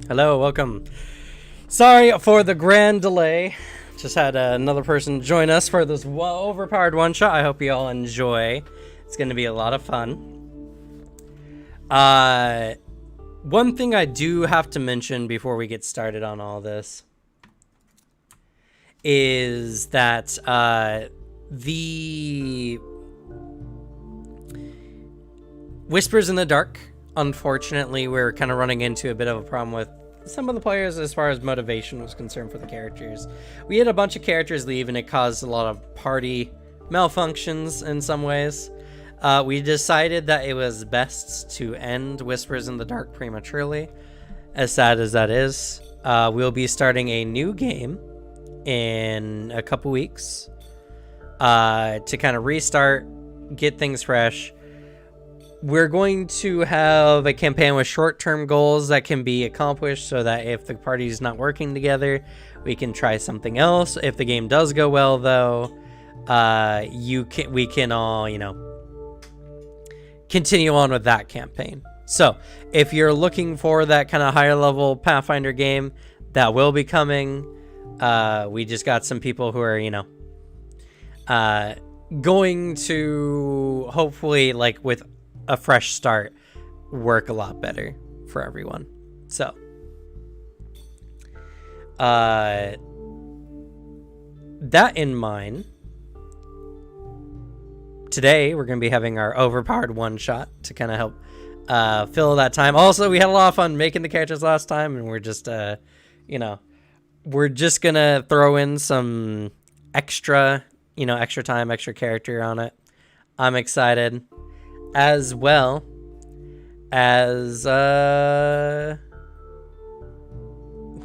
Hello, welcome. Sorry for the grand delay. Just had another person join us for this overpowered one shot. I hope you all enjoy. It's going to be a lot of fun. One thing I do have to mention before we get started on all this is that the Whispers in the Dark, unfortunately, we're kind of running into a bit of a problem with some of the players as far as motivation was concerned for the characters. We had a bunch of characters leave and it caused a lot of party malfunctions in some ways. We decided that it was best to end Whispers in the Dark prematurely, as sad as that is. We'll be starting a new game in a couple weeks to kind of restart, get things fresh. We're going to have a campaign with short-term goals that can be accomplished so that if the party's not working together, we can try something else. If the game does go well, though, we can all, continue on with that campaign. So if you're looking for that kind of higher level Pathfinder game, that will be coming. We just got some people who are, going to hopefully, like, with a fresh start, work a lot better for everyone. So that in mind, today we're going to be having our overpowered one shot to kind of help fill that time. Also, we had a lot of fun making the characters last time, and we're just we're just gonna throw in some extra time, extra character on it. I'm excited. As well as, who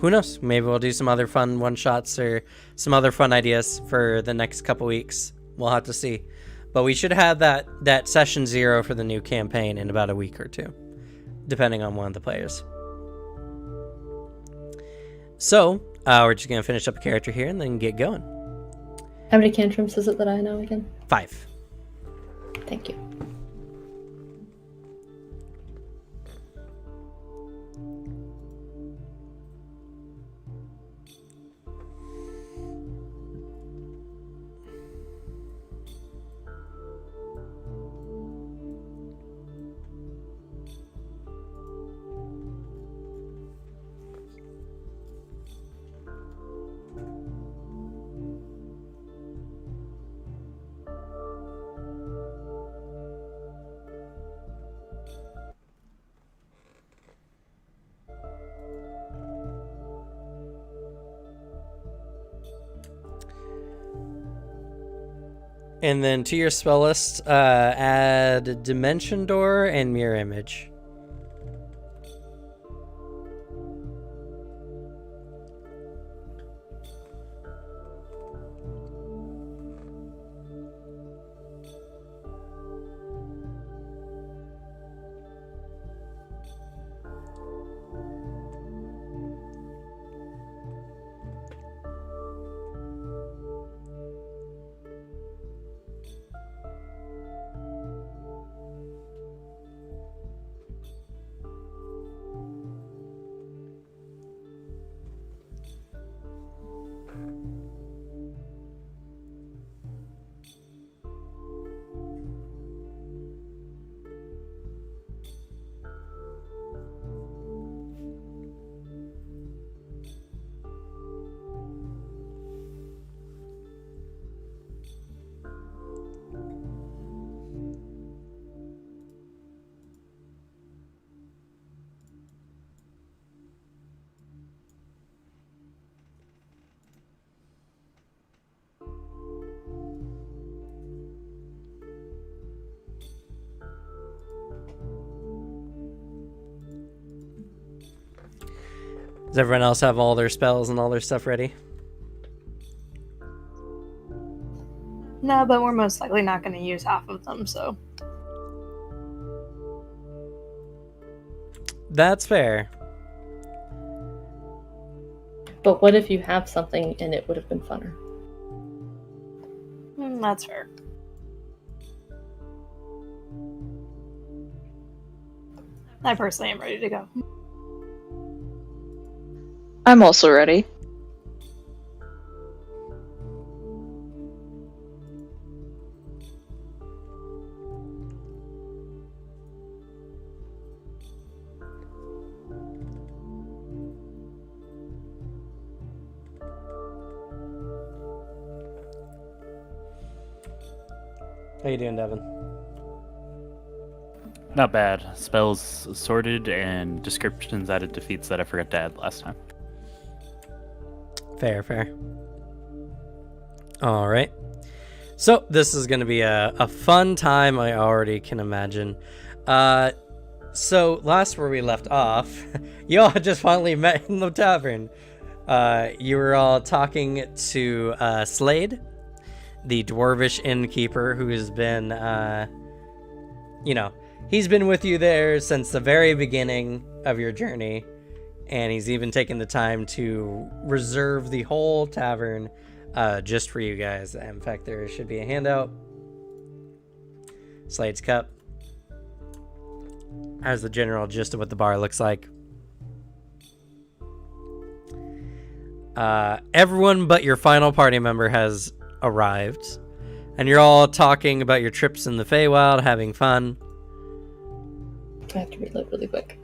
knows? Maybe we'll do some other fun one-shots or some other fun ideas for the next couple weeks. We'll have to see. But we should have that session 0 for the new campaign in about a week or two, depending on one of the players. So, we're just going to finish up a character here and then get going. How many cantrips is it that I know again? 5. Thank you. And then to your spell list, add Dimension Door and Mirror Image. Does everyone else have all their spells and all their stuff ready? No, but we're most likely not going to use half of them, so. That's fair. But what if you have something and it would have been funner? That's fair. I personally am ready to go. I'm also ready. How you doing, Devin? Not bad. Spells sorted and descriptions added to feats that I forgot to add last time. Fair. All right. So this is going to be a fun time, I already can imagine. So last where we left off, you all just finally met in the tavern. You were all talking to Slade, the dwarvish innkeeper, who has been, he's been with you there since the very beginning of your journey, and he's even taken the time to reserve the whole tavern just for you guys. In fact, there should be a handout. Slade's Cup has the general gist of what the bar looks like. Everyone but your final party member has arrived, and you're all talking about your trips in the Feywild, having fun. I have to reload really quick.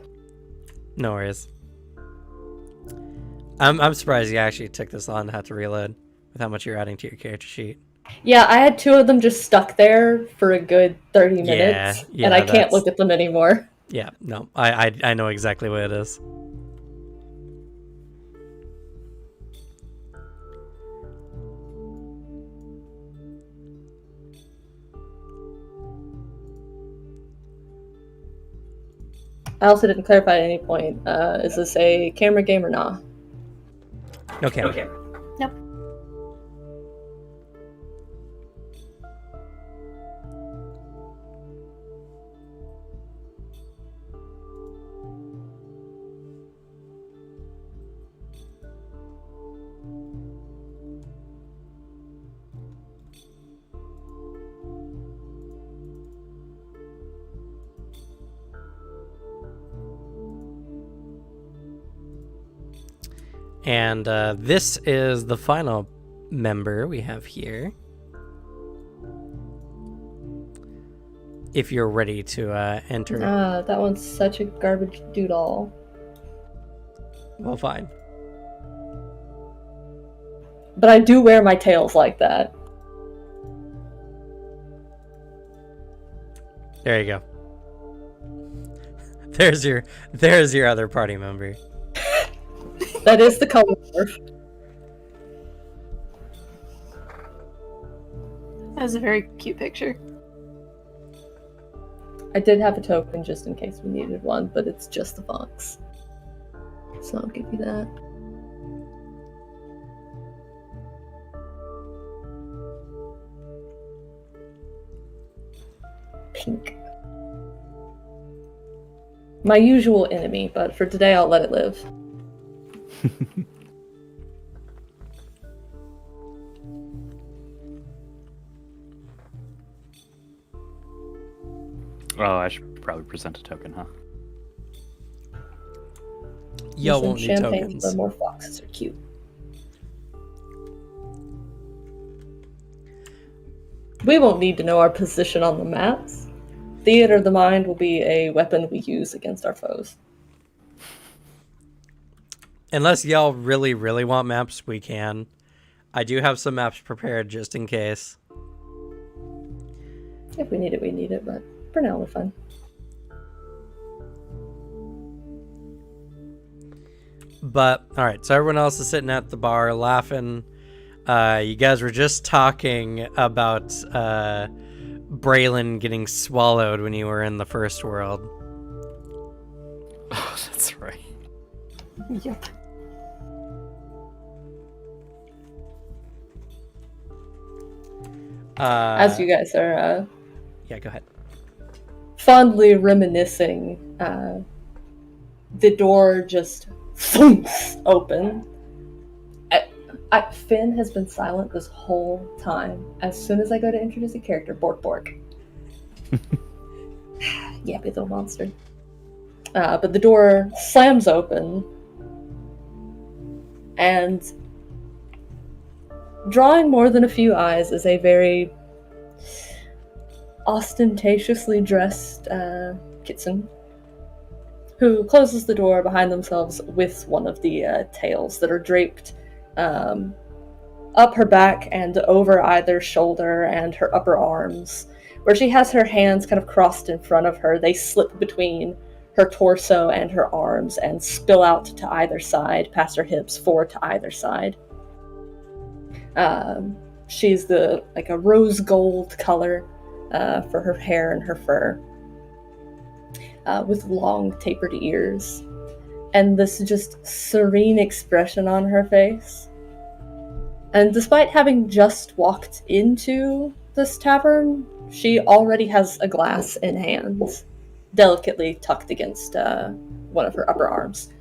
No worries. I'm surprised you actually took this long to have to reload with how much you're adding to your character sheet. Yeah, I had 2 of them just stuck there for a good 30 minutes, Yeah, and I can't that's- look at them anymore. Yeah, no, I know exactly what it is. I also didn't clarify at any point. Is this a camera game or not? No camera. Okay. Nope. And this is the final member we have here. If you're ready to enter. That one's such a garbage doodle. Well, fine. But I do wear my tails like that. There you go. There's your other party member. That is the color morph. That was a very cute picture. I did have a token just in case we needed one, but it's just the fox. So I'll give you that. Pink. My usual enemy, but for today I'll let it live. Oh, I should probably present a token, huh? Yo, Listen, won't need champagne, tokens. but more foxes are cute. We won't need to know our position on the maps. Theater of the mind will be a weapon we use against our foes. Unless y'all really, really want maps, we can. I do have some maps prepared just in case. If we need it, we need it, but for now we're fine. But, alright, so everyone else is sitting at the bar laughing. You guys were just talking about Braylon getting swallowed when you were in the first world. Oh, that's right. Yep. As you guys are Yeah, go ahead. fondly reminiscing, the door just thumps open. Finn has been silent this whole time. As soon as I go to introduce a character, bork bork. Yappy little monster. But the door slams open, And drawing more than a few eyes is a very ostentatiously dressed kitten who closes the door behind themselves with one of the tails that are draped up her back and over either shoulder and her upper arms, where she has her hands kind of crossed in front of her. They slip between her torso and her arms and spill out to either side, past her hips, forward to either side. She's a rose gold color for her hair and her fur, with long tapered ears, and this just serene expression on her face. And despite having just walked into this tavern, she already has a glass in hand, delicately tucked against one of her upper arms.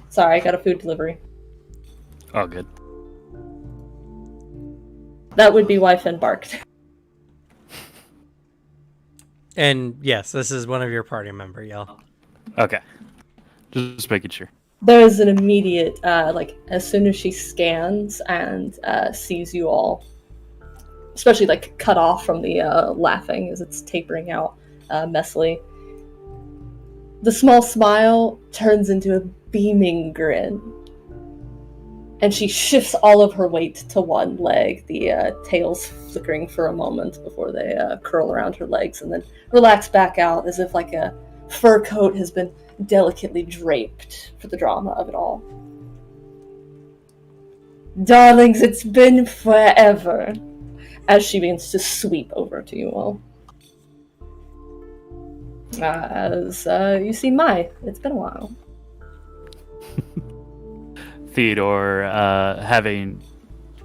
Sorry, I got a food delivery. Oh, good. That would be why Finn barked. And yes, this is one of your party member, y'all. Okay. Just making sure. There's an immediate, as soon as she scans and sees you all, especially cut off from the laughing as it's tapering out messily, the small smile turns into a beaming grin. And she shifts all of her weight to one leg, the tails flickering for a moment before they curl around her legs and then relax back out as if a fur coat has been delicately draped for the drama of it all. Darlings, it's been forever, as she begins to sweep over to you all. As you see Mai, it's been a while. Theodore, having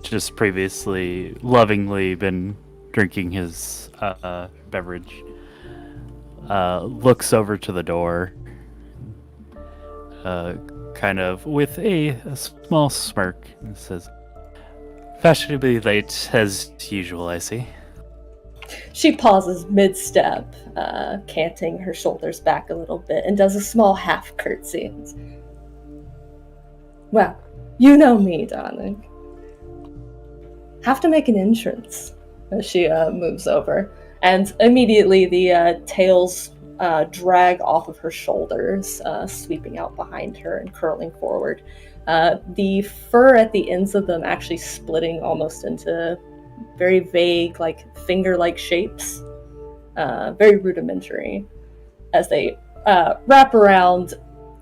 just previously lovingly been drinking his beverage, looks over to the door, kind of with a small smirk, and says, "Fashionably late as usual, I see." She pauses mid-step, canting her shoulders back a little bit, and does a small half curtsy. Well, you know me, darling. Have to make an entrance. As she moves over, and immediately the tails drag off of her shoulders, sweeping out behind her and curling forward. The fur at the ends of them actually splitting almost into very vague, finger-like shapes, very rudimentary, as they wrap around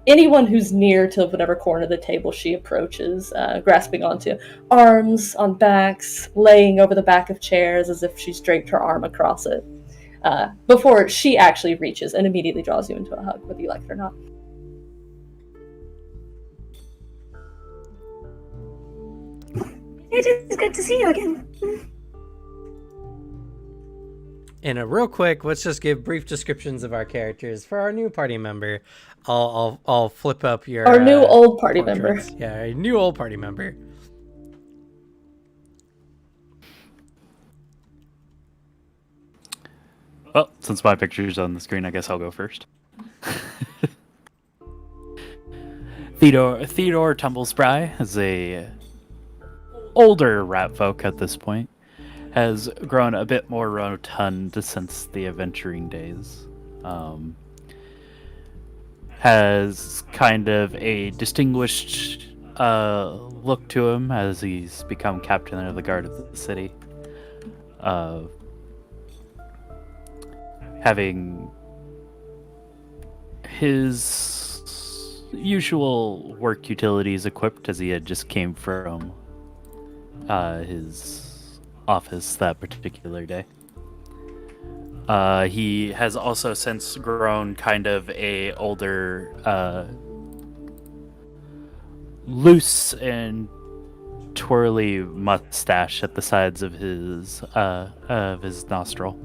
anyone who's near to whatever corner of the table she approaches, grasping onto arms, on backs, laying over the back of chairs as if she's draped her arm across it, before she actually reaches and immediately draws you into a hug, whether you like it or not. It is good to see you again. And real quick, let's just give brief descriptions of our characters for our new party member. I'll flip up your Our new old party member. portraits. Yeah, our new old party member. Well, since my picture's on the screen, I guess I'll go first. Theodore Tumblespry is a older rat folk at this point. Has grown a bit more rotund since the adventuring days. Has kind of a distinguished look to him as he's become captain of the guard of the city. Having his usual work utilities equipped as he had just came from his office that particular day. He has also since grown kind of a older, loose and twirly mustache at the sides of his nostril.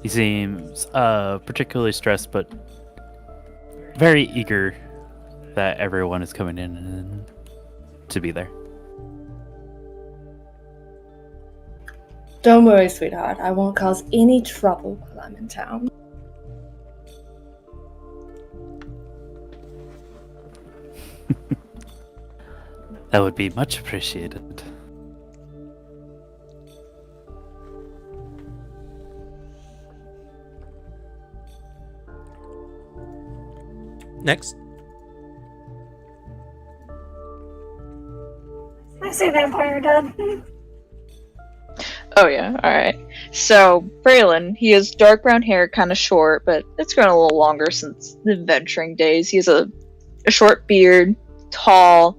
He seems particularly stressed, but very eager that everyone is coming in and to be there. Don't worry, sweetheart. I won't cause any trouble while I'm in town. That would be much appreciated. Next. I say vampire dead. Oh yeah, alright. So, Braylon, he has dark brown hair, kind of short, but it's grown a little longer since the adventuring days. He has a short beard, tall,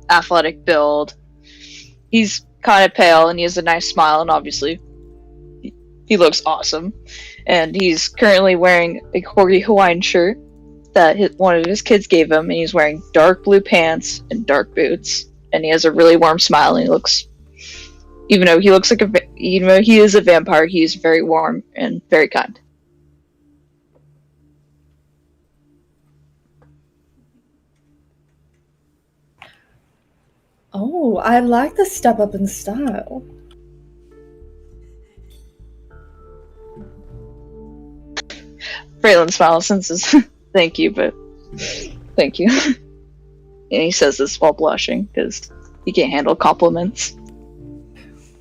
athletic build. He's kind of pale, and he has a nice smile, and obviously, he looks awesome. And he's currently wearing a corgi Hawaiian shirt that one of his kids gave him, and he's wearing dark blue pants and dark boots. And he has a really warm smile, and he looks... Even though he is a vampire, he is very warm and very kind. Oh, I like the step up in style. Braylon smiles and says, "Thank you, but thank you." And he says this while blushing because he can't handle compliments.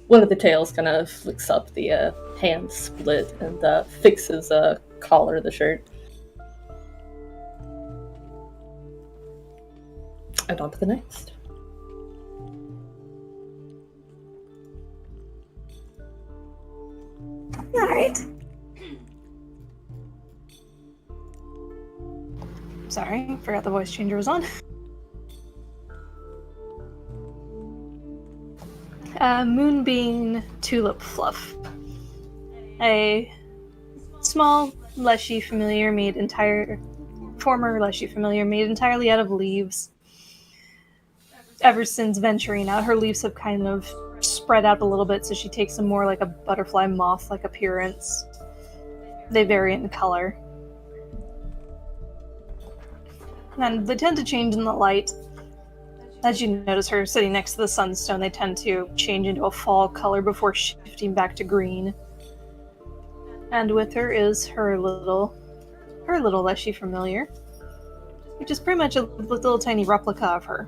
One of the tails kind of flicks up the hand split and fixes a collar of the shirt. And on to the next. Alright. Sorry, forgot the voice changer was on. Moonbeam Tulip Fluff. A small leshy familiar former leshy familiar made entirely out of leaves. Ever since venturing out, her leaves have kind of spread out a little bit, so she takes a more like a butterfly moth-like appearance. They vary in color. And they tend to change in the light. As you notice her sitting next to the sunstone, they tend to change into a fall color before shifting back to green. And with her is her little leshy familiar, which is pretty much a little tiny replica of her.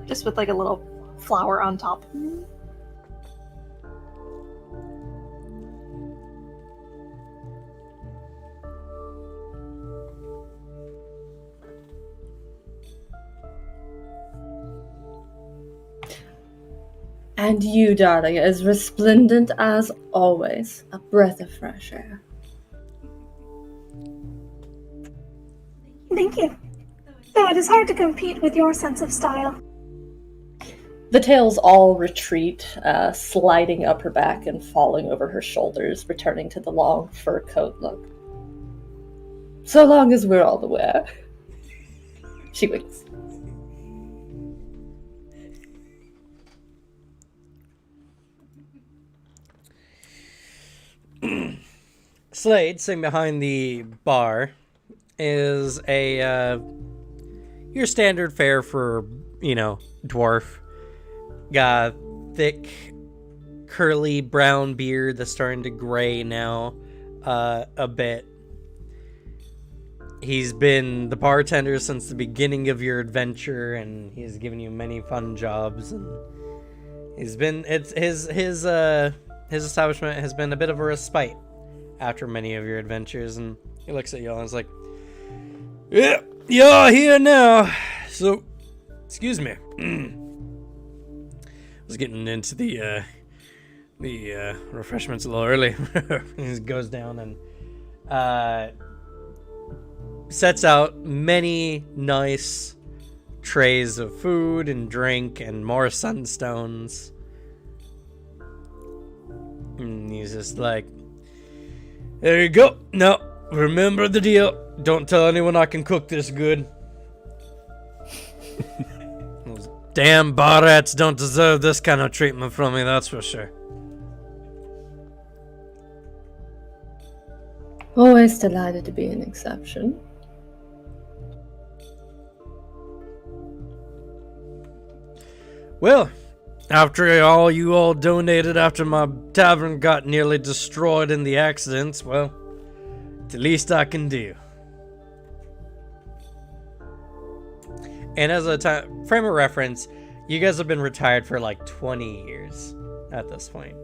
Just with like a little flower on top. And you, darling, as resplendent as always. A breath of fresh air. Thank you. Though it is hard to compete with your sense of style. The tails all retreat, sliding up her back and falling over her shoulders, returning to the long fur coat look. So long as we're all aware. She winks. Slade, sitting behind the bar, is a your standard fare for, dwarf. Got a thick, curly brown beard that's starting to gray now a bit. He's been the bartender since the beginning of your adventure, and he's given you many fun jobs. And his establishment has been a bit of a respite after many of your adventures. And he looks at y'all and is like, "Yeah, you're here now. So, excuse me. I was getting into the refreshments a little early." He goes down and sets out many nice trays of food and drink and more sunstones. And he's just like, "There you go. Now, remember the deal. Don't tell anyone I can cook this good. Those damn bar rats don't deserve this kind of treatment from me, that's for sure." Always delighted to be an exception. Well, after all you all donated after my tavern got nearly destroyed in the accidents, well, it's the least I can do. And as a frame of reference, you guys have been retired for like 20 years at this point.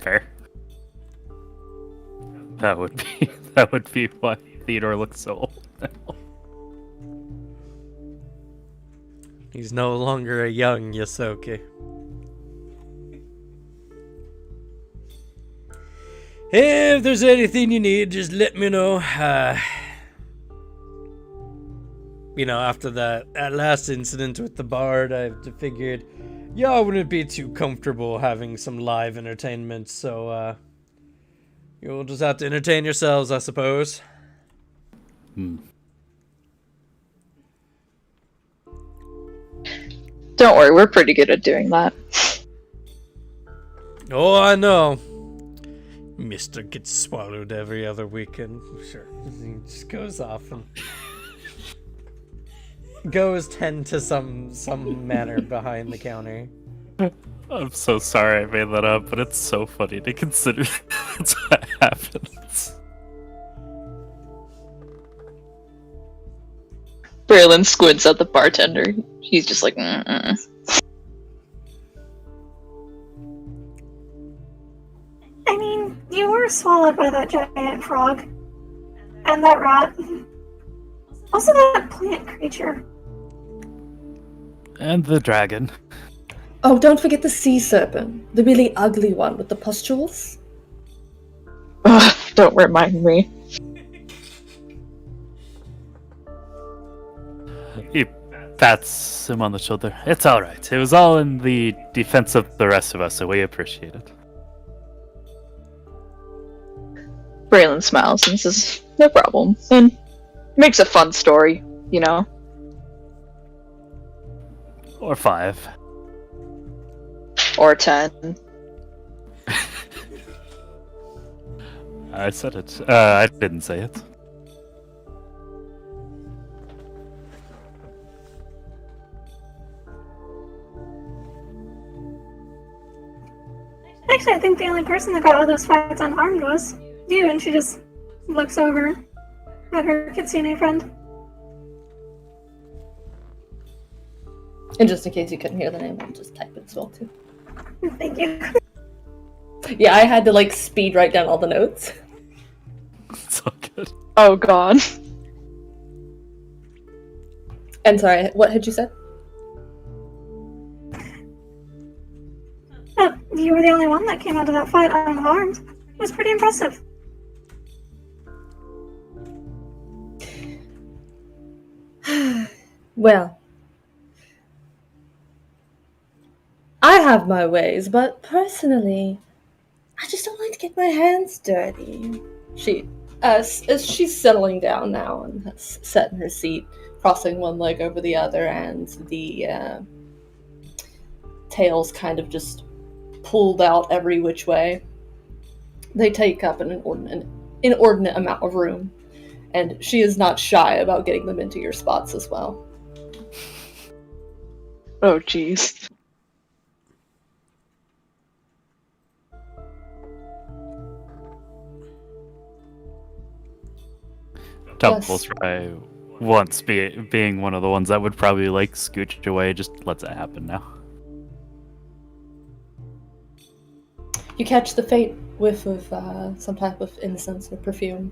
Fair. That would be why Theodore looks so old now. He's no longer a young Yosoke. If there's anything you need, just let me know. After that last incident with the bard, I figured y'all wouldn't be too comfortable having some live entertainment, so you'll just have to entertain yourselves, I suppose. Don't worry, we're pretty good at doing that. Oh, I know. Mister gets swallowed every other weekend. Sure, he just goes off and goes tend to some manner behind the counter. I'm so sorry I made that up, but it's so funny to consider that's what happens. Braylon squints at the bartender. He's just like, mm-mm. I mean, you were swallowed by that giant frog. And that rat. Also that plant creature. And the dragon. Oh, don't forget the sea serpent. The really ugly one with the pustules. Ugh, don't remind me. He pats him on the shoulder. It's alright. It was all in the defense of the rest of us, so we appreciate it. Braylon smiles and says, no problem. And makes a fun story, you know? Or 5. Or 10. I said it. I didn't say it. Actually, I think the only person that got out of those fights unharmed was you, and she just looks over at her Kitsune friend. And just in case you couldn't hear the name, I'll just type it as well too. Thank you. Yeah, I had to speed write down all the notes. It's all good. Oh god. And sorry, what had you said? You were the only one that came out of that fight unharmed. It was pretty impressive. Well, I have my ways, but personally, I just don't like to get my hands dirty. As she's settling down now and has sat in her seat, crossing one leg over the other, and the tails kind of just pulled out every which way. They take up an inordinate amount of room, and she is not shy about getting them into your spots as well. Oh jeez. Temple's try once being one of the ones that would probably scooch away, just lets it happen now. You catch the faint whiff of some type of incense or perfume.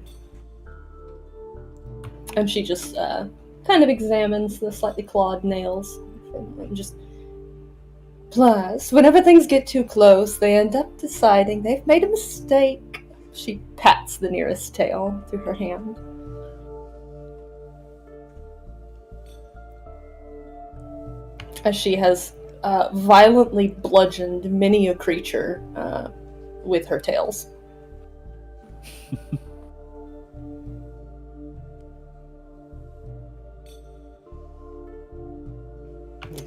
And she just kind of examines the slightly clawed nails. And just... Plus, whenever things get too close, they end up deciding they've made a mistake. She pats the nearest tail through her hand. As she has violently bludgeoned many a creature with her tails.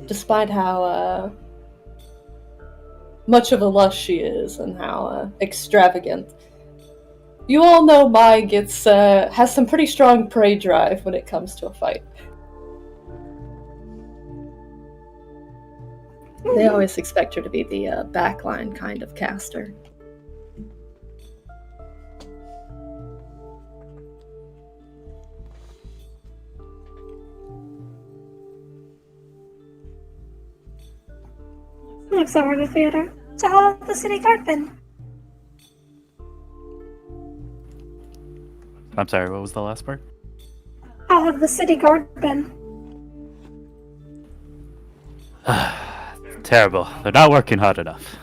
Despite how much of a lush she is and how extravagant, You all know Mai has some pretty strong prey drive when it comes to a fight. They always expect her to be the backline kind of caster. Looks over the theater. So how have the city guard been? I'm sorry, what was the last part? How have the city guard been? Terrible. They're not working hard enough.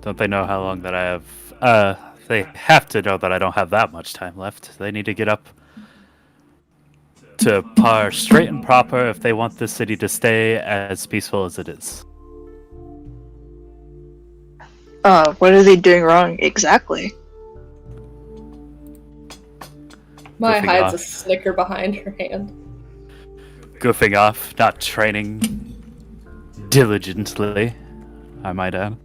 Don't they know how long that I have? They have to know that I don't have that much time left. They need to get up to par straight and proper if they want this city to stay as peaceful as it is. What are they doing wrong exactly? Mai Goofing hides off. a snicker behind her hand. Goofing off, not training diligently, I might add.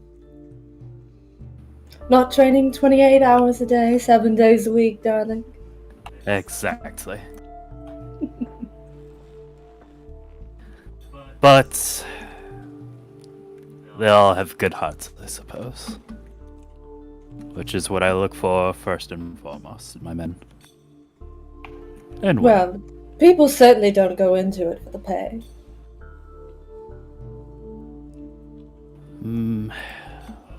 Not training 28 hours a day, 7 days a week, darling. Exactly. But they all have good hearts, I suppose. Which is what I look for first and foremost in my men. And women. Well, people certainly don't go into it for the pay.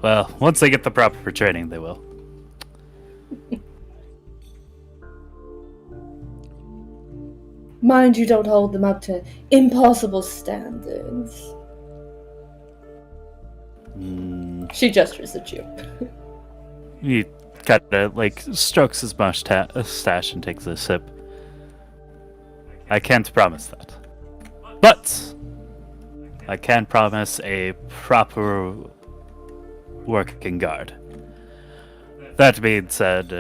Well, once they get the proper training, they will. Mind you, don't hold them up to impossible standards. She gestures at you. He kinda, strokes his mustache and takes a sip. I can't promise that. But I can promise a proper working guard. That being said,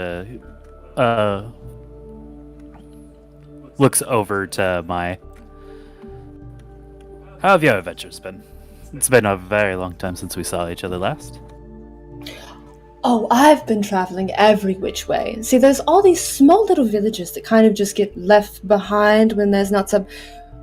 looks over to Mai. How have your adventures been? It's been a very long time since we saw each other last. Oh, I've been traveling every which way. See, there's all these small little villages that kind of just get left behind when there's not some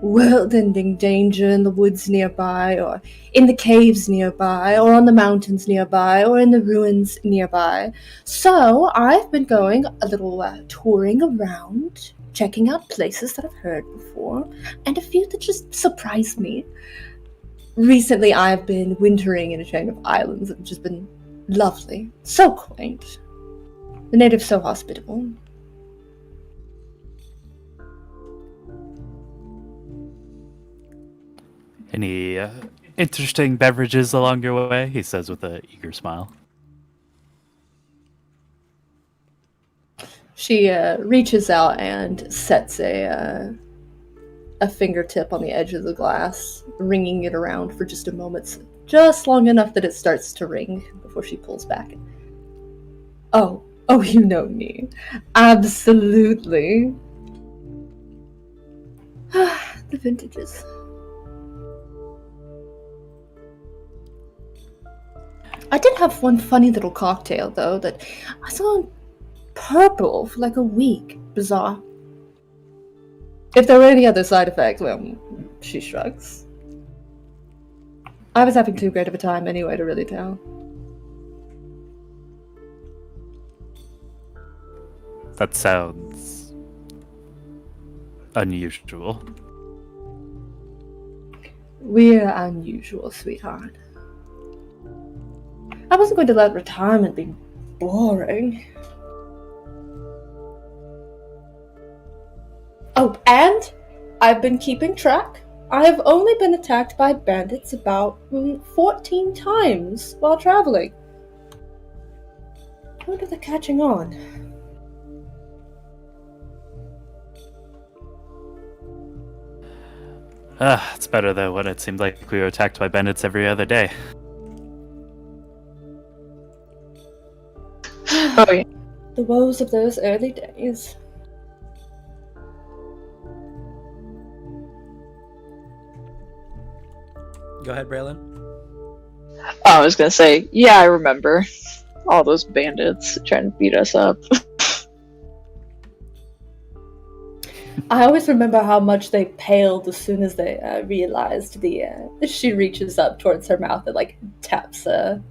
world-ending danger in the woods nearby, or in the caves nearby, or on the mountains nearby, or in the ruins nearby. So I've been going a little touring around, checking out places that I've heard before, and a few that just surprised me. Recently, I've been wintering in a chain of islands that have just been lovely. So quaint. The natives so hospitable. Any interesting beverages along your way? He says with an eager smile. She reaches out and sets a fingertip on the edge of the glass, ringing it around for just a moment, just long enough that it starts to ring before she pulls back. Oh, you know me. Absolutely. The vintages. I did have one funny little cocktail, though, that I saw purple for like a week. Bizarre. If there were any other side effects, well, she shrugs. I was having too great of a time anyway to really tell. That sounds unusual. We're unusual, sweetheart. I wasn't going to let retirement be boring. Oh, and I've been keeping track. I have only been attacked by bandits about 14 times while traveling. I wonder if they're catching on. It's better than what it seemed like we were attacked by bandits every other day. Oh yeah. The woes of those early days. Go ahead, Braylon. Oh, I was gonna say, yeah, I remember all those bandits trying to beat us up. I always remember how much they paled as soon as they realized the. She reaches up towards her mouth and like taps a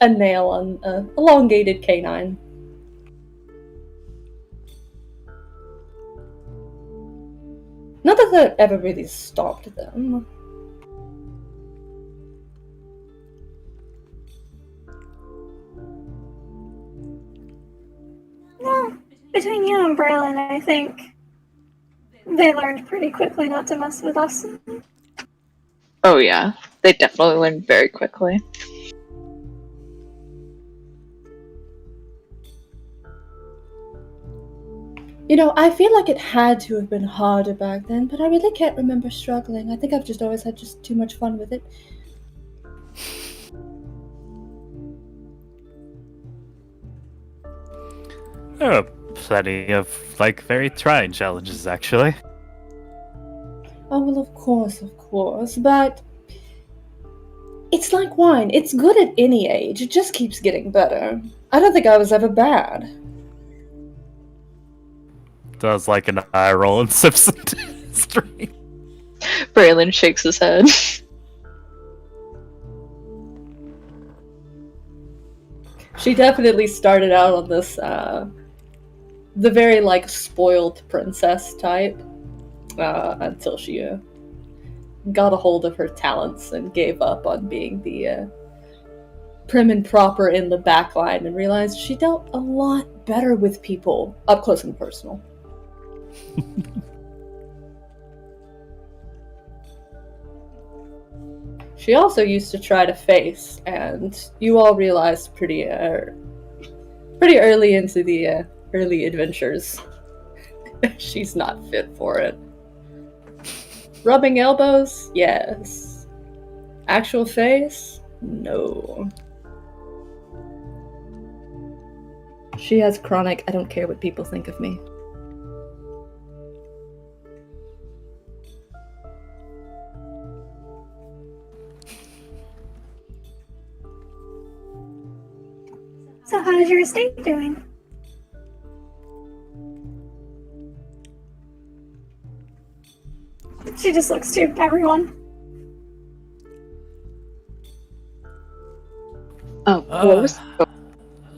nail on an elongated canine. Not that that ever really stopped them. Well, between you and Braylon, I think they learned pretty quickly not to mess with us. Oh yeah, they definitely learned very quickly. You know, I feel like it had to have been harder back then, but I really can't remember struggling. I think I've just always had just too much fun with it. There are plenty of, like, very trying challenges, actually. Oh, well, of course, but it's like wine. It's good at any age. It just keeps getting better. I don't think I was ever bad. Does like an eye roll and sips into his drink. Braylon shakes his head. She definitely started out on this, the very, like, spoiled princess type, until she, got a hold of her talents and gave up on being the, prim and proper in the backline and realized she dealt a lot better with people up close and personal. She also used to try to face, and you all realized pretty early into the early adventures, she's not fit for it. Rubbing elbows? Yes. Actual face? No. She has chronic, I don't care what people think of me. So how's your estate doing? She just looks to everyone. Oh, what was?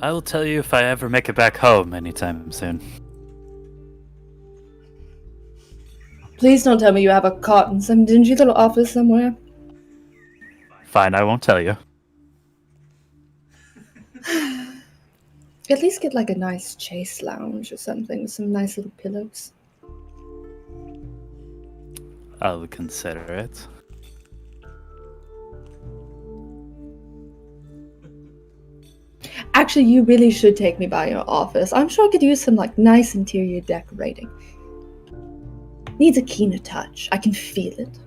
I will tell you if I ever make it back home anytime soon. Please don't tell me you have a cot in some dingy little office somewhere. Fine, I won't tell you. At least get like a nice chase lounge or something with some nice little pillows. I'll consider it. Actually, you really should take me by your office. I'm sure I could use some like nice interior decorating. Needs a keener touch. I can feel it.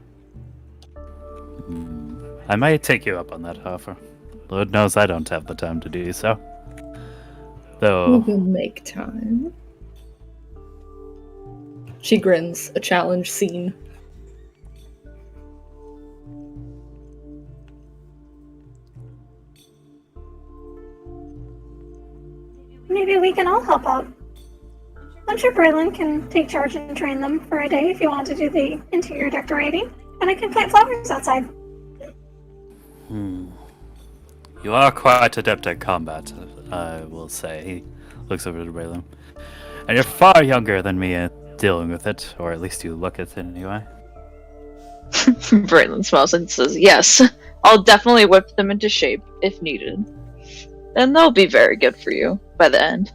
I might take you up on that offer. Lord knows I don't have the time to do so. Though, We'll make time. She grins, a challenge scene. Maybe we can all help out. I'm sure Braylon can take charge and train them for a day if you want to do the interior decorating. And I can plant flowers outside. you are quite adept at combat, I will say. He looks over to Braylon. And you're far younger than me at dealing with it, or at least you look it anyway. Braylon smiles and says, "Yes, I'll definitely whip them into shape if needed. And they'll be very good for you by the end."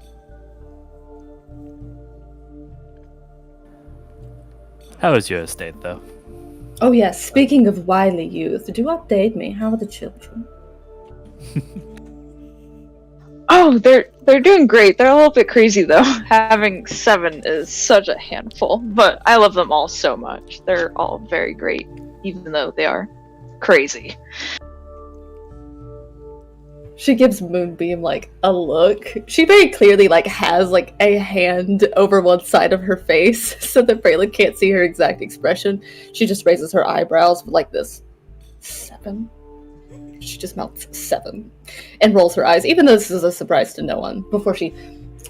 How is your estate, though? Oh yes, speaking of wily youth, do update me. How are the children? Oh, they're doing great. They're a little bit crazy though. Having 7 is such a handful, but I love them all so much. They're all very great, even though they are crazy. She gives Moonbeam like a look. She very clearly like has like a hand over one side of her face so that Braylon can't see her exact expression. She just raises her eyebrows like this. 7. She just melts 7 and rolls her eyes, even though this is a surprise to no one, before she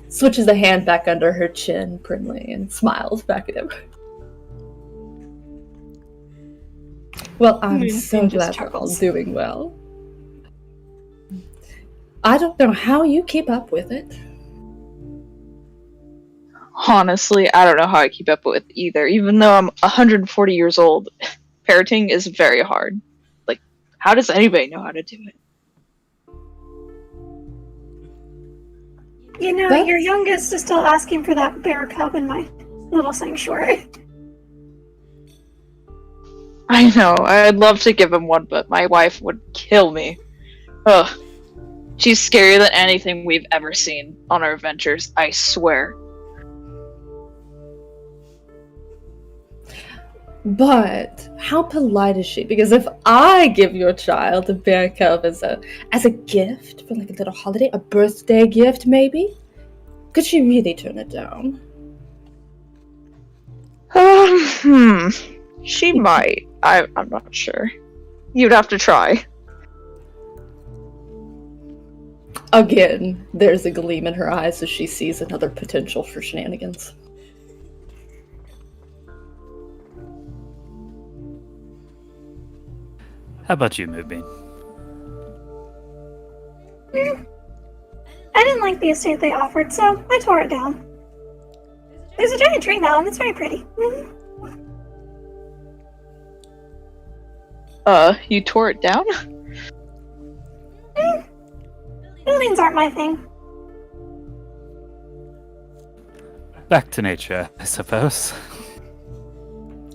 switches a hand back under her chin primly and smiles back at him. Well, I'm so and just glad we're all chuckles. doing well. I don't know how you keep up with it. Honestly, I don't know how I keep up with it either. Even though I'm 140 years old, parenting is very hard. Like, how does anybody know how to do it? You know, That's- your youngest is still asking for that bear cub in my little sanctuary. I know, I'd love to give him one, but my wife would kill me. Ugh. She's scarier than anything we've ever seen on our adventures, I swear. But how polite is she? Because if I give your child a bear cub as a gift for like a little holiday, a birthday gift maybe, could she really turn it down? She might. I'm not sure. You'd have to try. Again, there's a gleam in her eyes as she sees another potential for shenanigans. How about you, Moonbeam? I didn't like the estate they offered, so I tore it down. There's a giant tree now, and it's very pretty. You tore it down? Buildings aren't my thing. Back to nature, I suppose.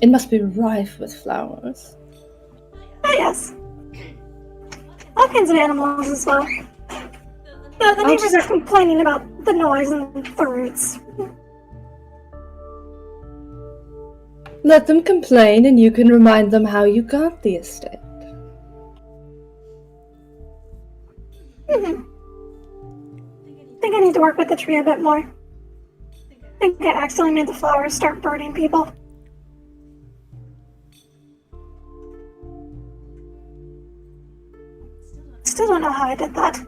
It must be rife with flowers. Oh, yes. All kinds of animals as well. The neighbors are complaining about the noise and the roots. Let them complain and you can remind them how you got the estate. Think I need to work with the tree a bit more. Think I accidentally made the flowers start burning people. Still don't know how I did that.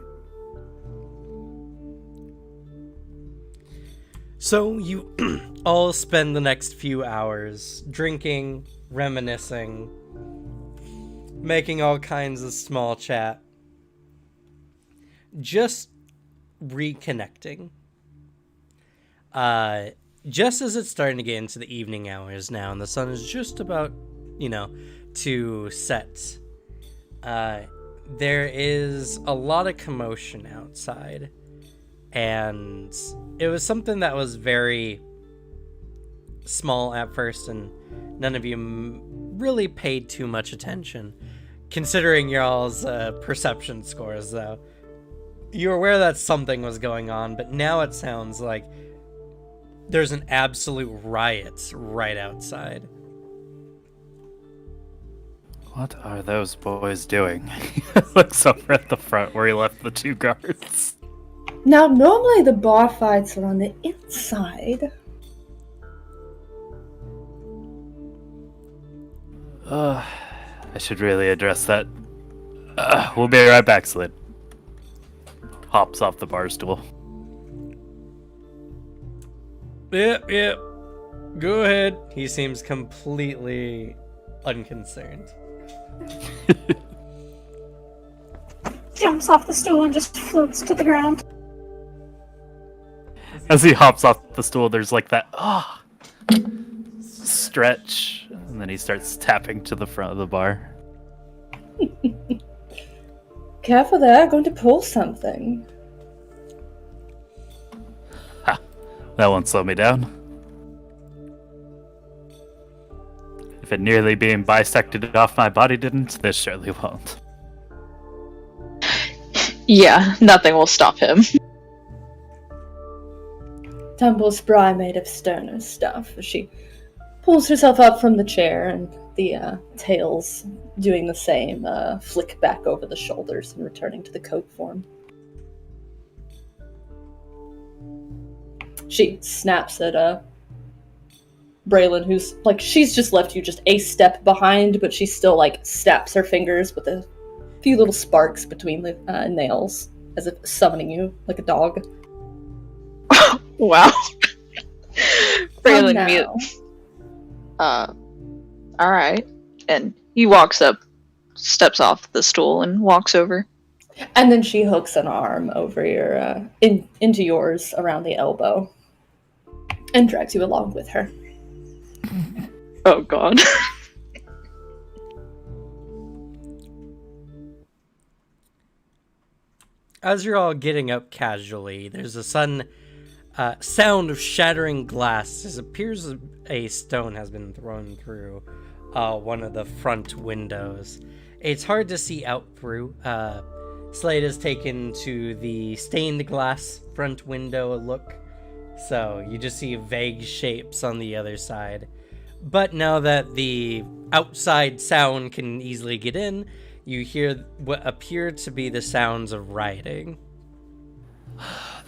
So you all spend the next few hours drinking, reminiscing, making all kinds of small chat, just reconnecting. Just as it's starting to get into the evening hours now, and the sun is just about, to set, there is a lot of commotion outside. And it was something that was very small at first, and none of you really paid too much attention, considering y'all's perception scores, though. You were aware that something was going on, but now it sounds like there's an absolute riot right outside. What are those boys doing? He looks over at the front where he left the 2 guards. Now, normally the bar fights are on the inside. I should really address that. We'll be right back, Slid. Hops off the bar stool. Yep. Go ahead. He seems completely unconcerned. Jumps off the stool and just floats to the ground. As he hops off the stool, there's like that stretch, and then he starts tapping to the front of the bar. Careful there, going to pull something. Ha! That won't slow me down. If it nearly being bisected off my body didn't, this surely won't. Yeah, nothing will stop him. Temple spry made of sterner stuff as she pulls herself up from the chair, and the tails doing the same, flick back over the shoulders and returning to the coat form. She snaps at Braylon, who's she's just left you just a step behind, but she still snaps her fingers with a few little sparks between the nails, as if summoning you like a dog. Wow. Come Braylon mute. now. Alright. And he walks up, steps off the stool, and walks over. And then she hooks an arm over your into yours around the elbow, and drags you along with her. Oh god. As you're all getting up casually, there's a sudden sound of shattering glass as it appears a stone has been thrown through one of the front windows. It's hard to see out through. Slade has taken to the stained glass front window look, so you just see vague shapes on the other side. But now that the outside sound can easily get in, you hear what appear to be the sounds of rioting.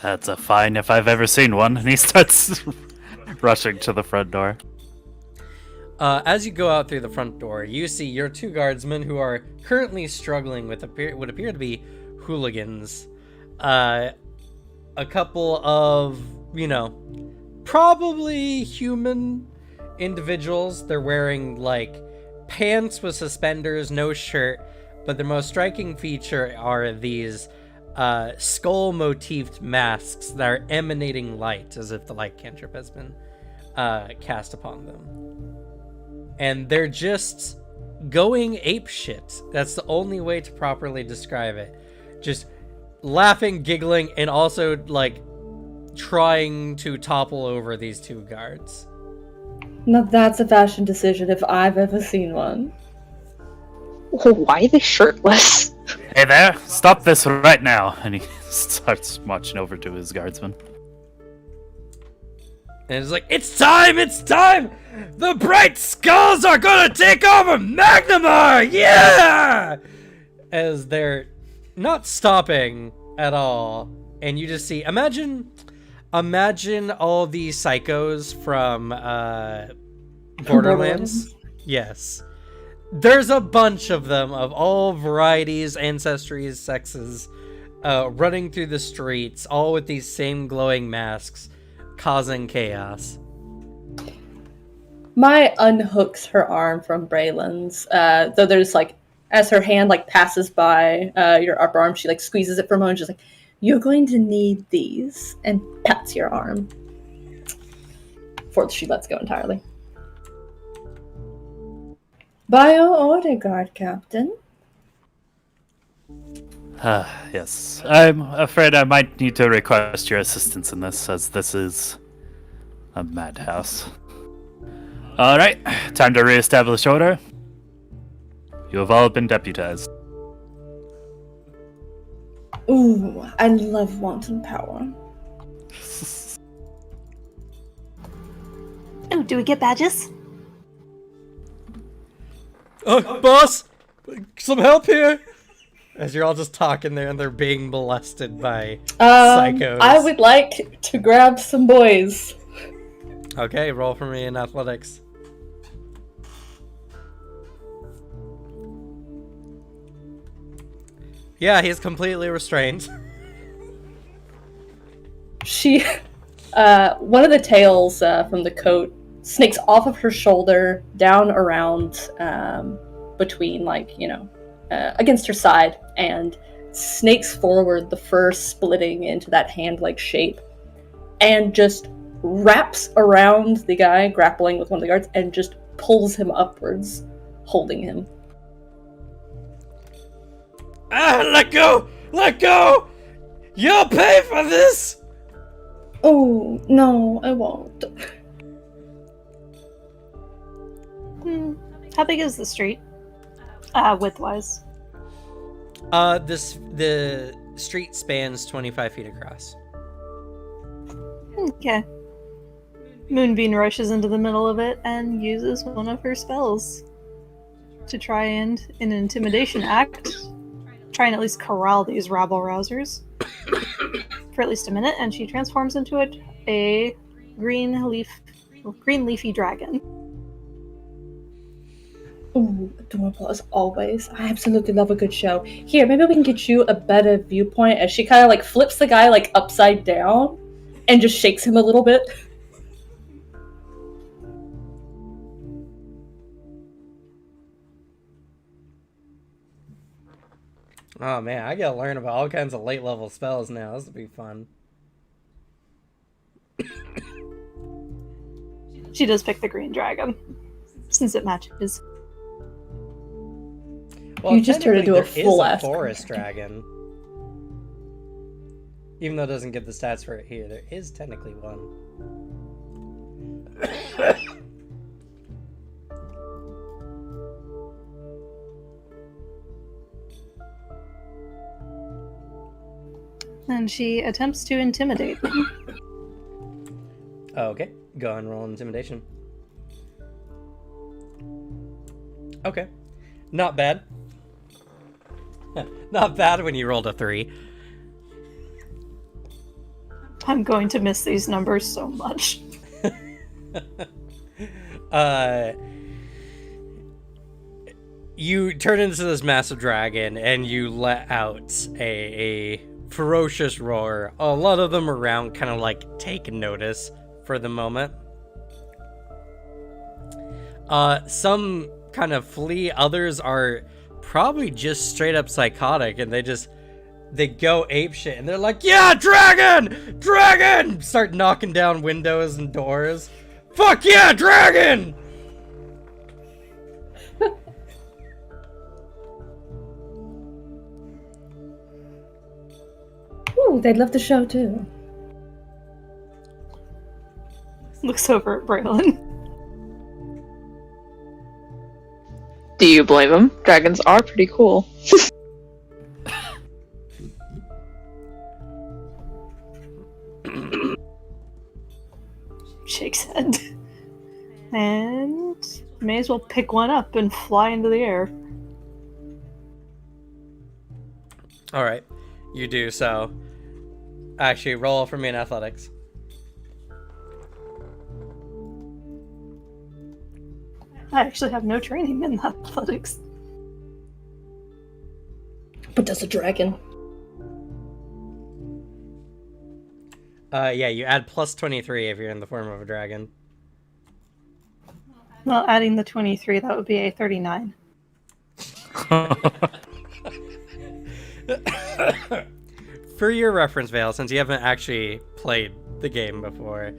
That's a fine if I've ever seen one. And he starts rushing to the front door. As you go out through the front door, you see your two guardsmen who are currently struggling with what appear to be hooligans. A couple of, probably human individuals. They're wearing, pants with suspenders, no shirt, but the most striking feature are these skull-motifed masks that are emanating light, as if the light cantrip has been cast upon them. And they're just going apeshit. That's the only way to properly describe it. Just laughing, giggling, and also, trying to topple over these two guards. Now that's a fashion decision if I've ever seen one. Why are they shirtless? Hey there, stop this right now. And he starts marching over to his guardsman. And it's like, it's time! The bright skulls are gonna take over Magnamar! Yeah! As they're not stopping at all. And you just see, imagine all these psychos from Borderlands. Yes. There's a bunch of them of all varieties, ancestries, sexes, running through the streets, all with these same glowing masks, causing chaos. Mai unhooks her arm from Braylon's, though there's as her hand passes by your upper arm, she squeezes it for a moment, just you're going to need these, and pats your arm before she lets go entirely. By your order, guard captain. Yes. I'm afraid I might need to request your assistance in this, as this is a madhouse. Alright, time to reestablish order. You have all been deputized. Ooh, I love wanton power. Oh, do we get badges? Oh, boss! Some help here! As you're all just talking there and they're being molested by psychos. I would like to grab some boys. Okay, roll for me in athletics. Yeah, he's completely restrained. She, one of the tails from the coat snakes off of her shoulder, down around, between, against her side, and snakes forward, the fur splitting into that hand-like shape, and just wraps around the guy grappling with one of the guards, and just pulls him upwards, holding him. Let go! Let go! You'll pay for this! Oh, no, I won't. How big is the street? Width-wise. The street spans 25 feet across. Okay. Moonbeam rushes into the middle of it and uses one of her spells to try and, in an intimidation act, try and at least corral these rabble-rousers for at least a minute, and she transforms into a green leafy dragon. Ooh, adorable as always. I absolutely love a good show. Here, maybe we can get you a better viewpoint as she kind of like flips the guy like upside down and just shakes him a little bit. Oh man, I gotta learn about all kinds of late level spells now. This will be fun. She does pick the green dragon, since it matches. Well, You just turned into a technically, there is full-ass forest dragon. Even though it doesn't give the stats for it here, there is technically one. And she attempts to intimidate. Okay, go ahead and roll intimidation. Okay, not bad. Not bad when you rolled a 3. I'm going to miss these numbers so much. You turn into this massive dragon and you let out a ferocious roar. A lot of them around kind of like take notice for the moment. Some kind of flee, others are probably just straight up psychotic and they go apeshit and they're like, yeah, dragon! Dragon! Start knocking down windows and doors. Fuck yeah, dragon! Ooh, they'd love the show too. Looks over at Braylon. Do you blame him? Dragons are pretty cool. Shakes head. And may as well pick one up and fly into the air. Alright, you do so. Actually, roll for me in athletics. I actually have no training in athletics. But does a dragon? Yeah, you add plus 23 if you're in the form of a dragon. Well, adding the 23, that would be a 39. For your reference, Vale, since you haven't actually played the game before,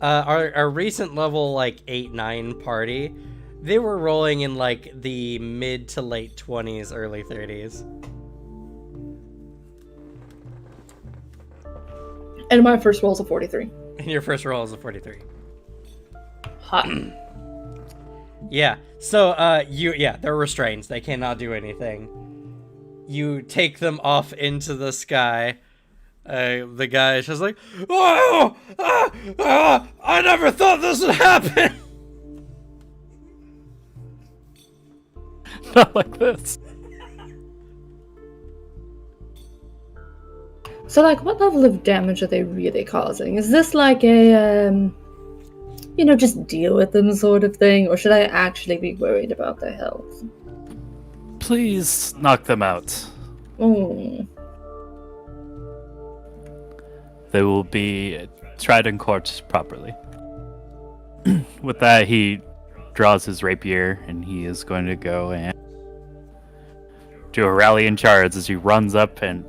our recent level like 8-9 party, they were rolling in like the mid to late 20s, early 30s. And my first roll's a 43. And your first roll is a 43. Hot. Yeah. So they're restrained. They cannot do anything. You take them off into the sky. The guy is just like, oh, I never thought this would happen. Not like this. So, like, what level of damage are they really causing? Is this like a, just deal with them sort of thing? Or should I actually be worried about their health? Please knock them out. Oh. They will be tried and court properly. With that, he draws his rapier and he is going to go and do a rallying charge as he runs up and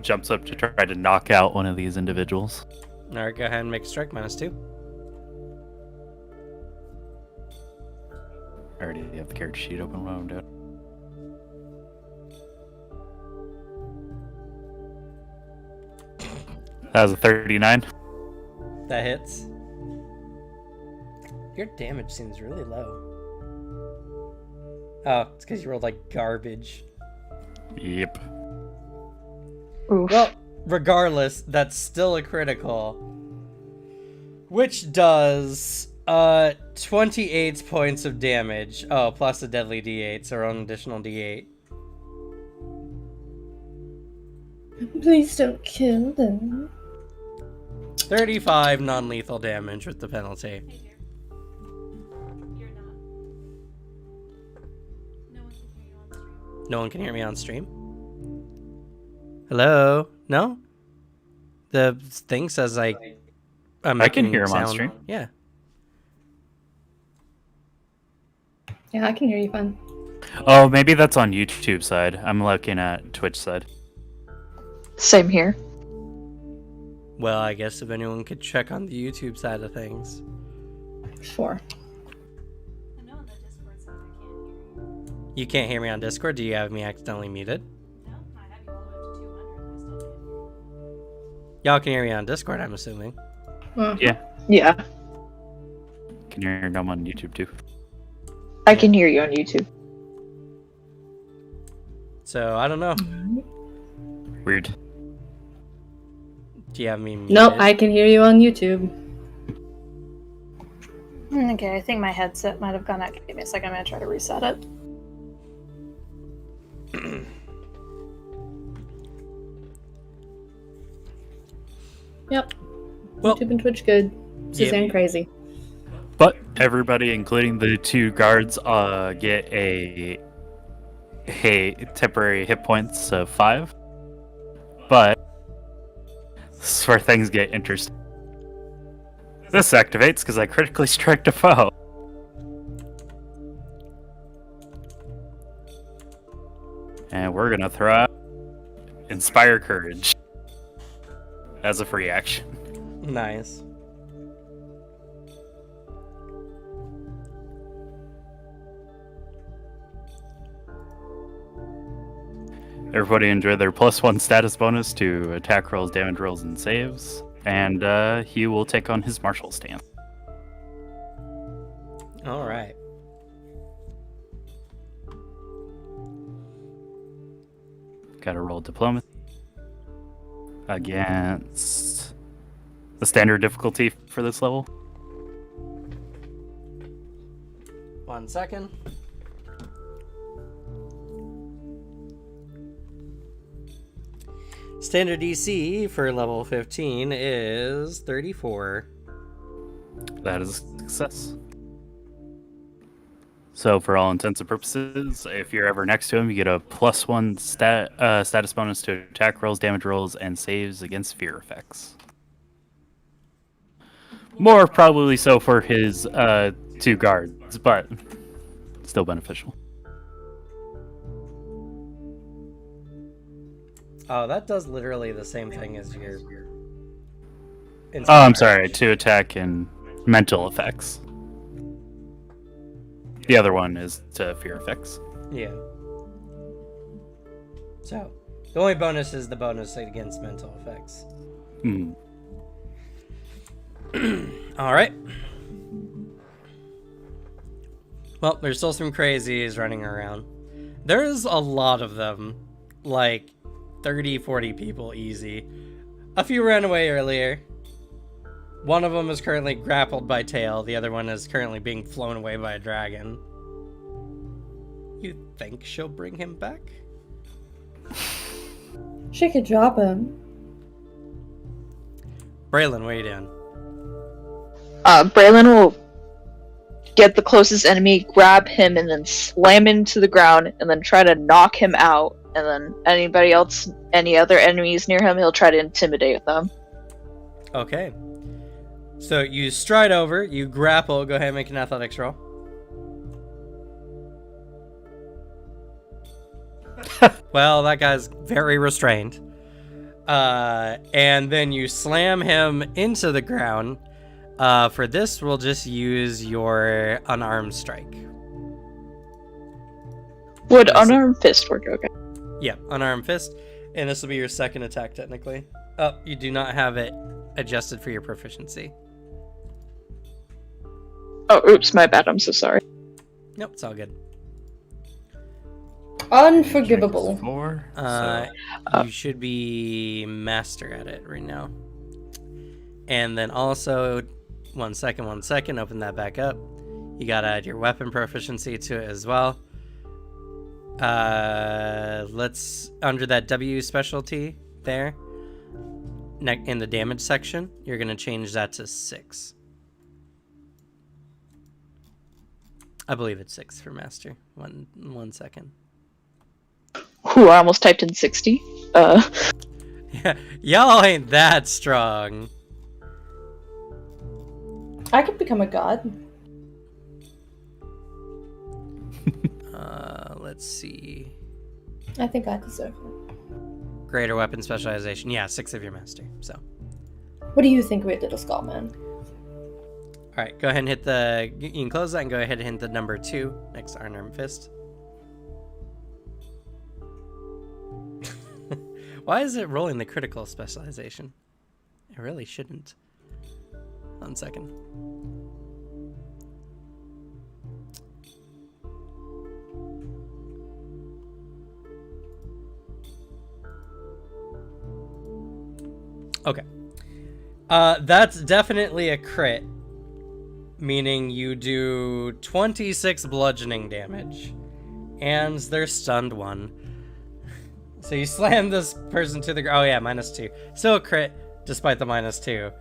jumps up to try to knock out one of these individuals. Alright, go ahead and make a strike -2. I already have the character sheet open while I'm doing it. That was a 39. That hits. Your damage seems really low. Oh, it's because you rolled like garbage. Yep. Oof. Well, regardless, that's still a critical. Which does 28 points of damage. Oh, plus a deadly D8, so an additional D8. Please don't kill them. 35 non-lethal damage with the penalty. No one can hear me on stream? Hello? No? The thing says I'm I can making hear him on sound. stream. Yeah. Yeah, I can hear you fine. Oh, maybe that's on YouTube side. I'm looking at Twitch side. Same here. Well, I guess if anyone could check on the YouTube side of things. Sure. I know on the Discord side I can't hear you. You can't hear me on Discord? Do you have me accidentally muted? No, I have you all the way up to 200 and I still can't hear you. Y'all can hear me on Discord, I'm assuming. Yeah, Yeah, can hear him on YouTube too. I can hear you on YouTube. So, I don't know. Weird. Do you have me muted? Nope, I can hear you on YouTube. Okay, I think my headset might have gone out. Give me a second, I'm gonna try to reset it. Yep. Well, YouTube and Twitch good. Suzanne crazy. But everybody, including the 2 guards, get a temporary hit points of 5. But this is where things get interesting. This activates because I critically strike a foe. And we're gonna throw out Inspire Courage as a free action. nice. Everybody enjoy their +1 status bonus to attack rolls, damage rolls, and saves. And he will take on his martial stance. All right. Gotta roll diplomacy against the standard difficulty for this level. 1 second. Standard DC for level 15 is 34. That is a success. So, for all intents and purposes, if you're ever next to him, you get a +1 status bonus to attack rolls, damage rolls, and saves against fear effects. More probably so for his 2 guards, but still beneficial. Oh, that does literally the same thing as your. Oh, I'm sorry, to attack and mental effects. The other one is to fear effects. Yeah. So, the only bonus is the bonus against mental effects. Hmm. All right. Well, there's still some crazies running around. There's a lot of them. Like 30, 40 people easy. A few ran away earlier. One of them is currently grappled by Tail. The other one is currently being flown away by a dragon. You think she'll bring him back? She could drop him. Braylon, what are you doing? Braylon will get the closest enemy, grab him, and then slam him to the ground, and then try to knock him out. And then anybody else, any other enemies near him, he'll try to intimidate them. Okay. So you stride over, you grapple. Go ahead and make an athletics roll. Well, that guy's very restrained. And then you slam him into the ground. For this, we'll just use your unarmed strike. Would unarmed fist work okay? Yeah, unarmed fist. And this will be your second attack, technically. Oh, you do not have it adjusted for your proficiency. Oh, oops, my bad. I'm so sorry. Nope, it's all good. Unforgivable. 4. You should be master at it right now. And then also, one second, open that back up. You gotta add your weapon proficiency to it as well. Let's, under that W specialty there, in the damage section, you're gonna change that to 6. I believe it's 6 for master. One second. Whew, I almost typed in 60. Yeah, y'all ain't that strong. I could become a god. Let's see. I think I deserve it. Greater weapon specialization. Yeah, 6 of your master. So, What do you think we did a skull man? all right, go ahead and hit the. You can close that and go ahead and hit the number 2 next to unarmed fist. Why is it rolling the critical specialization? It really shouldn't. 1 second. Okay. That's definitely a crit, meaning you do 26 bludgeoning damage, and they're stunned 1. So you slam this person to the ground. Oh yeah, -2. Still a crit, despite the -2.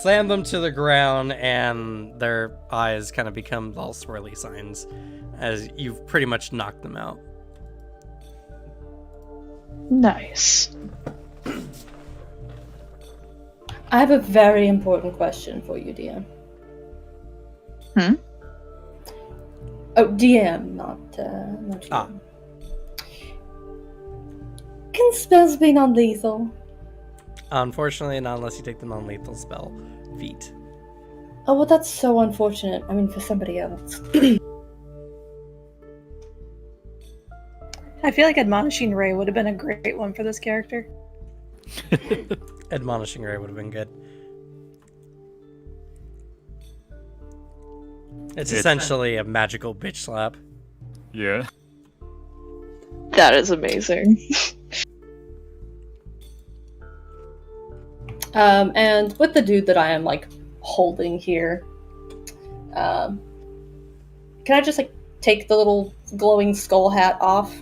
Slam them to the ground, and their eyes kind of become all swirly signs, as you've pretty much knocked them out. Nice. I have a very important question for you, DM. Hmm? Oh, DM, not DM. Ah. Can spells be non-lethal? Unfortunately, not unless you take the non-lethal spell feat. Oh, well, that's so unfortunate. I mean, for somebody else. I feel like Admonishing Ray would have been a great one for this character. Admonishing Ray would have been good. It's essentially a magical bitch slap. Yeah. That is amazing. And with the dude that I am, like, holding here, can I just, like, take the little glowing skull hat off?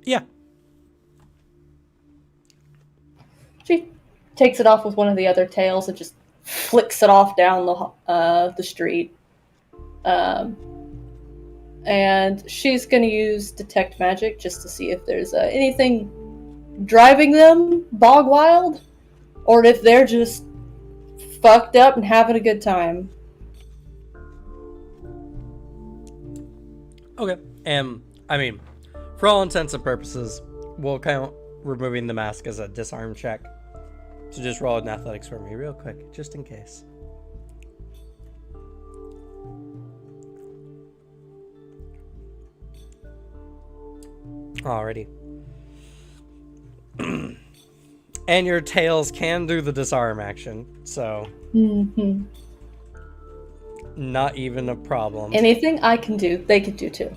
Yeah. She takes it off with one of the other tails and just flicks it off down the street. And she's going to use Detect Magic just to see if there's anything driving them bog wild, or if they're just fucked up and having a good time. Okay. I mean, for all intents and purposes, we'll count removing the mask as a disarm check. So just roll an athletics for me real quick, just in case. Alrighty. And your tails can do the disarm action, so Mm-hmm. not even a problem. Anything I can do, they can do too.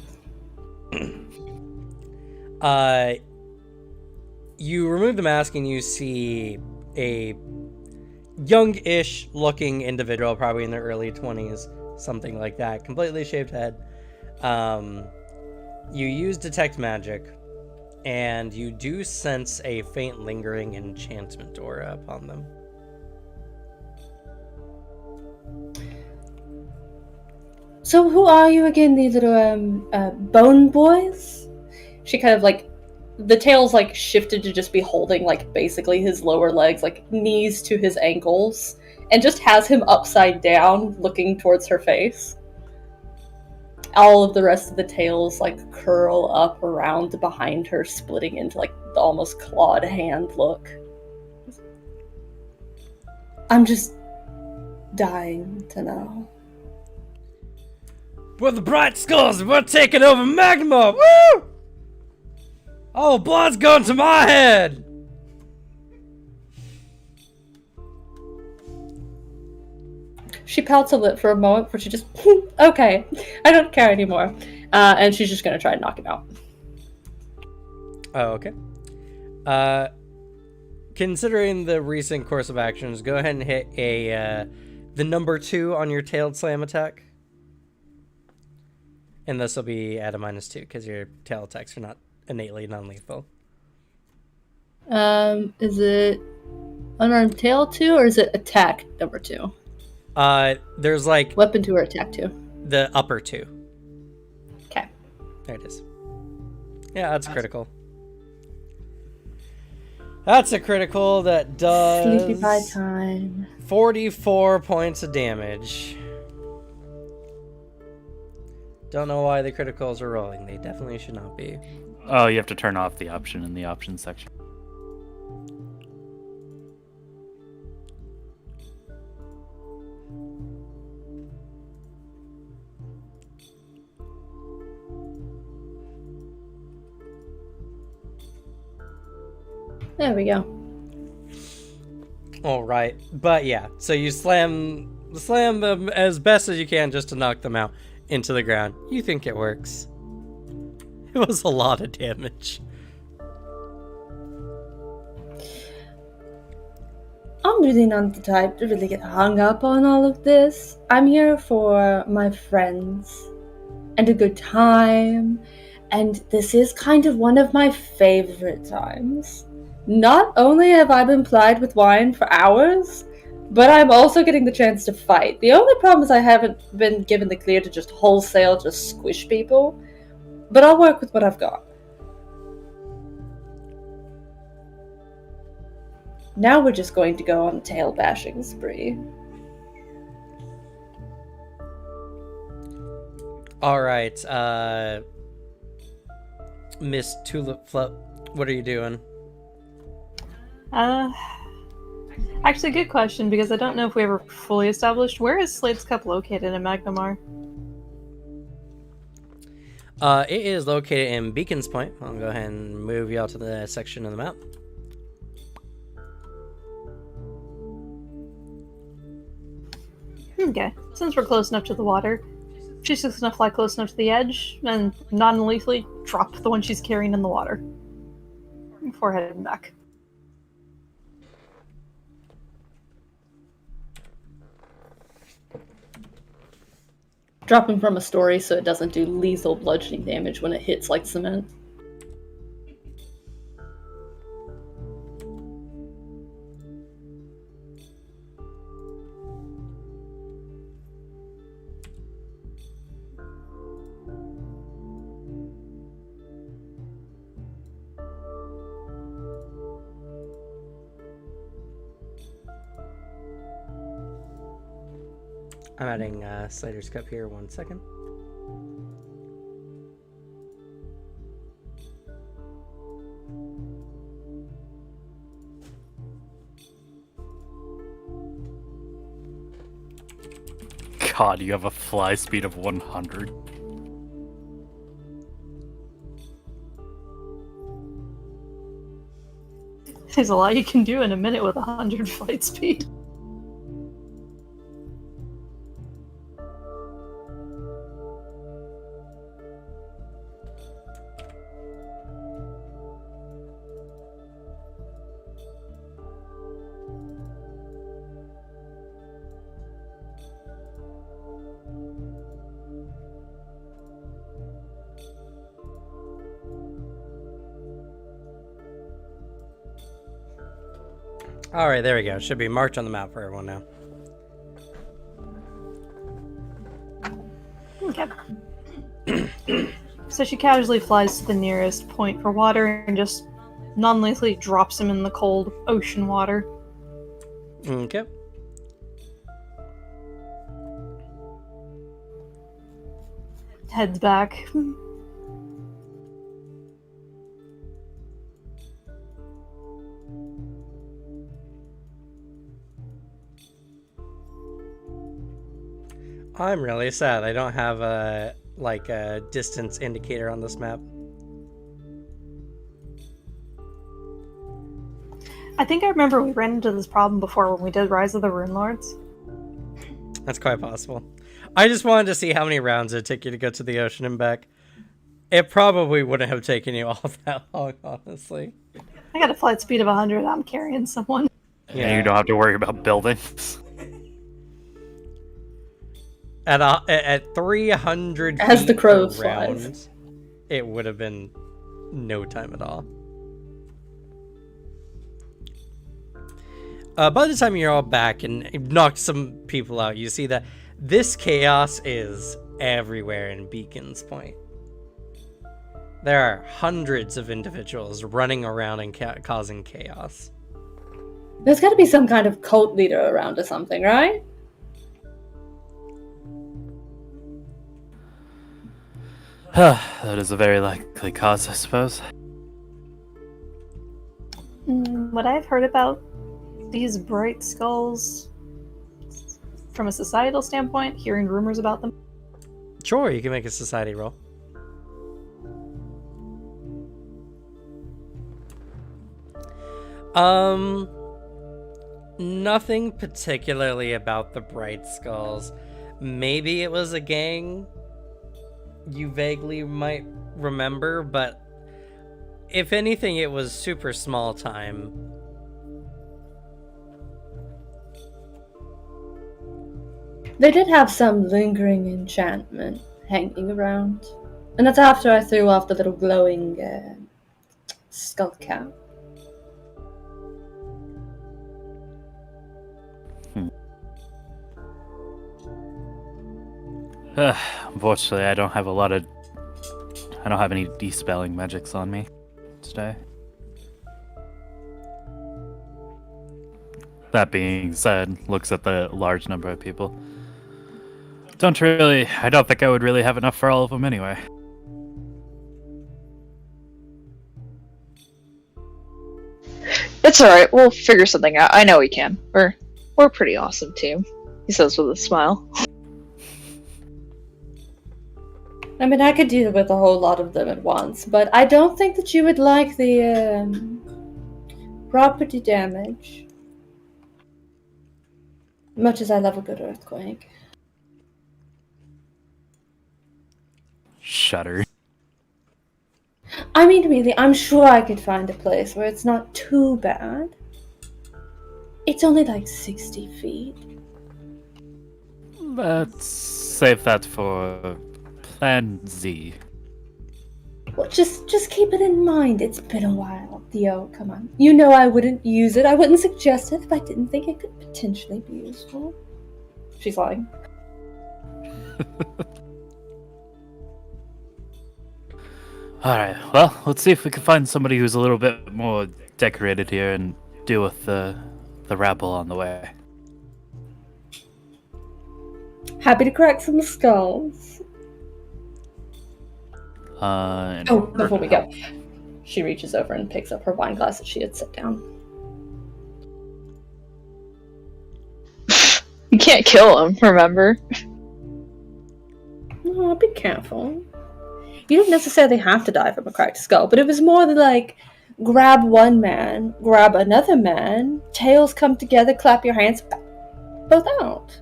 You remove the mask and you see a young-ish looking individual, probably in their early 20s, something like that, completely shaved head. You use Detect Magic, and you do sense a faint lingering enchantment aura upon them. So who are you again, these little bone boys? She kind of like, the tail's like shifted to just be holding like basically his lower legs, like knees to his ankles, and just has him upside down looking towards her face. All of the rest of the tails like curl up around behind her, splitting into like the almost clawed hand look. I'm just dying to know. We're the Bright Skulls, and we're taking over Magma! Woo! Oh, blood's going to my head! She pouts a lip for a moment, but she just, okay, I don't care anymore. And she's just gonna try and knock him out. Oh, okay. Considering the recent course of actions, go ahead and hit the number 2 on your tailed slam attack. And this will be at a -2, because your tail attacks are not innately non-lethal. Is it unarmed tail 2, or is it attack number 2? There's like Weapon 2 or attack 2? the upper 2. Okay. There it is. Yeah, that's critical. That's a critical that Sleepy pie does time. 44 points of damage. Don't know why the criticals are rolling. They definitely should not be. Oh, you have to turn off the option in the options section. There we go. All right, but yeah. So you slam them as best as you can just to knock them out into the ground. You think it works? It was a lot of damage. I'm really not the type to really get hung up on all of this. I'm here for my friends and a good time, and this is kind of one of my favorite times. Not only have I been plied with wine for hours, but I'm also getting the chance to fight. The only problem is I haven't been given the clear to just wholesale just squish people, but I'll work with what I've got. Now we're just going to go on a tail bashing spree. All right, Miss Tulip Flip, what are you doing? Actually, good question, because I don't know if we ever fully established, where is Slade's Cup located in Magnamar? It is located in Beacon's Point. I'll go ahead and move y'all to the section of the map. Okay, since we're close enough to the water, she's just gonna fly close enough to the edge and non-lethally drop the one she's carrying in the water before heading back. Dropping from a story so it doesn't do lethal bludgeoning damage when it hits like cement. I'm adding Slater's Cup here, 1 second. God, you have a fly speed of 100. There's a lot you can do in a minute with 100 flight speed. All right, there we go. Should be marked on the map for everyone now. Okay. So she casually flies to the nearest point for water and just non-lethally drops him in the cold ocean water. Okay. Heads back. I'm really sad. I don't have a distance indicator on this map. I think I remember we ran into this problem before when we did Rise of the Rune Lords. That's quite possible. I just wanted to see how many rounds it'd take you to go to the ocean and back. It probably wouldn't have taken you all that long, honestly. I got a flight speed of 100. I'm carrying someone. Yeah. And you don't have to worry about buildings. At 300 As feet the crow per flies. round, it would have been no time at all. By the time you're all back and knocked some people out, you see that this chaos is everywhere in Beacon's Point. There are hundreds of individuals running around and causing chaos. There's got to be some kind of cult leader around or something, right? That is a very likely cause, I suppose. What I've heard about these bright skulls, from a societal standpoint, hearing rumors about them. Sure, you can make a society roll. Nothing particularly about the Bright Skulls. Maybe it was a gang you vaguely might remember, but if anything, it was super small time. They did have some lingering enchantment hanging around. And that's after I threw off the little glowing skull cap. Unfortunately, I don't have any dispelling magics on me today. That being said, looks at the large number of people. I don't think I would really have enough for all of them anyway. It's alright, we'll figure something out. I know we can. We're a pretty awesome team, he says with a smile. I mean, I could deal with a whole lot of them at once, but I don't think that you would like the property damage. Much as I love a good earthquake. Shudder. I mean, really, I'm sure I could find a place where it's not too bad. It's only like 60 feet. Let's save that for Plan Z. Well, just keep it in mind. It's been a while. Theo, come on. You know I wouldn't use it. I wouldn't suggest it if I didn't think it could potentially be useful. She's lying. Alright, well, let's see if we can find somebody who's a little bit more decorated here and deal with the rabble on the way. Happy to crack some skulls. Before we go, she reaches over and picks up her wine glass that she had set down. You can't kill him, remember? Oh, be careful. You don't necessarily have to die from a cracked skull, but it was more than like, grab one man, grab another man, tails come together, clap your hands, both out.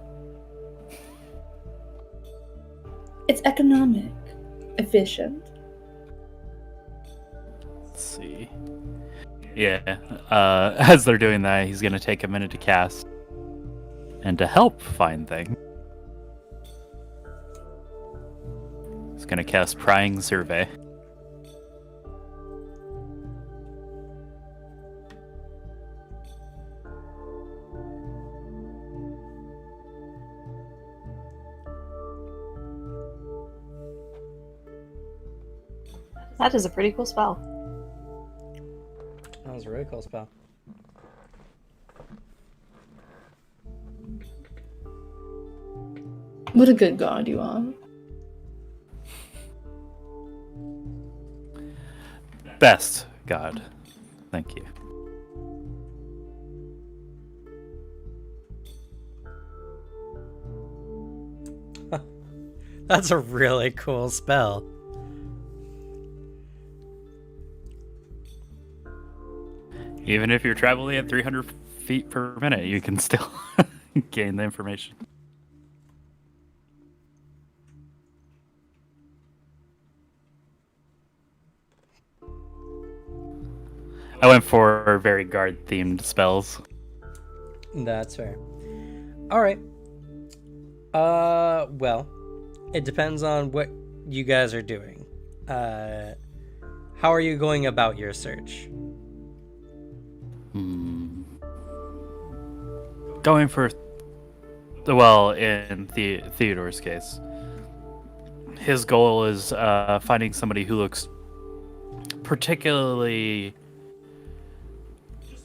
It's economic, efficient. Let's see. Yeah, as they're doing that, he's gonna take a minute to cast. And to help find things, he's gonna cast Prying Survey. That is a pretty cool spell. That was a really cool spell. What a good god you are. Best god. Thank you. That's a really cool spell. Even if you're traveling at 300 feet per minute, you can still gain the information. I went for very guard-themed spells. That's fair. Alright. Well, it depends on what you guys are doing. How are you going about your search? Going for... Well, in Theodore's case, his goal is finding somebody who looks particularly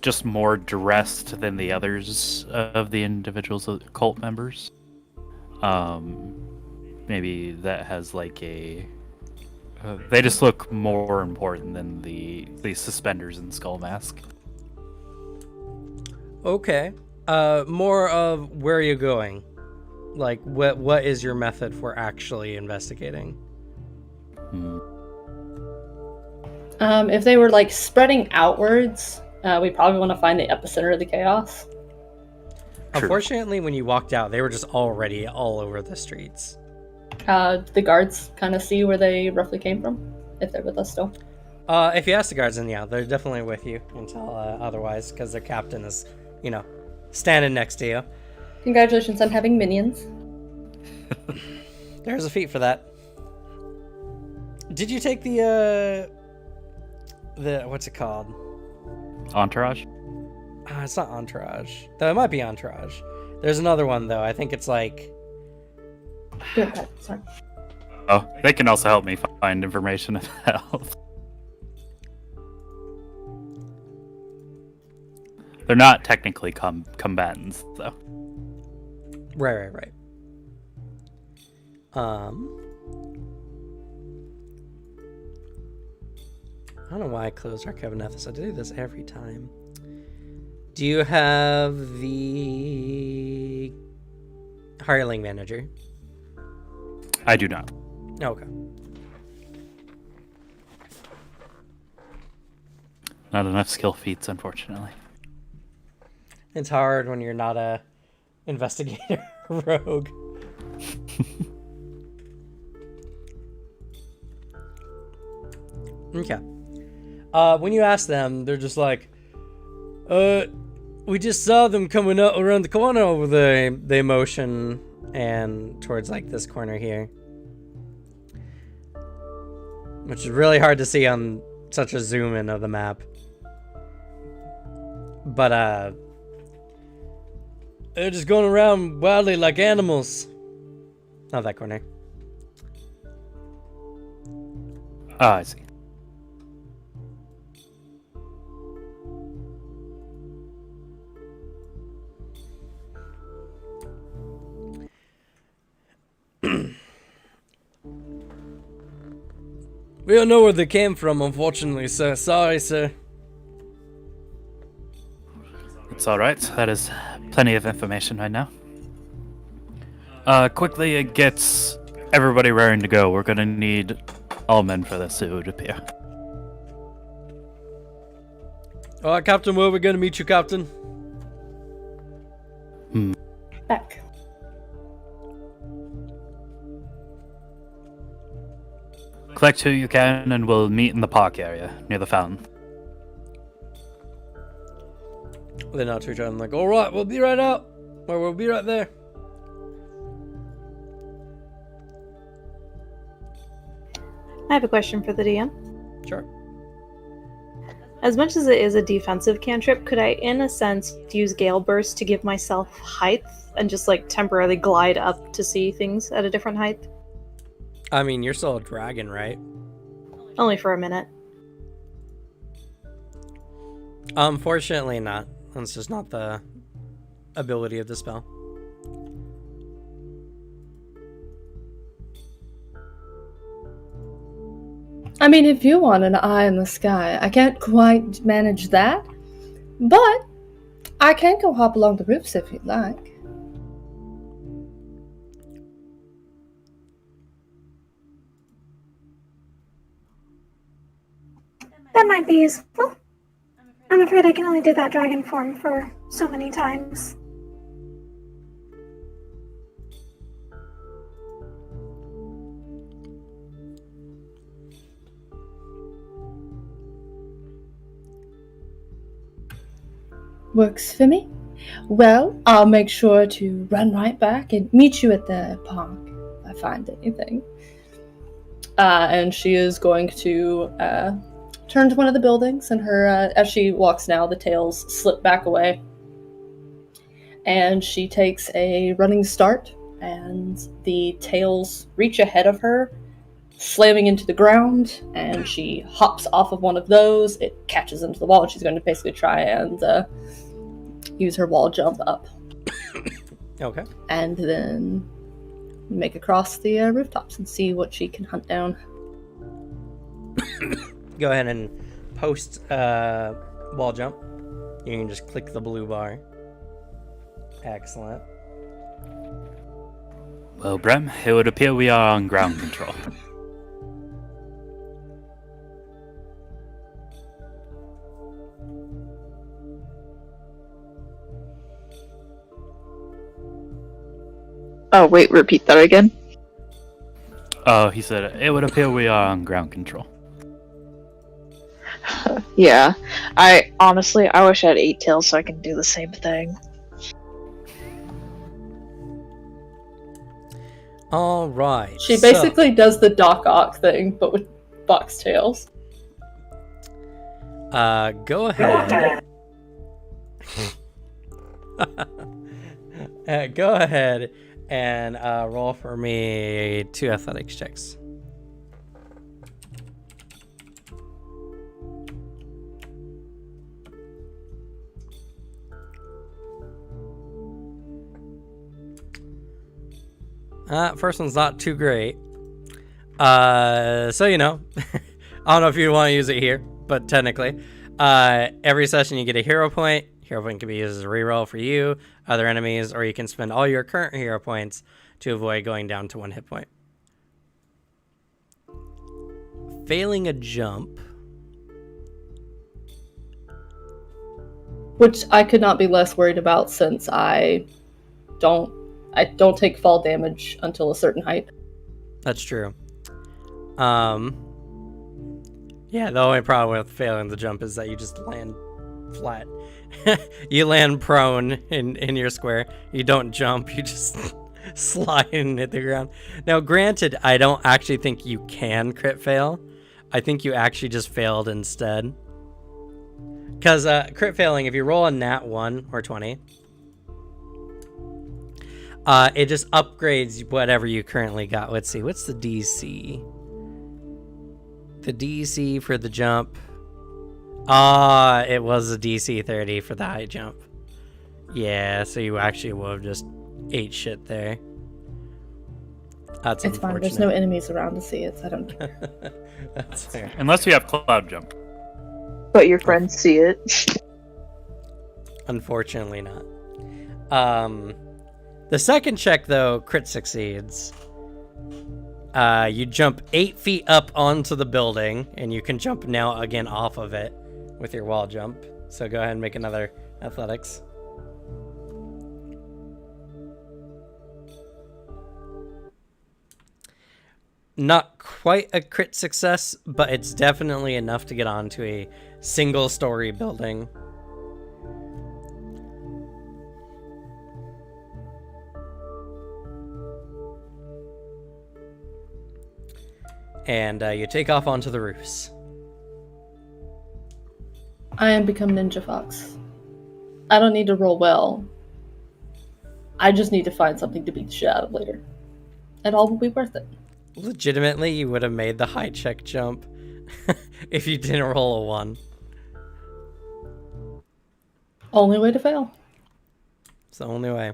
just more dressed than the others of the individuals, cult members. Maybe that has like a... they just look more important than the suspenders and skull mask. Okay. More of where are you going? Like, what is your method for actually investigating? If they were like spreading outwards, we probably want to find the epicenter of the chaos. True. Unfortunately, when you walked out, they were just already all over the streets. The guards kind of see where they roughly came from, if they're with us still. If you ask the guards, then yeah, they're definitely with you until otherwise, because their captain is, standing next to you. Congratulations on having minions. There's a feat for that. Did you take the what's it called? Entourage? It's not Entourage. Though it might be Entourage. There's another one though. I think it's like... Sorry. Oh, they can also help me find information if that helps. They're not technically combatants, though. Right. I don't know why I closed Archive of Nethys. I do this every time. Do you have the hireling manager? I do not. Okay. Not enough skill feats, unfortunately. It's hard when you're not a investigator rogue. Okay. When you ask them, they're just like, we just saw them coming up around the corner over there. They motion and towards like this corner here, which is really hard to see on such a zoom in of the map. But they're just going around wildly like animals. Not that corner. Ah, I see. We don't know where they came from, unfortunately, sir. Sorry, sir. It's alright. That is plenty of information right now. Quickly, it gets everybody raring to go. We're gonna need all men for this, it would appear. Alright, Captain, where are we gonna meet you, Captain? Back. Collect who you can, and we'll meet in the park area, near the fountain. They nod to each other and like, alright, we'll be right out. Or we'll be right there. I have a question for the DM. Sure. As much as it is a defensive cantrip, could I, in a sense, use Gale Burst to give myself height and just, like, temporarily glide up to see things at a different height? I mean, you're still a dragon, right? Only for a minute. Unfortunately not. That's just not the ability of the spell. I mean, if you want an eye in the sky, I can't quite manage that. But I can go hop along the roofs if you'd like. That might be useful. I'm afraid I can only do that dragon form for so many times. Works for me. Well, I'll make sure to run right back and meet you at the park if I find anything. And she is going to turn to one of the buildings, and her, as she walks now, the tails slip back away. And she takes a running start, and the tails reach ahead of her, slamming into the ground, and she hops off of one of those. It catches into the wall, and she's going to basically try and use her wall jump up. Okay. And then make across the rooftops and see what she can hunt down. Go ahead and post wall jump. You can just click the blue bar. Excellent. Well, Brem, it would appear we are on ground control. Oh, wait, repeat that again. Oh, he said, it would appear we are on ground control. Yeah. I honestly, I wish I had 8 tails so I can do the same thing. All right. She basically does the Doc Ock thing, but with box tails. Go ahead. Go ahead and roll for me 2 athletics checks. First one's not too great. So you know, I don't know if you want to use it here, but technically, every session you get a hero point. Hero point can be used as a reroll for you, other enemies, or you can spend all your current hero points to avoid going down to 1 hit point. Failing a jump. Which I could not be less worried about since I don't take fall damage until a certain height. That's true. Yeah, the only problem with failing the jump is that you just land flat. You land prone in your square. You don't jump, you just slide and hit the ground. Now, granted, I don't actually think you can crit fail. I think you actually just failed instead. Because crit failing, if you roll a nat 1 or 20, it just upgrades whatever you currently got. Let's see, what's the DC? The DC for the jump. It was a DC 30 for the high jump. Yeah, so you actually would have just ate shit there. That's It's fine, there's no enemies around to see it, so I don't care. That's fair. Unless you have cloud jump. But your friends see it. Unfortunately not. The second check, though, crit succeeds. You jump 8 feet up onto the building, and you can jump now again off of it with your wall jump. So go ahead and make another athletics. Not quite a crit success, but it's definitely enough to get onto a single-story building. And you take off onto the roofs. I am become Ninja Fox. I don't need to roll well. I just need to find something to beat the shit out of later. And all will be worth it. Legitimately, you would have made the high check jump if you didn't roll a 1. Only way to fail. It's the only way.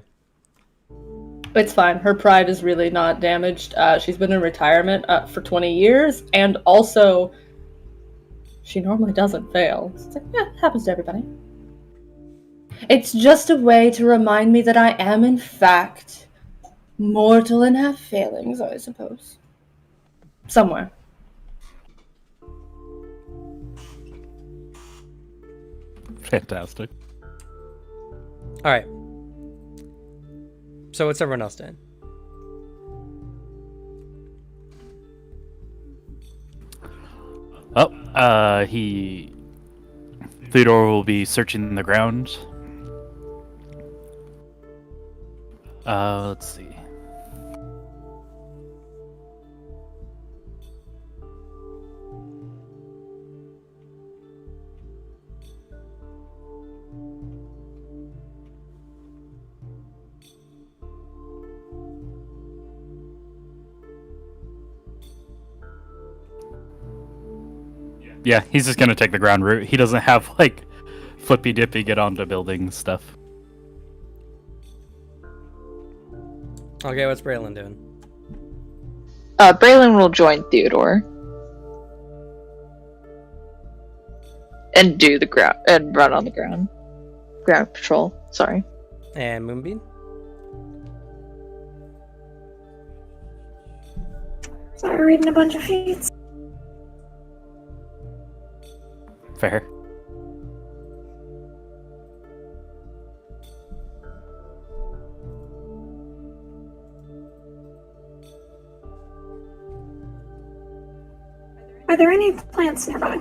It's fine. Her pride is really not damaged. She's been in retirement for 20 years, and also, she normally doesn't fail. It's like, yeah, it happens to everybody. It's just a way to remind me that I am, in fact, mortal and have failings, I suppose. Somewhere. Fantastic. All right. So what's everyone else doing? Oh, Theodore will be searching the ground. Let's see. Yeah, he's just gonna take the ground route. He doesn't have, like, flippy dippy get onto building stuff. Okay, what's Braylon doing? Braylon will join Theodore. And do the ground and run on the ground. Ground patrol, sorry. And Moonbeam? Sorry, reading a bunch of feats. Fair. Are there any plants nearby?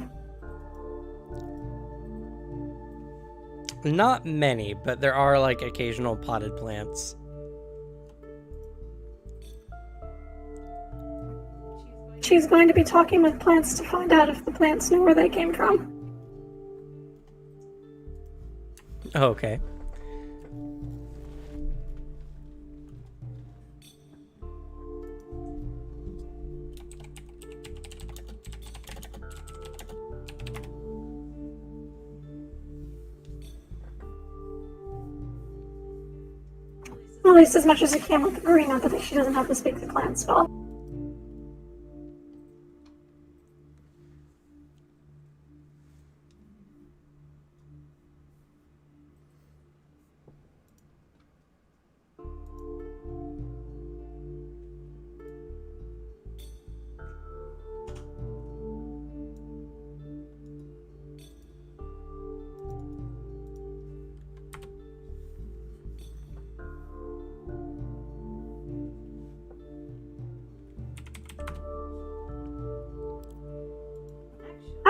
Not many, but there are like occasional potted plants. She's going to be talking with plants to find out if the plants know where they came from. Okay. At least as much as you can with Marina, but she doesn't have to speak the clan spell.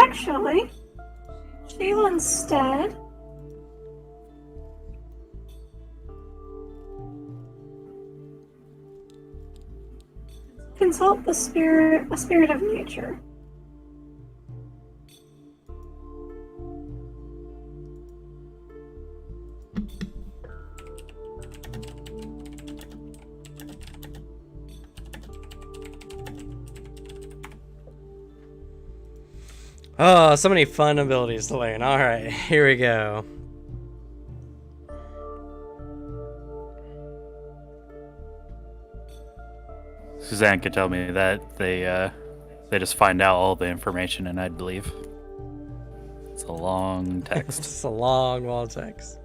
Actually, she will instead consult a spirit of nature. Oh, so many fun abilities to learn. All right, here we go. Suzanne could tell me that they just find out all the information and I'd believe. It's a long text. It's a long wall of text.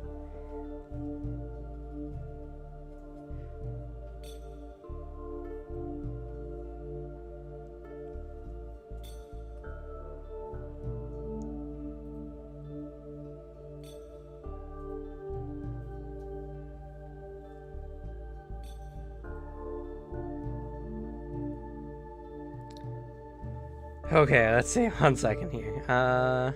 Okay, let's see. 1 second here.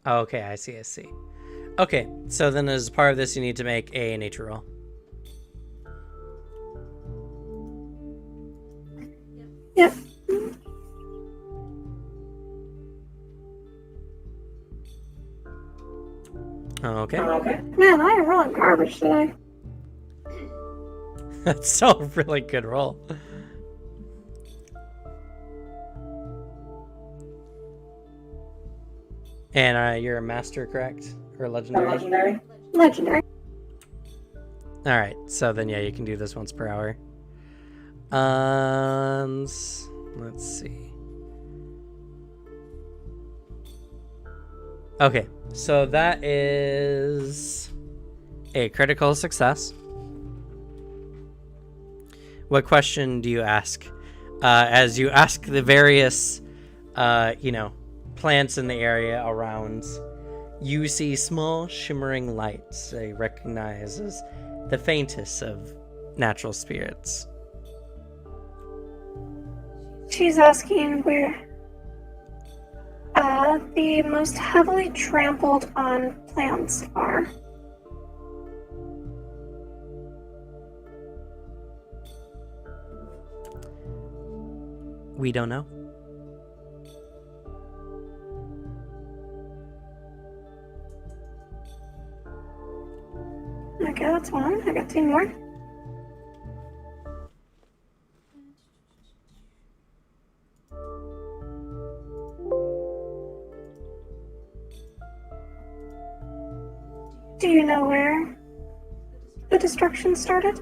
Okay, I see, I see. Okay, so then as part of this, you need to make a nature roll. Yep. Okay. Man, I am rolling garbage today. That's still a really good roll. And you're a master, correct? Or legendary? Legendary. Alright, so then yeah, you can do this once per hour. Let's see. Okay, so that is a critical success. What question do you ask? As you ask the various, plants in the area around, You see small shimmering lights they recognize as the faintest of natural spirits. She's asking where the most heavily trampled on plants are. We don't know. Okay, that's one. I got two more. Do you know where the destruction started?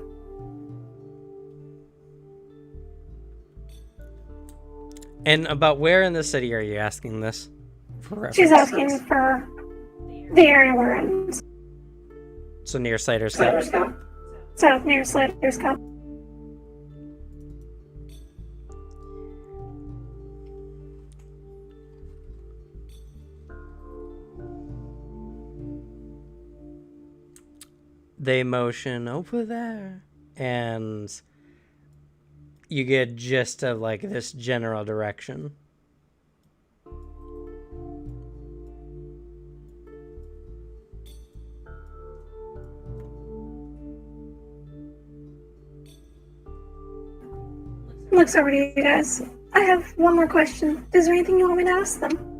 And about where in the city are you asking this? For She's reference? asking for the area we're in. So near Cider's Cup. So, near Slater's Cup. They motion over there, and you get gist of like this general direction. Looks over to you guys. I have one more question. Is there anything you want me to ask them?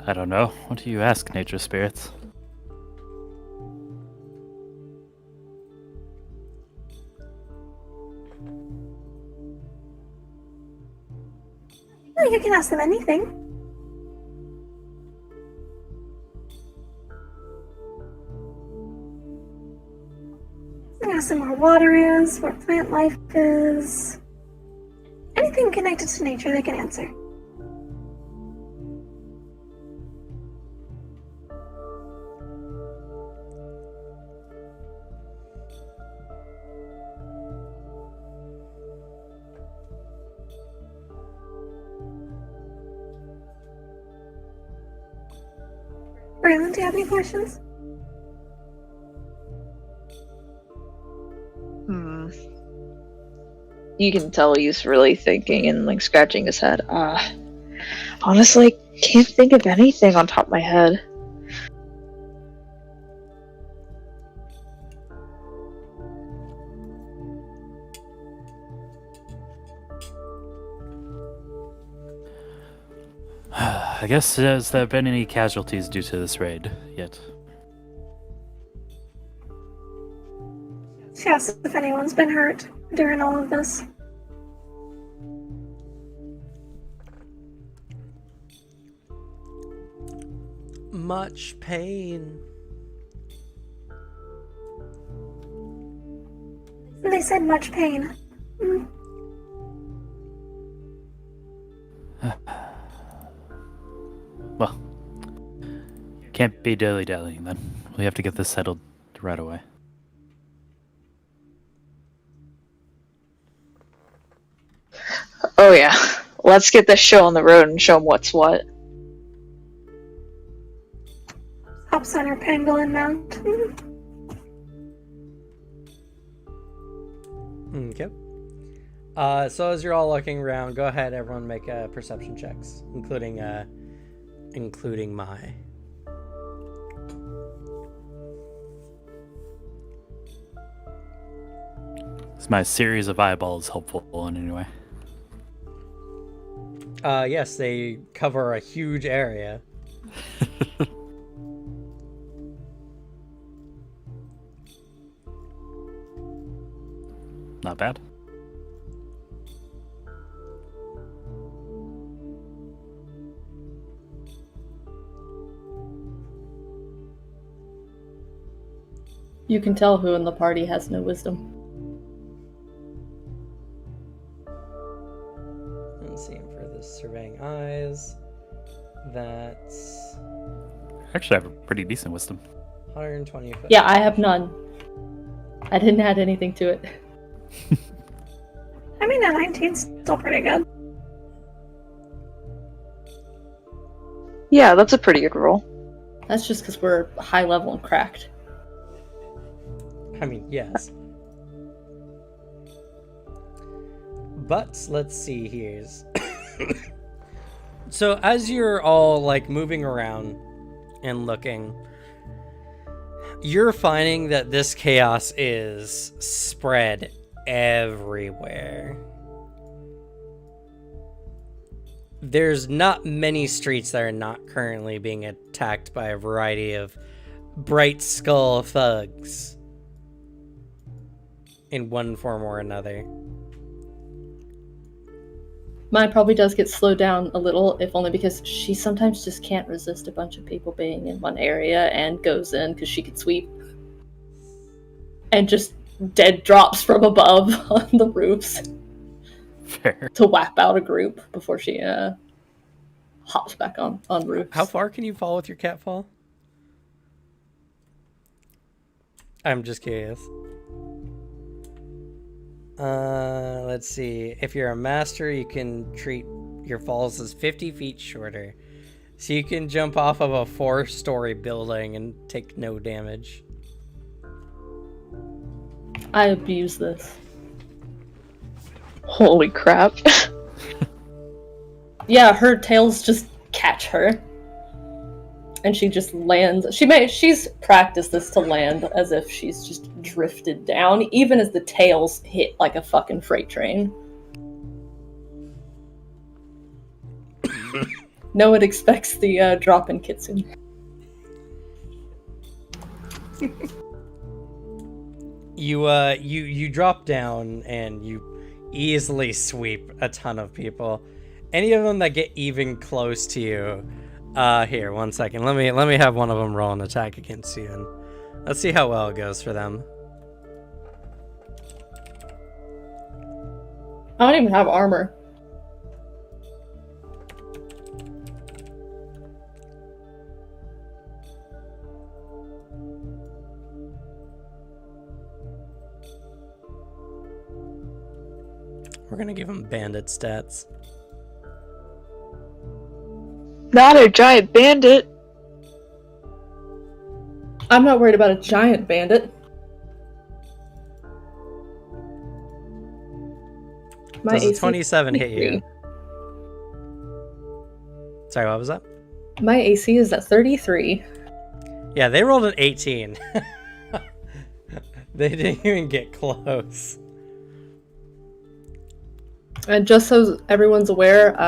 I don't know. What do you ask, nature spirits? Well, you can ask them anything. You can ask them where water is, where plant life is. Anything connected to nature, they can answer. Braylon, do you have any questions? You can tell he's really thinking and like scratching his head. Honestly, can't think of anything on top of my head. I guess, has there been any casualties due to this raid yet? She asked if anyone's been hurt during all of this. Much pain. They said much pain. Well, can't be dilly-dallying then. We have to get this settled right away. Oh yeah, let's get this show on the road and show them what's what. Hops on her pangolin mountain. Okay. So as you're all looking around, go ahead, everyone, make perception checks, including my. Is my series of eyeballs helpful in any way? Yes, they cover a huge area. Not bad. You can tell who in the party has no wisdom. Let's see, for this surveying eyes, that's Actually, I have a pretty decent wisdom. 120 foot. Yeah, I have none. I didn't add anything to it. I mean, a 19's still pretty good. Yeah, that's a pretty good roll. That's just because we're high level and cracked. I mean, yes. But let's see here. So as you're all like moving around and looking, you're finding that this chaos is spread everywhere. There's not many streets that are not currently being attacked by a variety of bright skull thugs in one form or another. Mine probably does get slowed down a little, if only because she sometimes just can't resist a bunch of people being in one area and goes in because she could sweep. And just dead drops from above on the roofs Fair. to whap out a group before she hops back on roofs. How far can you fall with your cat fall? I'm just curious. Let's see. If you're a master, you can treat your falls as 50 feet shorter. So you can jump off of a 4-story building and take no damage. I abuse this. Holy crap. Yeah, her tails just catch her. And she just lands. She's practiced this to land as if she's just drifted down, even as the tails hit like a fucking freight train. No one expects the drop in Kitsune. You drop down and you easily sweep a ton of people. Any of them that get even close to you. Here, 1 second. Let me have one of them roll an attack against you, and let's see how well it goes for them. I don't even have armor. We're gonna give him bandit stats. Not a giant bandit. I'm not worried about a giant bandit. My Does a AC 27 hit 33. you? Sorry, what was that? My AC is at 33. Yeah, they rolled an 18. They didn't even get close. And just so everyone's aware,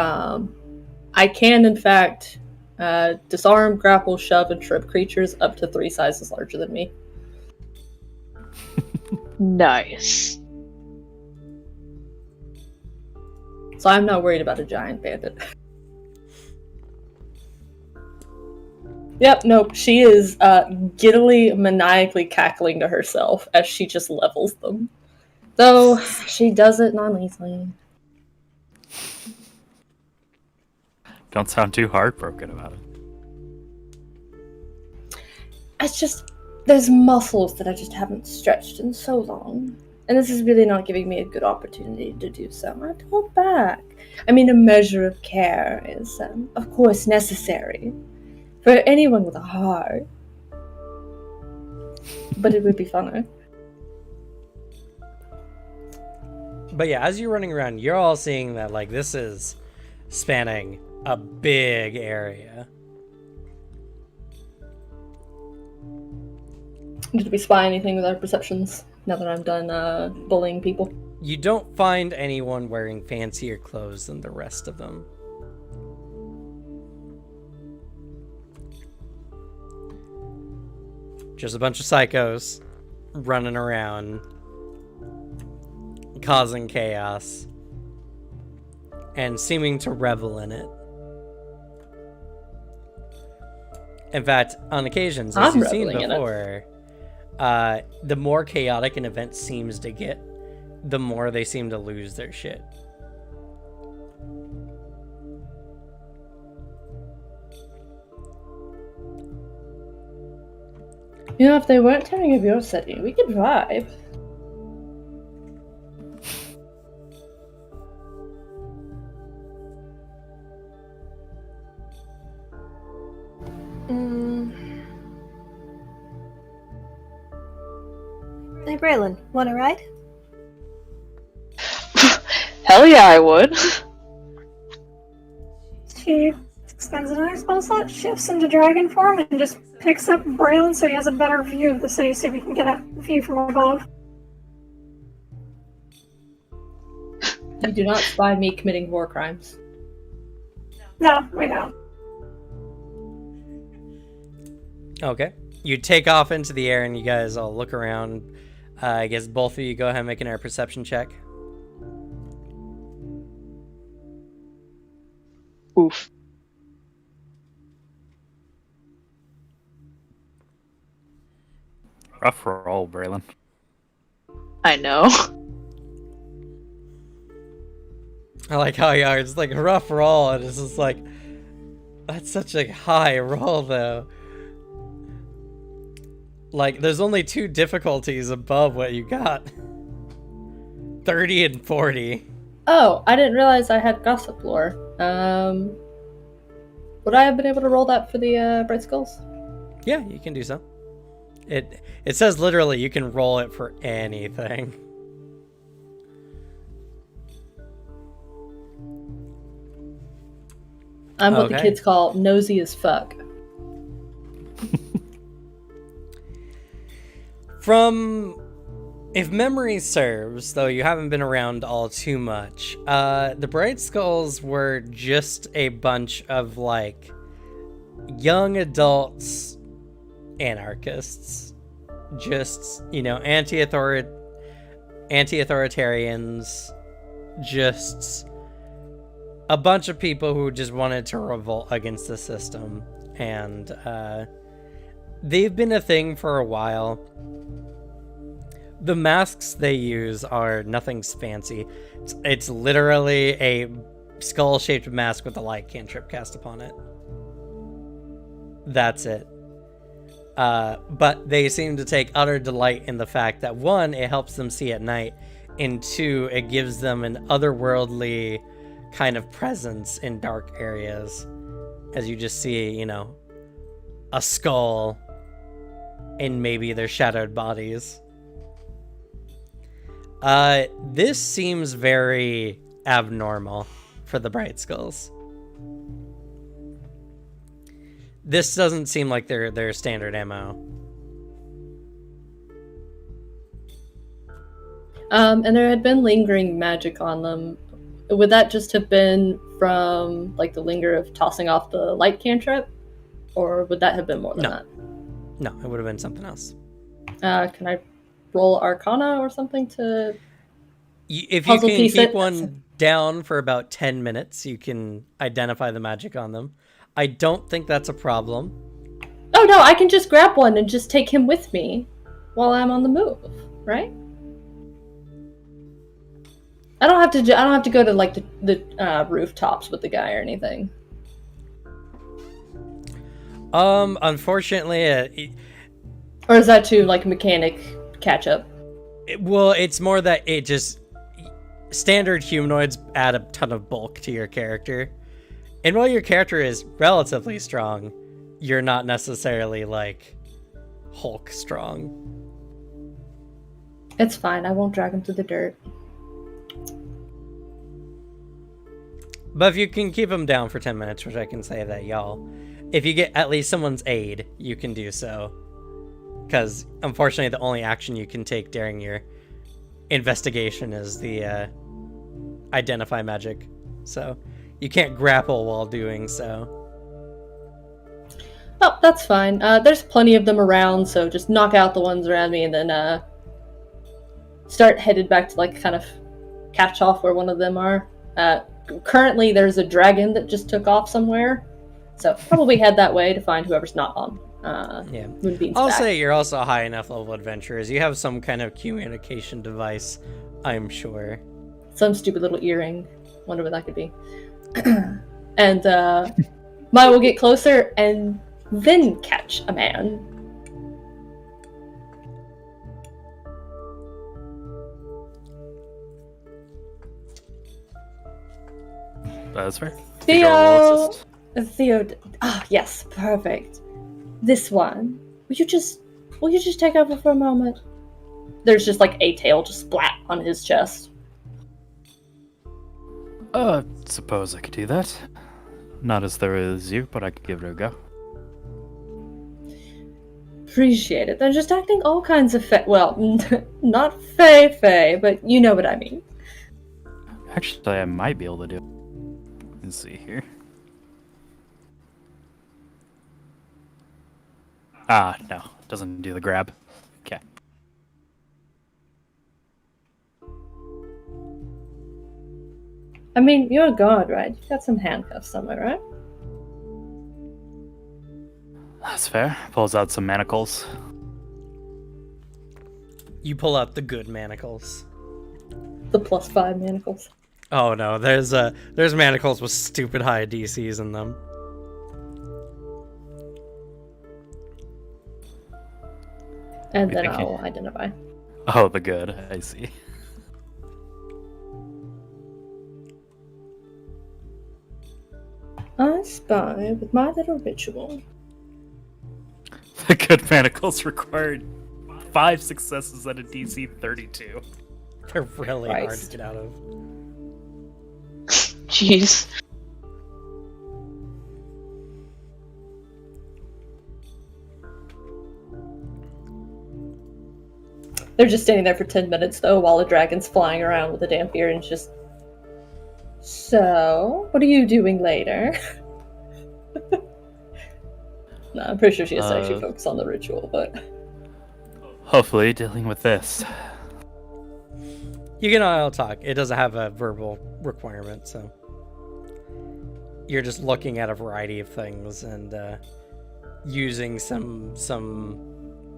I can, in fact, disarm, grapple, shove, and trip creatures up to 3 sizes larger than me. Nice. So I'm not worried about a giant bandit. Yep, nope. She is giddily, maniacally cackling to herself as she just levels them. Though, she does it non-lethally. Don't sound too heartbroken about it. It's just, there's muscles that I just haven't stretched in so long. And this is really not giving me a good opportunity to do so. I have to hold back. I mean, a measure of care is, of course, necessary for anyone with a heart. But it would be funner. But yeah, as you're running around, you're all seeing that, like, this is spanning a big area. Did we spy anything with our perceptions now that I'm done bullying people? You don't find anyone wearing fancier clothes than the rest of them. Just a bunch of psychos running around, causing chaos, and seeming to revel in it. In fact, on occasions, as I'm you've seen reveling in it. before, the more chaotic an event seems to get, the more they seem to lose their shit. You know, if they weren't tearing up your city, we could vibe. Hey, Braylon, want to ride? Hell yeah, I would. She spends a nice spell slot, shifts into dragon form, and just picks up Braylon so he has a better view of the city so we can get a view from above. You do not spy me committing war crimes. No, we don't. Okay. You take off into the air and you guys all look around. I guess both of you go ahead and make an air perception check. Oof. Rough roll, Braylon. I know. I like how you are. It's like a rough roll, and it's just like, that's such a high roll, though. Like, there's only 2 difficulties above what you got. 30 and 40. Oh, I didn't realize I had gossip lore. Would I have been able to roll that for the Bright Skulls? Yeah, you can do so. It says literally you can roll it for anything. I'm what the Okay. kids call nosy as fuck. From, if memory serves, though you haven't been around all too much, the Bright Skulls were just a bunch of, like, young adults anarchists. Just, you know, anti-authoritarians. Just a bunch of people who just wanted to revolt against the system. And, they've been a thing for a while. The masks they use are nothing's fancy. It's literally a skull-shaped mask with a light cantrip cast upon it. That's it. But they seem to take utter delight in the fact that, 1, it helps them see at night, and 2, it gives them an otherworldly kind of presence in dark areas. As you just see, you know, a skull in maybe their shadowed bodies. This seems very abnormal for the Bright Skulls. This doesn't seem like their standard MO. And there had been lingering magic on them. Would that just have been from, like, the linger of tossing off the light cantrip? Or would that have been more than that? No, it would have been something else. Can I roll Arcana or something to... If you Puzzle can piece keep it. one down for about 10 minutes, you can identify the magic on them. I don't think that's a problem. Oh no, I can just grab one and just take him with me while I'm on the move, right? I don't have to go to, like, the rooftops with the guy or anything. Unfortunately, Or is that to, like, mechanic catch up? well, it's more that it just... Standard humanoids add a ton of bulk to your character. And while your character is relatively strong, you're not necessarily, like, Hulk strong. It's fine, I won't drag him through the dirt. But if you can keep him down for 10 minutes, which I can say that y'all... If you get at least someone's aid, you can do so. Because, unfortunately, the only action you can take during your investigation is the identify magic. So, you can't grapple while doing so. Oh, that's fine. There's plenty of them around, so just knock out the ones around me and then start headed back to, like, kind of catch off where one of them are. Currently, there's a dragon that just took off somewhere, so probably head that way to find whoever's not on Moonbeam's I'll back. say you're also high enough level adventurers. You have some kind of communication device, I'm sure. Some stupid little earring. Wonder what that could be. And Maya will get closer and then catch a man. That's fair. Theo! Theo. Ah, yes, perfect. This one. Will you just take over for a moment? there's just like a tail just splat on his chest. Suppose I could do that. Not as thorough as you, but I could give it a go. Appreciate it. They're just acting all kinds of well, not fey, but you know what I mean. Actually, I might be able to do it. Let's see here. Ah, no. Doesn't do the grab. Okay. I mean, you're a guard, right? You've got some handcuffs somewhere, right? That's fair. Pulls out some manacles. You pull out the good manacles. The +5 manacles. Oh no, there's manacles with stupid high DCs in them. And then Thank you. I'll identify. Oh, the good. I see. I spy with my little ritual. The good manacles required 5 successes at a DC 32. They're really hard to Christ. get out of. Jeez. They're just standing there for 10 minutes, though, while the dragon's flying around with a damp ear and just... So, what are you doing later? No, I'm pretty sure she has to actually focus on the ritual, but... Hopefully dealing with this. You can all talk. It doesn't have a verbal requirement, so you're just looking at a variety of things and using some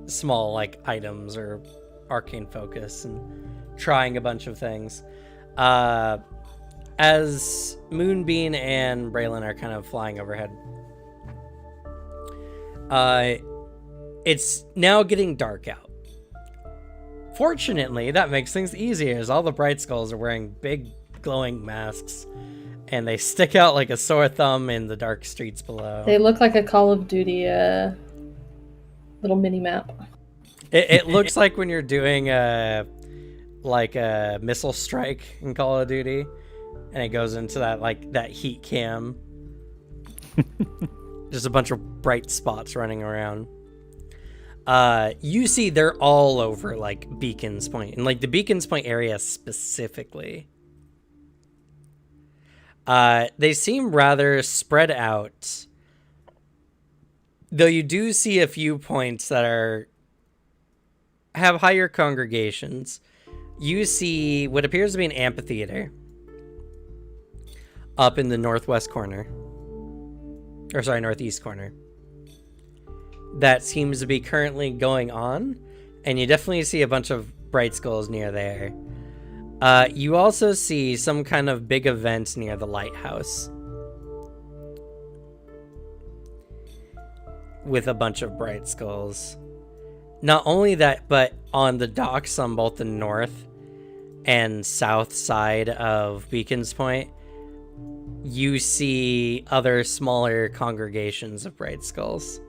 small like items or arcane focus and trying a bunch of things. As Moonbeam and Braylon are kind of flying overhead, it's now getting dark out. Fortunately, that makes things easier, as all the Bright Skulls are wearing big glowing masks, and they stick out like a sore thumb in the dark streets below. They look like a Call of Duty little mini-map. It looks like when you're doing a missile strike in Call of Duty, and it goes into that heat cam. Just a bunch of bright spots running around. You see they're all over like Beacons Point, and like the Beacons Point area specifically. They seem rather spread out, though you do see a few points that have higher congregations. You see what appears to be an amphitheater up in the northwest corner. Or sorry, northeast corner. That seems to be currently going on, and you definitely see a bunch of Bright Skulls near there. You also see some kind of big event near the lighthouse with a bunch of Bright Skulls. Not only that, but on the docks on both the north and south side of Beacons Point, you see other smaller congregations of Bright Skulls.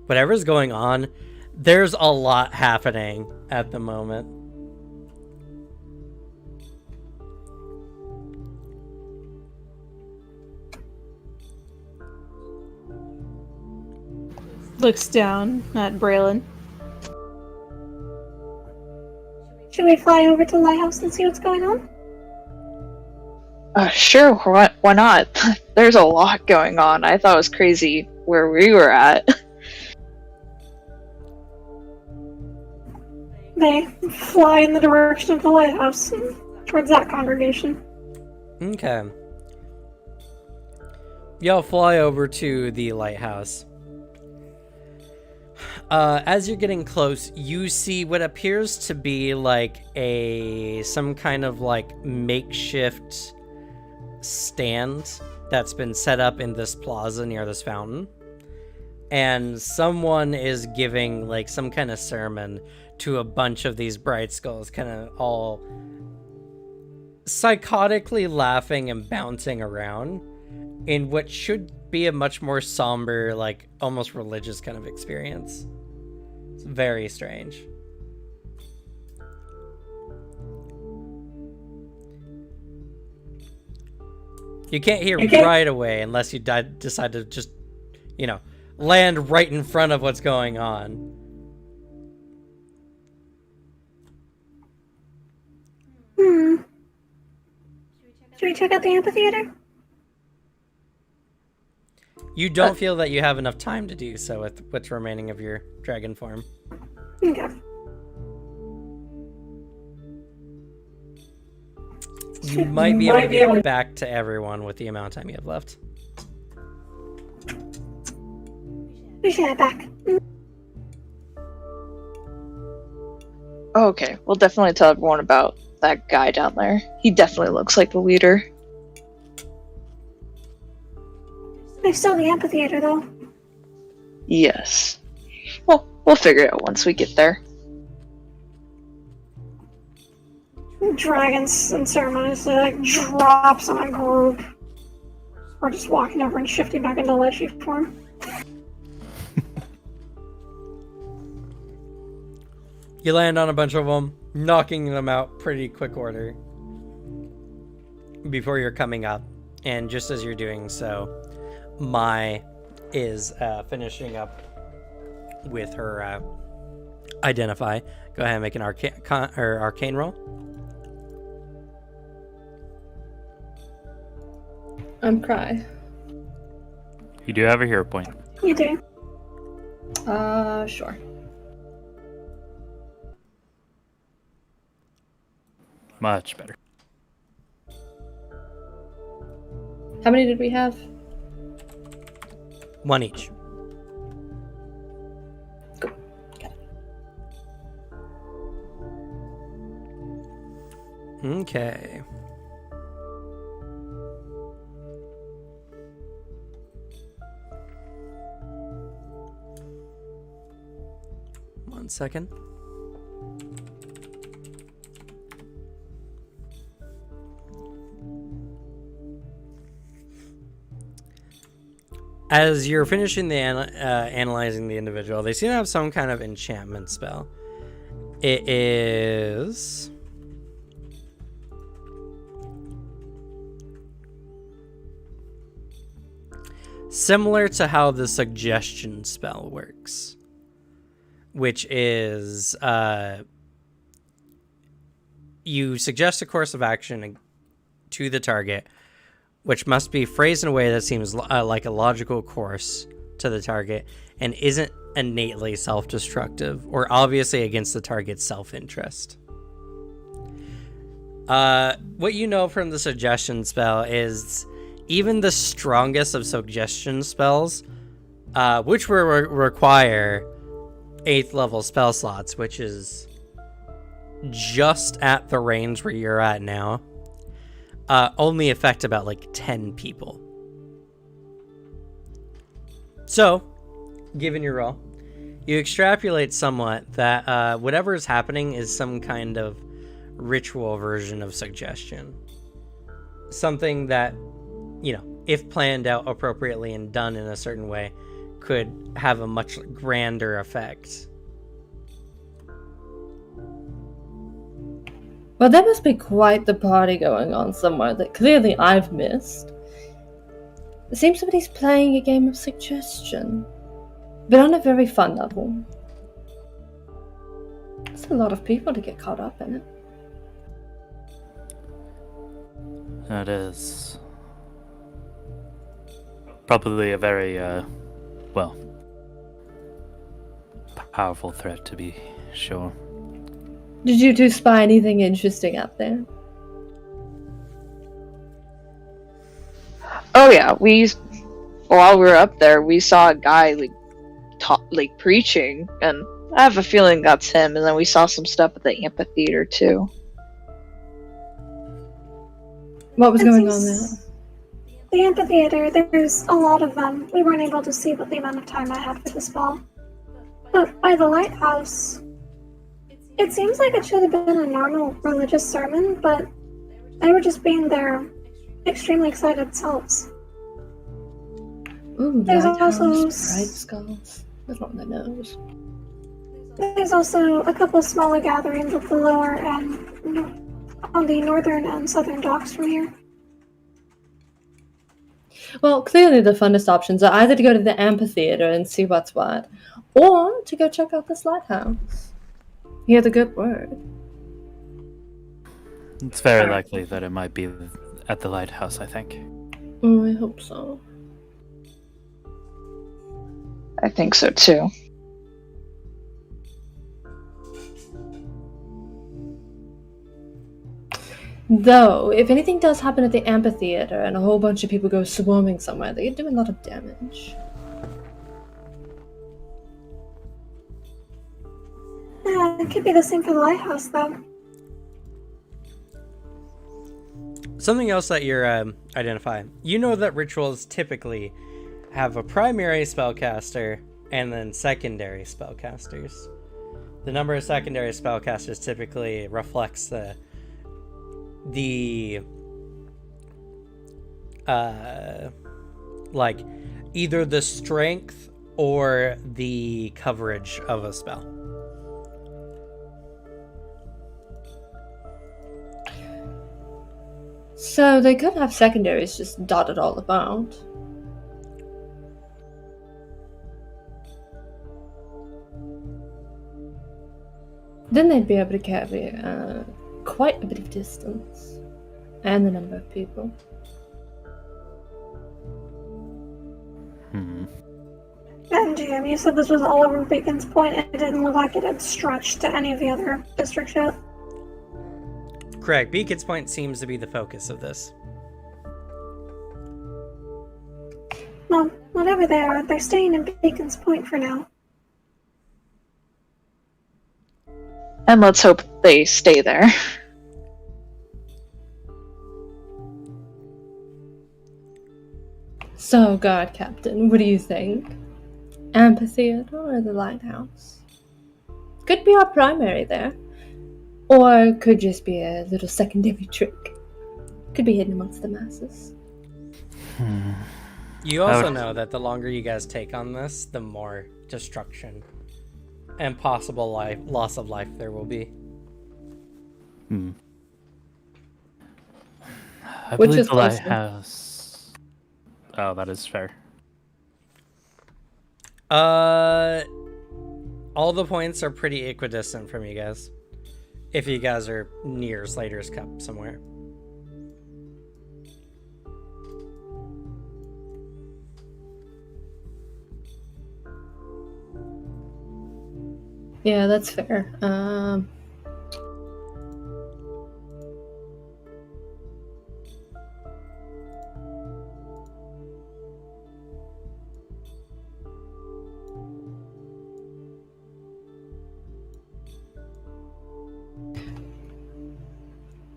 Whatever's going on, there's a lot happening at the moment. Looks down at Braylon. Should we fly over to the lighthouse and see what's going on? Sure, why not? There's a lot going on. I thought it was crazy where we were at. They fly in the direction of the lighthouse, towards that congregation. Okay. Y'all fly over to the lighthouse. As you're getting close, you see what appears to be like some kind of like makeshift stand that's been set up in this plaza near this fountain. And someone is giving like some kind of sermon to a bunch of these Bright Skulls, kind of all psychotically laughing and bouncing around in what should be a much more somber, like almost religious kind of experience. It's very strange. You can't hear right away unless you decide to just, land right in front of what's going on. Should we check out the amphitheater? You don't feel that you have enough time to do so with what's remaining of your dragon form. Okay. You might be able to get back to everyone with the amount of time you have left. We should head back. Okay, we'll definitely tell everyone about that guy down there. He definitely looks like the leader. There's still the amphitheater, though. Yes. Well, we'll figure it out once we get there. Dragons and ceremonies, drops on a group. Or just walking over and shifting back into Leshy form. You land on a bunch of them, knocking them out pretty quick order before you're coming up. And just as you're doing so, Mai is finishing up with her identify. Go ahead and make an arcane roll. I'm Cry. You do have a hero point. You do. Sure. Much better. How many did we have? 1 each. Cool. Got it. Okay. One second. As you're finishing the analyzing the individual, they seem to have some kind of enchantment spell. It is similar to how the suggestion spell works, which is you suggest a course of action to the target, which must be phrased in a way that seems like a logical course to the target and isn't innately self-destructive or obviously against the target's self-interest. What you know from the suggestion spell is even the strongest of suggestion spells, which will require 8th level spell slots, which is just at the range where you're at now, only affect about 10 people. So, given your roll, you extrapolate somewhat that whatever is happening is some kind of ritual version of suggestion. Something that, if planned out appropriately and done in a certain way, could have a much grander effect. Well, there must be quite the party going on somewhere that clearly I've missed. It seems somebody's playing a game of suggestion, but on a very fun level. It's a lot of people to get caught up in it. That is probably a very, powerful threat, to be sure. Did you two spy anything interesting out there? Oh yeah, while we were up there, we saw a guy preaching, and I have a feeling that's him. And then we saw some stuff at the amphitheater too. What was going on there? The amphitheater, there's a lot of them. We weren't able to see with the amount of time I had for this ball. But by the lighthouse, it seems like it should have been a normal religious sermon, but they were just being their extremely excited selves. Ooh, There's lighthouse, also bright skulls. That's on the nose. There's also a couple smaller gatherings at the lower and on the northern and southern docks from here. Well, clearly the funnest options are either to go to the amphitheater and see what's what, or to go check out this lighthouse. Hear the good word. It's very likely that it might be at the lighthouse, I think. Oh, I hope so. I think so too. Though, if anything does happen at the amphitheater and a whole bunch of people go swarming somewhere, they could do a lot of damage. Yeah, it could be the same for the lighthouse, though. Something else that you're identifying. You know that rituals typically have a primary spellcaster and then secondary spellcasters. The number of secondary spellcasters typically reflects the like either the strength or the coverage of a spell. So they could have secondaries just dotted all about. Then they'd be able to carry quite a bit of distance. And the number of people. Hmm. And Jim, you said this was all over Beacon's Point, and it didn't look like it had stretched to any of the other districts yet. Correct. Beacon's Point seems to be the focus of this. Well, whatever they are, they're staying in Beacon's Point for now. And let's hope they stay there. So, guard captain, what do you think? Amphitheater or the lighthouse? Could be our primary there. Or could just be a little secondary trick. Could be hidden amongst the masses. You also know that the longer you guys take on this, the more destruction and possible loss of life there will be. I Which believe is the closer? lighthouse. Oh, that is fair. All the points are pretty equidistant from you guys. If you guys are near Slater's Cup somewhere. Yeah, that's fair.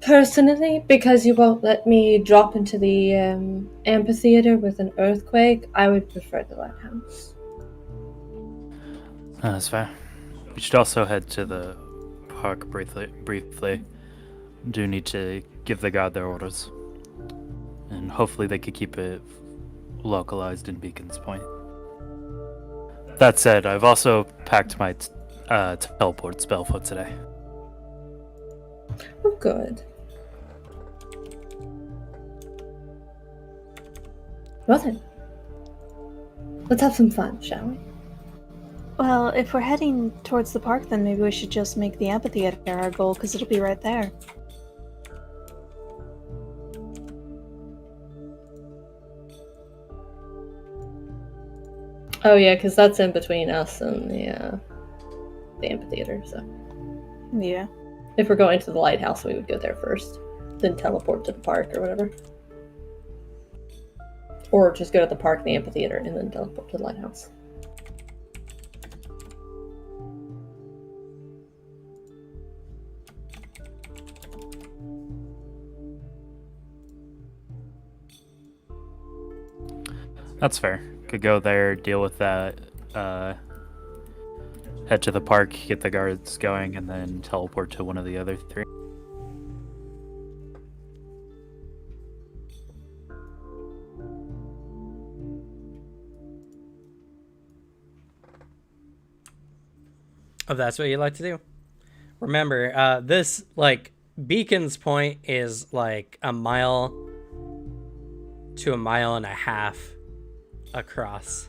Personally, because you won't let me drop into the amphitheater with an earthquake, I would prefer the lighthouse. That's fair. We should also head to the park briefly. Do need to give the guard their orders. And hopefully they could keep it localized in Beacon's Point. That said, I've also packed my teleport spell for today. Oh, good. Well then, let's have some fun, shall we? Well, if we're heading towards the park, then maybe we should just make the amphitheater our goal, because it'll be right there. Oh yeah, because that's in between us and the amphitheater, so. Yeah. If we're going to the lighthouse, we would go there first. Then teleport to the park or whatever. Or just go to the park, the amphitheater, and then teleport to the lighthouse. That's fair. Could go there, deal with that, head to the park, get the guards going, and then teleport to one of the other three. If that's what you'd like to do. Remember, this, like, Beacon's Point is like a mile to 1.5 miles across.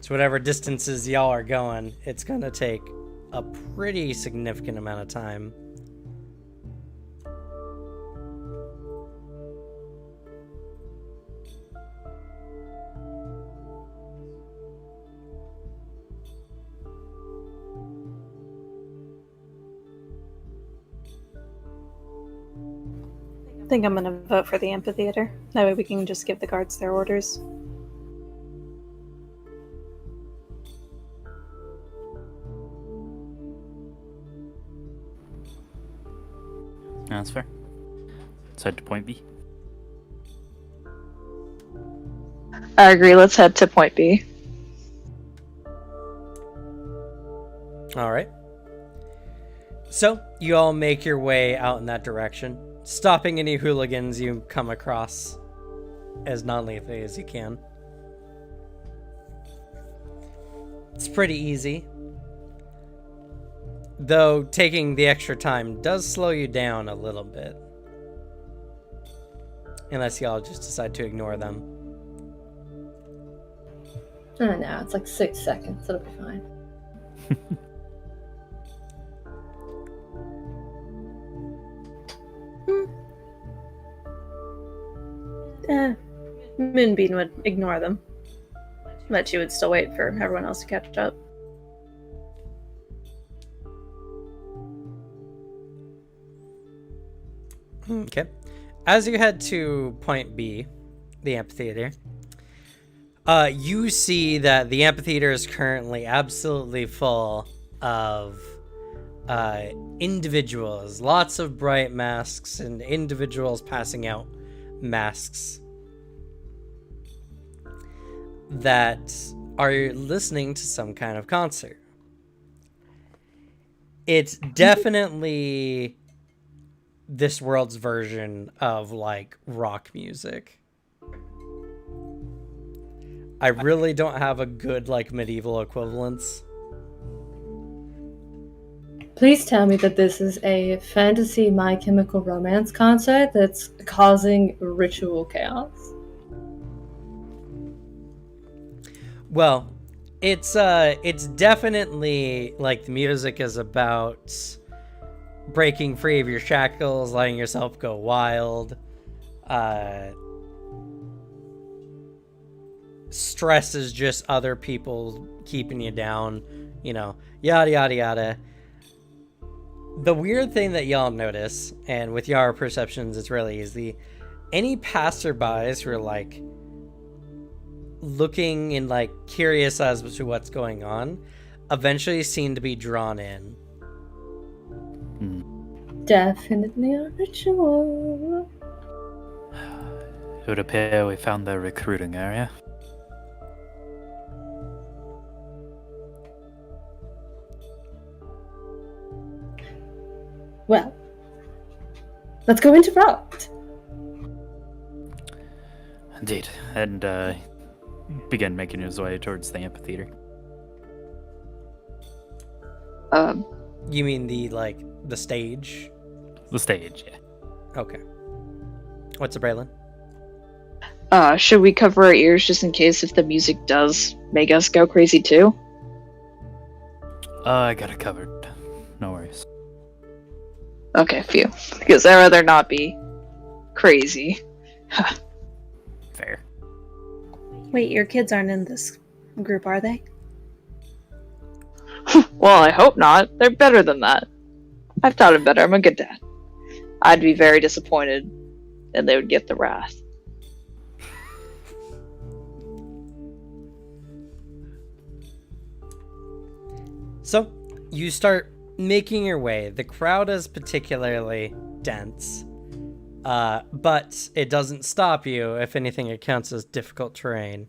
So whatever distances y'all are going, it's gonna take a pretty significant amount of time. I think I'm gonna vote for the amphitheater. That way we can just give the guards their orders. That's fair. Let's head to point B. I agree. Let's head to point B. All right. So you all make your way out in that direction, stopping any hooligans you come across as non-lethally as you can. It's pretty easy. Though taking the extra time does slow you down a little bit. Unless y'all just decide to ignore them. Oh no, it's like 6 seconds. It'll be fine. Moonbeam would ignore them. But she would still wait for everyone else to catch up. Okay. As you head to point B, the amphitheater, you see that the amphitheater is currently absolutely full of individuals. Lots of bright masks and individuals passing out masks that are listening to some kind of concert. It's definitely this world's version of like rock music. I really don't have a good like medieval equivalence. Please tell me that this is a fantasy My Chemical Romance concert that's causing ritual chaos. Well, it's definitely like the music is about breaking free of your shackles, letting yourself go wild. Stress is just other people keeping you down, you know, yada yada yada. The weird thing that y'all notice, and with your perceptions it's really easy, any passerbys who are like looking and like curious as to what's going on eventually seem to be drawn in. Definitely a ritual. It would appear we found the recruiting area. Well, let's go interrupt. Indeed. And begin making his way towards the amphitheater. You mean the stage? The stage, yeah. Okay. What's up, Braylon? Should we cover our ears just in case if the music does make us go crazy too? I got it covered. No worries. Okay, phew. Because I'd rather not be crazy. Fair. Wait, your kids aren't in this group, are they? Well, I hope not. They're better than that. I've taught them better. I'm a good dad. I'd be very disappointed, and they would get the wrath. So, you start making your way. The crowd is particularly dense, but it doesn't stop you. If anything, it counts as difficult terrain.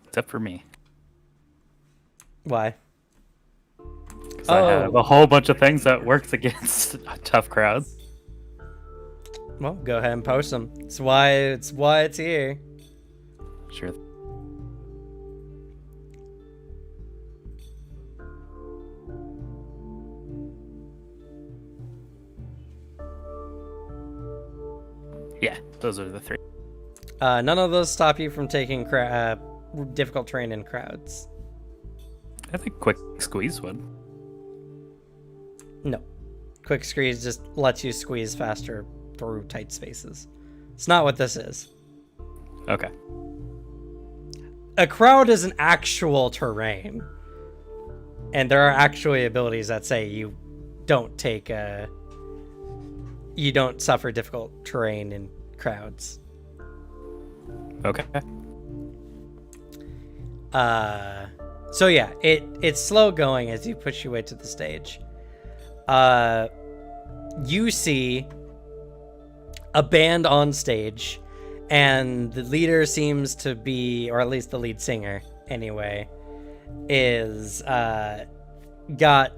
Except for me. Why? Because I have a whole bunch of things that works against tough crowds. Well, go ahead and post them. It's why it's here. Sure. Yeah, those are the three. None of those stop you from taking difficult terrain in crowds. I think quick squeeze would. No. Quick squeeze just lets you squeeze faster through tight spaces. It's not what this is. Okay. A crowd is an actual terrain. And there are actually abilities that say you don't suffer difficult terrain in crowds. Okay. So yeah, it's slow going as you push your way to the stage. You see a band on stage, and the leader seems to be, or at least the lead singer anyway, is got,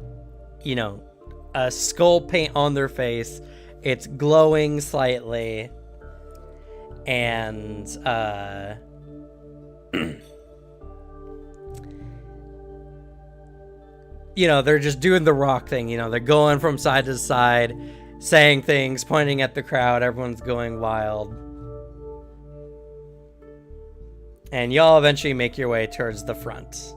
a skull paint on their face. It's glowing slightly, and they're just doing the rock thing. They're going from side to side, saying things, pointing at the crowd. Everyone's going wild. And y'all eventually make your way towards the front.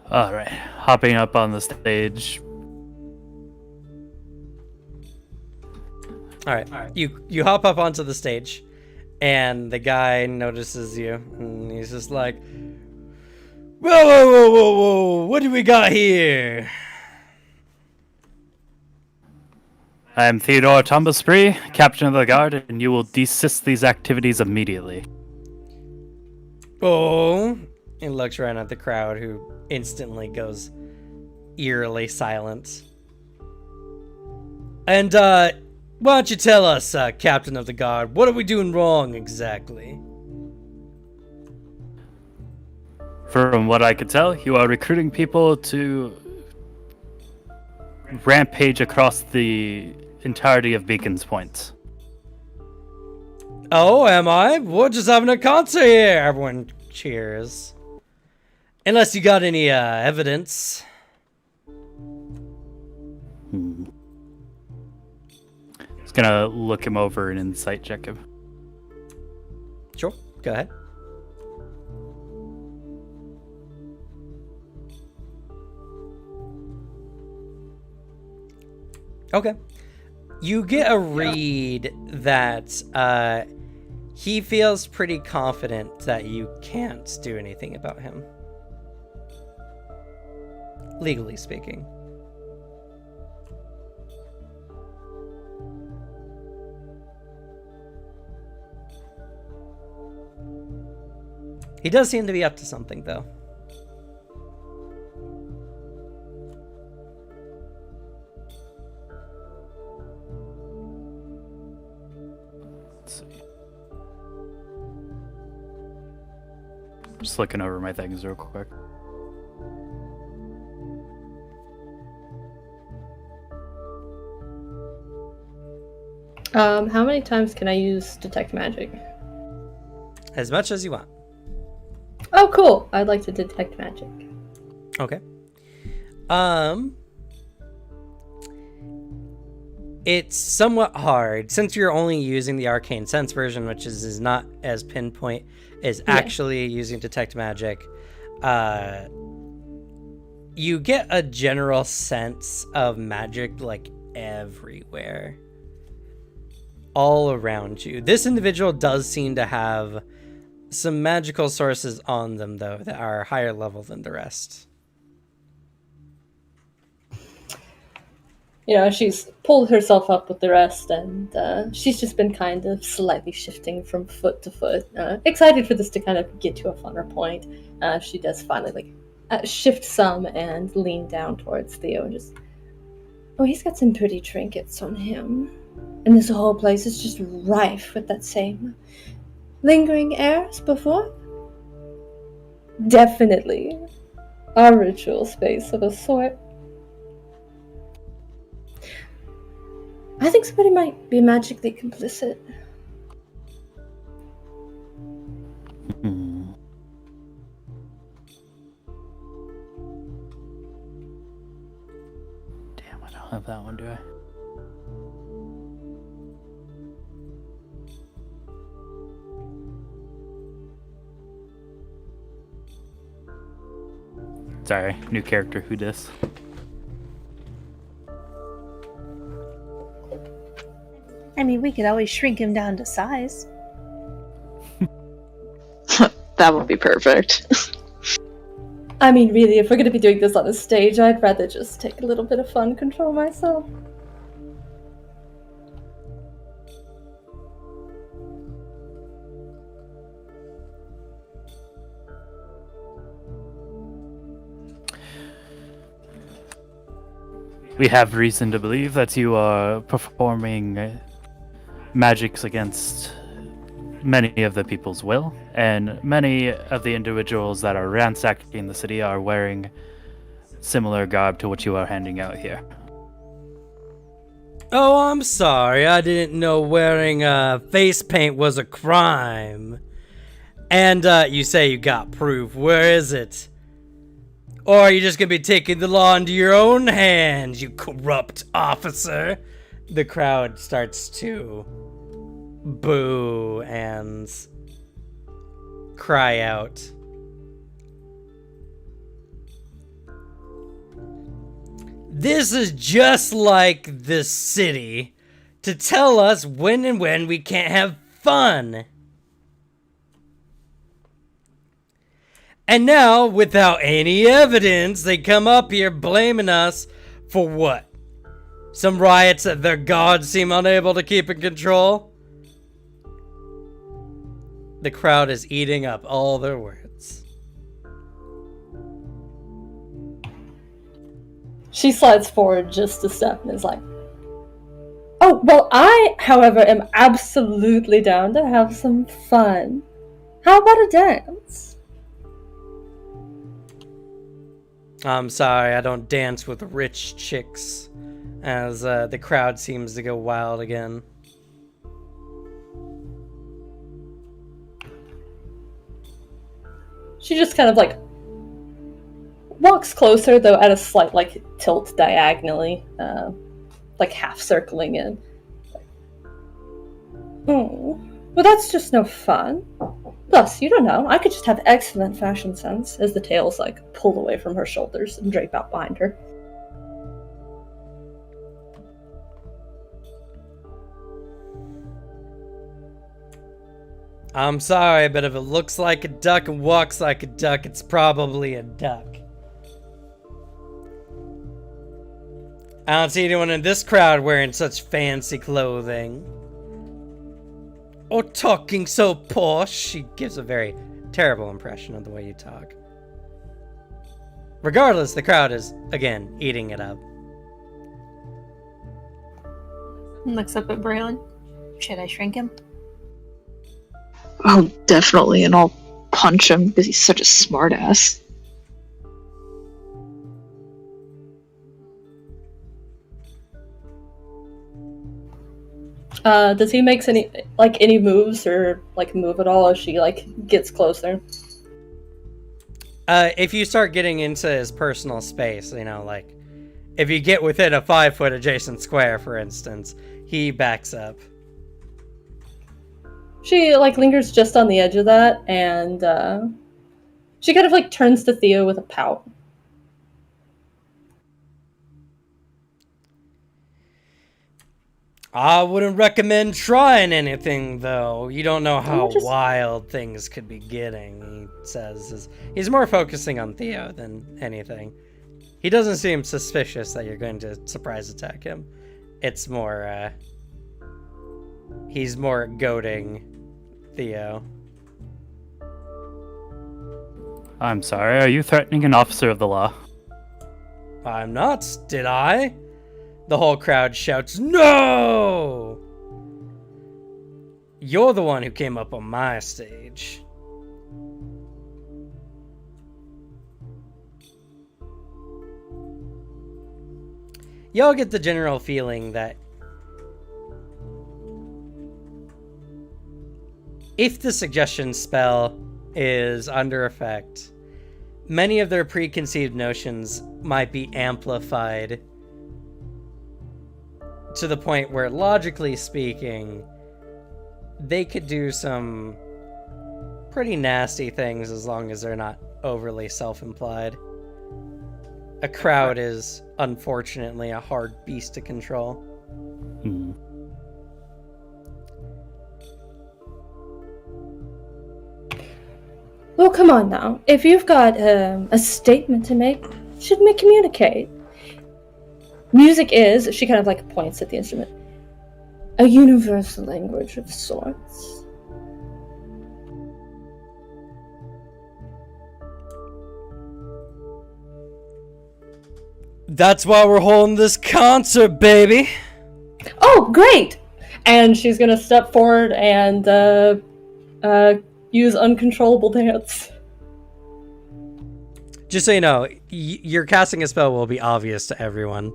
All right, hopping up on the stage. All right. You hop up onto the stage, and the guy notices you, and he's just like, whoa, what do we got here? I am Theodore Tombaspree, Captain of the Guard, and you will desist these activities immediately. Oh, he looks around at the crowd, who instantly goes eerily silent. And, why don't you tell us, Captain of the Guard, what are we doing wrong exactly? From what I could tell, you are recruiting people to rampage across the entirety of Beacon's Point. Oh, am I? We're just having a concert here. Everyone cheers. Unless you got any evidence. Just gonna look him over and insight check him. Sure, go ahead. Okay. You get a read that he feels pretty confident that you can't do anything about him. Legally speaking. He does seem to be up to something, though. Let's see. Just looking over my things real quick. How many times can I use detect magic? As much as you want. Oh, cool. I'd like to detect magic. Okay. It's somewhat hard since you're only using the arcane sense version, which is not as pinpoint as actually using detect magic. You get a general sense of magic like everywhere, all around you. This individual does seem to have some magical sources on them, though, that are higher level than the rest. She's pulled herself up with the rest, and she's just been kind of slightly shifting from foot to foot. Excited for this to kind of get to a funner point. She does finally shift some and lean down towards Theo and just, oh, he's got some pretty trinkets on him. And this whole place is just rife with that same lingering air as before. Definitely a ritual space of a sort. I think somebody might be magically complicit. Hmm. Damn, I don't have that one, do I? Sorry, new character, who dis? I mean, we could always shrink him down to size. That would be perfect. I mean, really, if we're gonna be doing this on a stage, I'd rather just take a little bit of fun control myself. We have reason to believe that you are performing magics against many of the people's will, and many of the individuals that are ransacking the city are wearing similar garb to what you are handing out here. Oh, I'm sorry. I didn't know wearing face paint was a crime. And you say you got proof. Where is it? Or are you just gonna be taking the law into your own hands, you corrupt officer? The crowd starts to boo and cry out. This is just like the city to tell us when and when we can't have fun. And now, without any evidence, they come up here blaming us for what? Some riots that their gods seem unable to keep in control? The crowd is eating up all their words. She slides forward just a step and is like, "Oh, well, I, however, am absolutely down to have some fun. How about a dance?" I'm sorry, I don't dance with rich chicks. As the crowd seems to go wild again. She just kind of like walks closer, though at a slight like tilt diagonally, like half circling in. Oh, well, that's just no fun. Plus, you don't know, I could just have excellent fashion sense, as the tails like pull away from her shoulders and drape out behind her. I'm sorry, but if it looks like a duck and walks like a duck, it's probably a duck. I don't see anyone in this crowd wearing such fancy clothing. Or talking so posh. She gives a very terrible impression of the way you talk. Regardless, the crowd is, again, eating it up. Looks up at Braylon. Should I shrink him? Oh, definitely, and I'll punch him because he's such a smartass. Does he make any moves or like move at all as she like gets closer? If you start getting into his personal space, you know, like if you get within a 5-foot adjacent square, for instance, he backs up. She like lingers just on the edge of that, and she kind of like turns to Theo with a pout. I wouldn't recommend trying anything, though. You don't know how just- wild things could be getting, he says. He's more focusing on Theo than anything. He doesn't seem suspicious that you're going to surprise attack him. It's more, he's more goading Theo. I'm sorry, are you threatening an officer of the law? I'm not, did I? The whole crowd shouts, "No! You're the one who came up on my stage." Y'all get the general feeling that if the suggestion spell is under effect, many of their preconceived notions might be amplified to the point where, logically speaking, they could do some pretty nasty things as long as they're not overly self-implied. A crowd is, unfortunately, a hard beast to control. Hmm. Well, come on now. If you've got a statement to make, shouldn't we communicate? Music is, she kind of like points at the instrument, a universal language of sorts. That's why we're holding this concert, baby! Oh, great! And she's gonna step forward and use uncontrollable dance. Just so you know, your casting a spell will be obvious to everyone.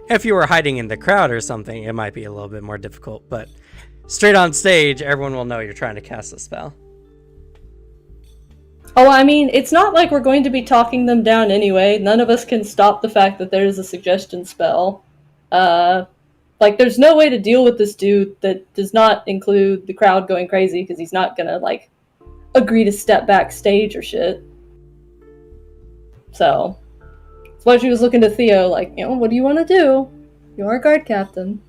If you were hiding in the crowd or something, it might be a little bit more difficult, but straight on stage, everyone will know you're trying to cast a spell. Oh, I mean, it's not like we're going to be talking them down anyway. None of us can stop the fact that there's a suggestion spell. Like, there's no way to deal with this dude that does not include the crowd going crazy, because he's not gonna, like, agree to step backstage or shit. So, that's why she was looking to Theo, like, you know, what do you want to do? You're a guard captain.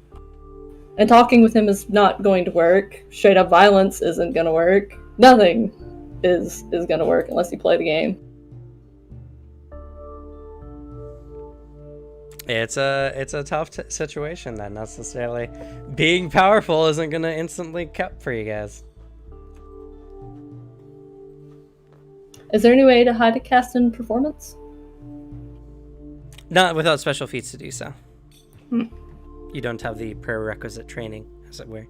And talking with him is not going to work. Straight up violence isn't gonna work. Nothing is gonna work unless you play the game. It's a tough situation then. Necessarily being powerful isn't gonna instantly cut for you guys. Is there any way to hide a cast in performance? Not without special feats to do so. Hmm. You don't have the prerequisite training, as it were.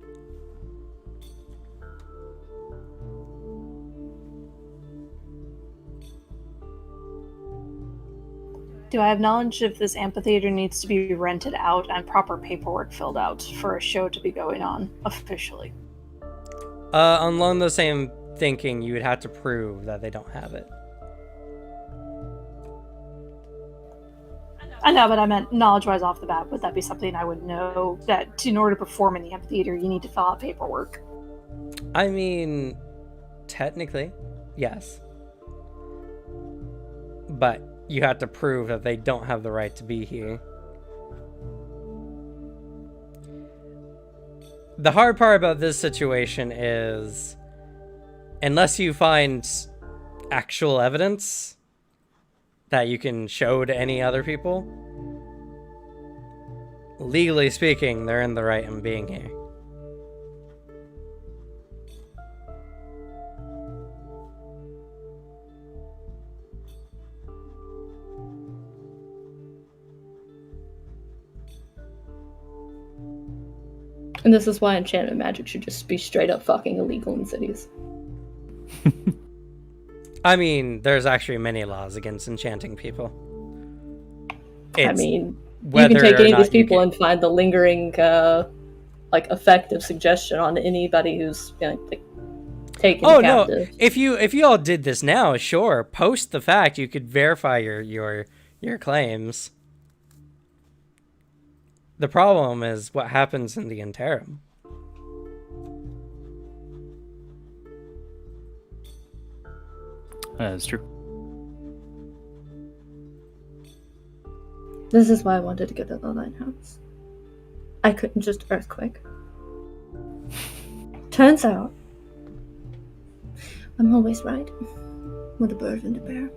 Do I have knowledge if this amphitheater needs to be rented out and proper paperwork filled out for a show to be going on officially? Along the same thinking, you would have to prove that they don't have it. I know, but I meant knowledge-wise off the bat. Would that be something I would know, that in order to perform in the amphitheater, you need to fill out paperwork? I mean, technically, yes. But you have to prove that they don't have the right to be here. The hard part about this situation is, unless you find actual evidence that you can show to any other people, legally speaking, they're in the right in being here. And this is why enchantment magic should just be straight up fucking illegal in cities. I mean, there's actually many laws against enchanting people. I mean, you whether can take or any of not these people and find the lingering, like, effect of suggestion on anybody who's, you know, like, taken captive. No! If you all did this now, sure, post the fact, you could verify your claims. The problem is what happens in the interim. That's true. This is why I wanted to go to the lighthouse. I couldn't just earthquake. Turns out, I'm always right. What a burden to bear.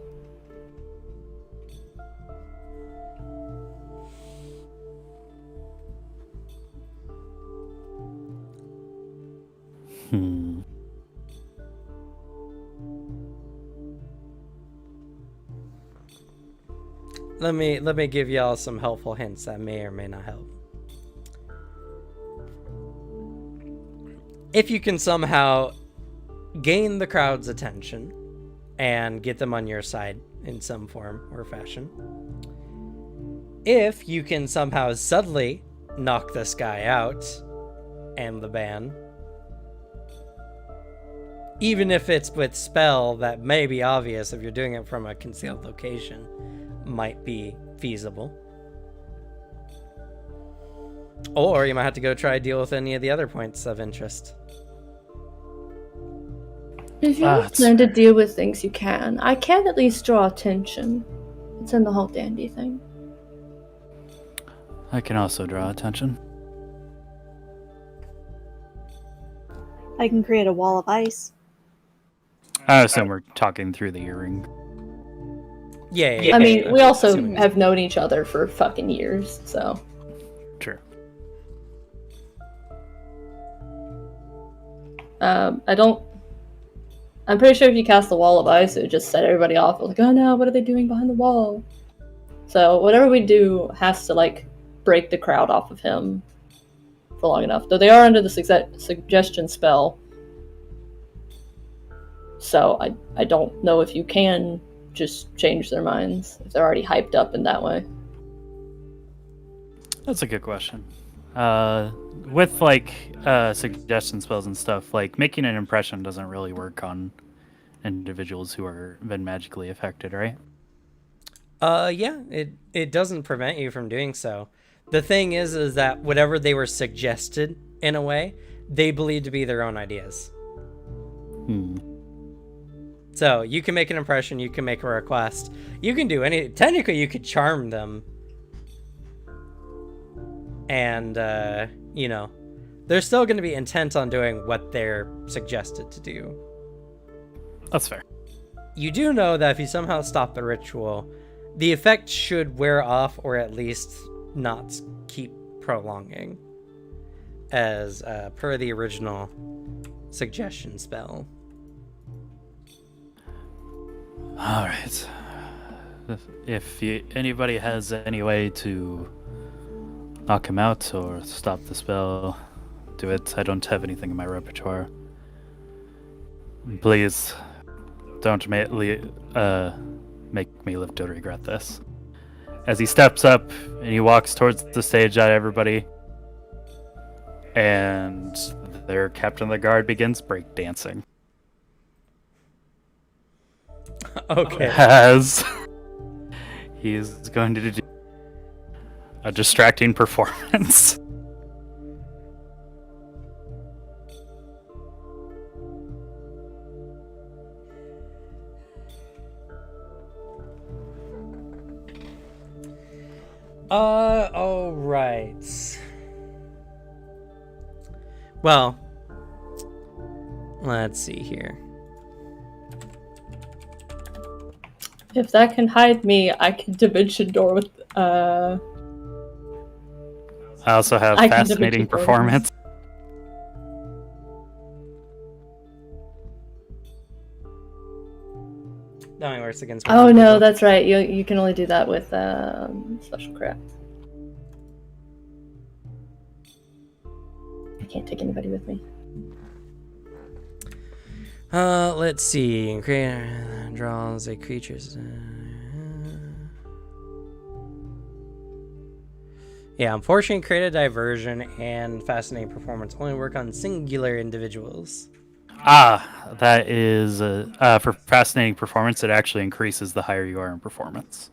Let me give y'all some helpful hints that may or may not help. If you can somehow gain the crowd's attention and get them on your side in some form or fashion, if you can somehow subtly knock this guy out and the ban. Even if it's with spell, that may be obvious if you're doing it from a concealed location, might be feasible. Or you might have to go try to deal with any of the other points of interest. If you learn to deal with things, you can. I can at least draw attention. It's in the whole dandy thing. I can also draw attention. I can create a wall of ice. I assume we're talking through the earring. Yeah. I mean, we also Assuming- have known each other for fucking years, so. True. I'm pretty sure if you cast the wall of ice, it would just set everybody off. Like, oh no, what are they doing behind the wall? So whatever we do has to, like, break the crowd off of him for long enough. Though they are under the suggestion spell. So I don't know if you can just change their minds if they're already hyped up in that way. That's a good question. With like suggestion spells and stuff, like making an impression doesn't really work on individuals who are been magically affected, right? Yeah, it doesn't prevent you from doing so. The thing is that whatever they were suggested in a way, they believe to be their own ideas. So you can make an impression, you can make a request, you can do any. Technically, you could charm them, and you know, they're still going to be intent on doing what they're suggested to do. That's fair. You do know that if you somehow stop the ritual, the effect should wear off, or at least not keep prolonging, as per the original suggestion spell. All right. If anybody has any way to knock him out or stop the spell, do it. I don't have anything in my repertoire. Please don't make me live to regret this. As he steps up and he walks towards the stage at everybody, and their captain of the guard begins breakdancing. Okay. As he's going to do a distracting performance. All right. Well, let's see here. If that can hide me, I can dimension door with, I also have I can fascinating dimension door. performance. That only works against. Oh no, that's right. You can only do that with special craft. I can't take anybody with me. Let's see. Creator draws a creature's. Yeah, unfortunately, create a diversion and fascinating performance only work on singular individuals. That is for fascinating performance. It actually increases the higher you are in performance.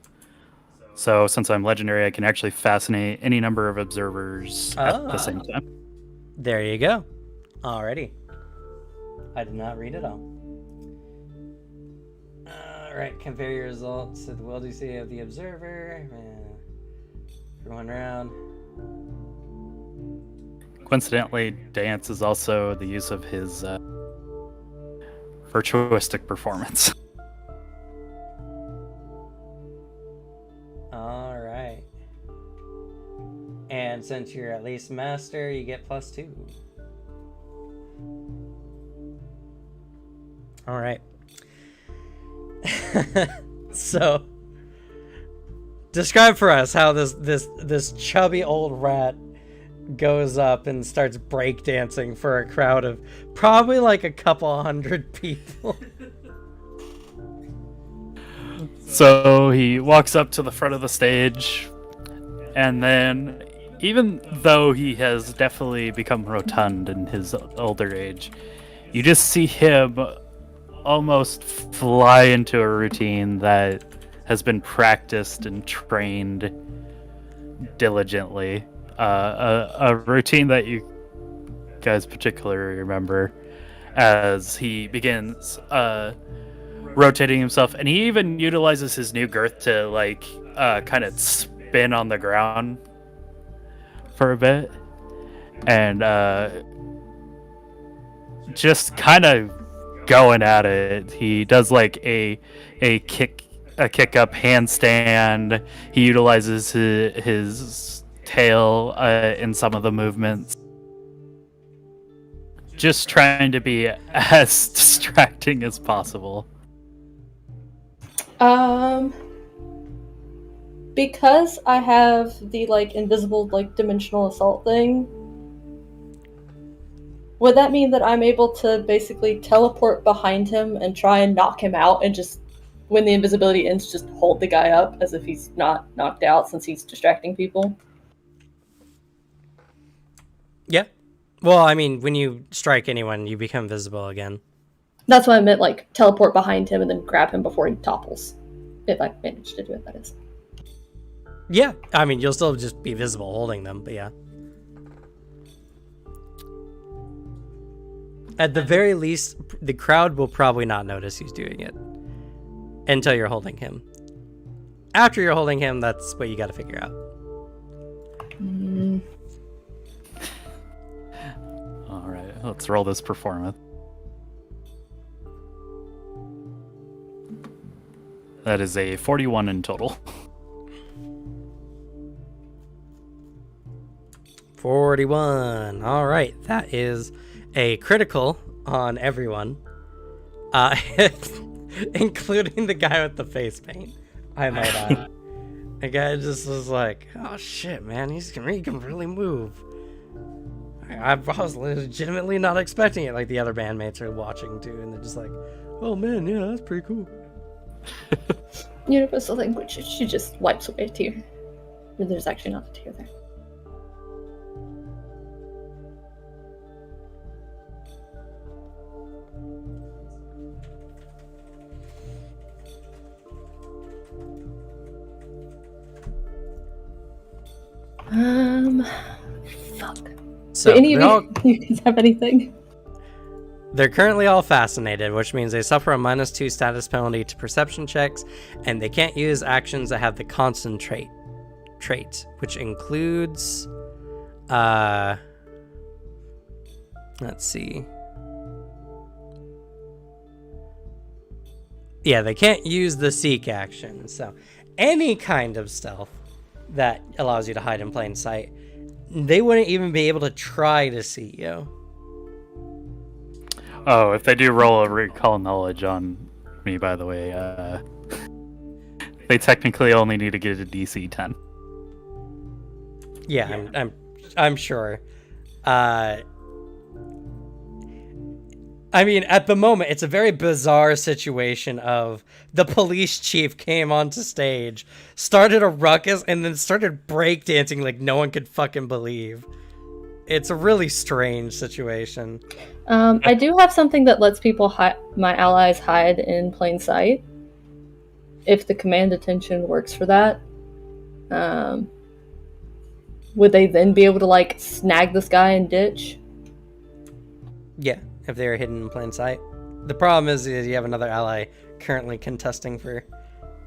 So since I'm legendary, I can actually fascinate any number of observers at the same time. There you go. Alrighty. I did not read it all. Alright, compare your results to the will DC of the observer. For 1 round. Coincidentally, dance is also the use of his virtuistic performance. Alright. And since you're at least master, you get +2. Alright. So, describe for us how this chubby old rat goes up and starts breakdancing for a crowd of probably like a couple hundred people. So he walks up to the front of the stage, and then even though he has definitely become rotund in his older age, you just see him almost fly into a routine that has been practiced and trained diligently. A routine that you guys particularly remember as he begins rotating himself, and he even utilizes his new girth to like kind of spin on the ground for a bit, and just kind of going at it. He does like a kick up handstand. He utilizes his tail in some of the movements, just trying to be as distracting as possible. Because I have the like invisible like dimensional assault thing, would that mean that I'm able to basically teleport behind him and try and knock him out, and just when the invisibility ends, just hold the guy up as if he's not knocked out since he's distracting people? Yeah. Well, I mean, when you strike anyone, you become visible again. That's what I meant, like teleport behind him and then grab him before he topples. If I manage to do it, that is. Yeah, I mean, you'll still just be visible holding them, but yeah. At the very least, the crowd will probably not notice he's doing it until you're holding him. After you're holding him, that's what you got to figure out. All right, let's roll this performance. That is a 41 in total. 41. All right, that is a critical on everyone, including the guy with the face paint. I might add. The guy just was like, "Oh shit, man, he can really move." I was legitimately not expecting it. Like the other bandmates are watching too, and they're just like, "Oh man, yeah, that's pretty cool." Universal language. She just wipes away a tear. There's actually not a tear there. Fuck. So Do any of all, you guys have anything? they're currently all fascinated, which means they suffer a -2 status penalty to perception checks, and they can't use actions that have the concentrate trait, which includes, let's see. Yeah, they can't use the seek action, so any kind of stealth that allows you to hide in plain sight, they wouldn't even be able to try to see you. Oh, if they do roll a recall knowledge on me, by the way, they technically only need to get a DC 10. Yeah, I'm sure. I mean, at the moment, it's a very bizarre situation of the police chief came onto stage, started a ruckus, and then started breakdancing like no one could fucking believe. It's a really strange situation. I do have something that lets people my allies hide in plain sight. If the command attention works for that, would they then be able to like snag this guy and ditch? Yeah, if they're hidden in plain sight. The problem is you have another ally currently contesting for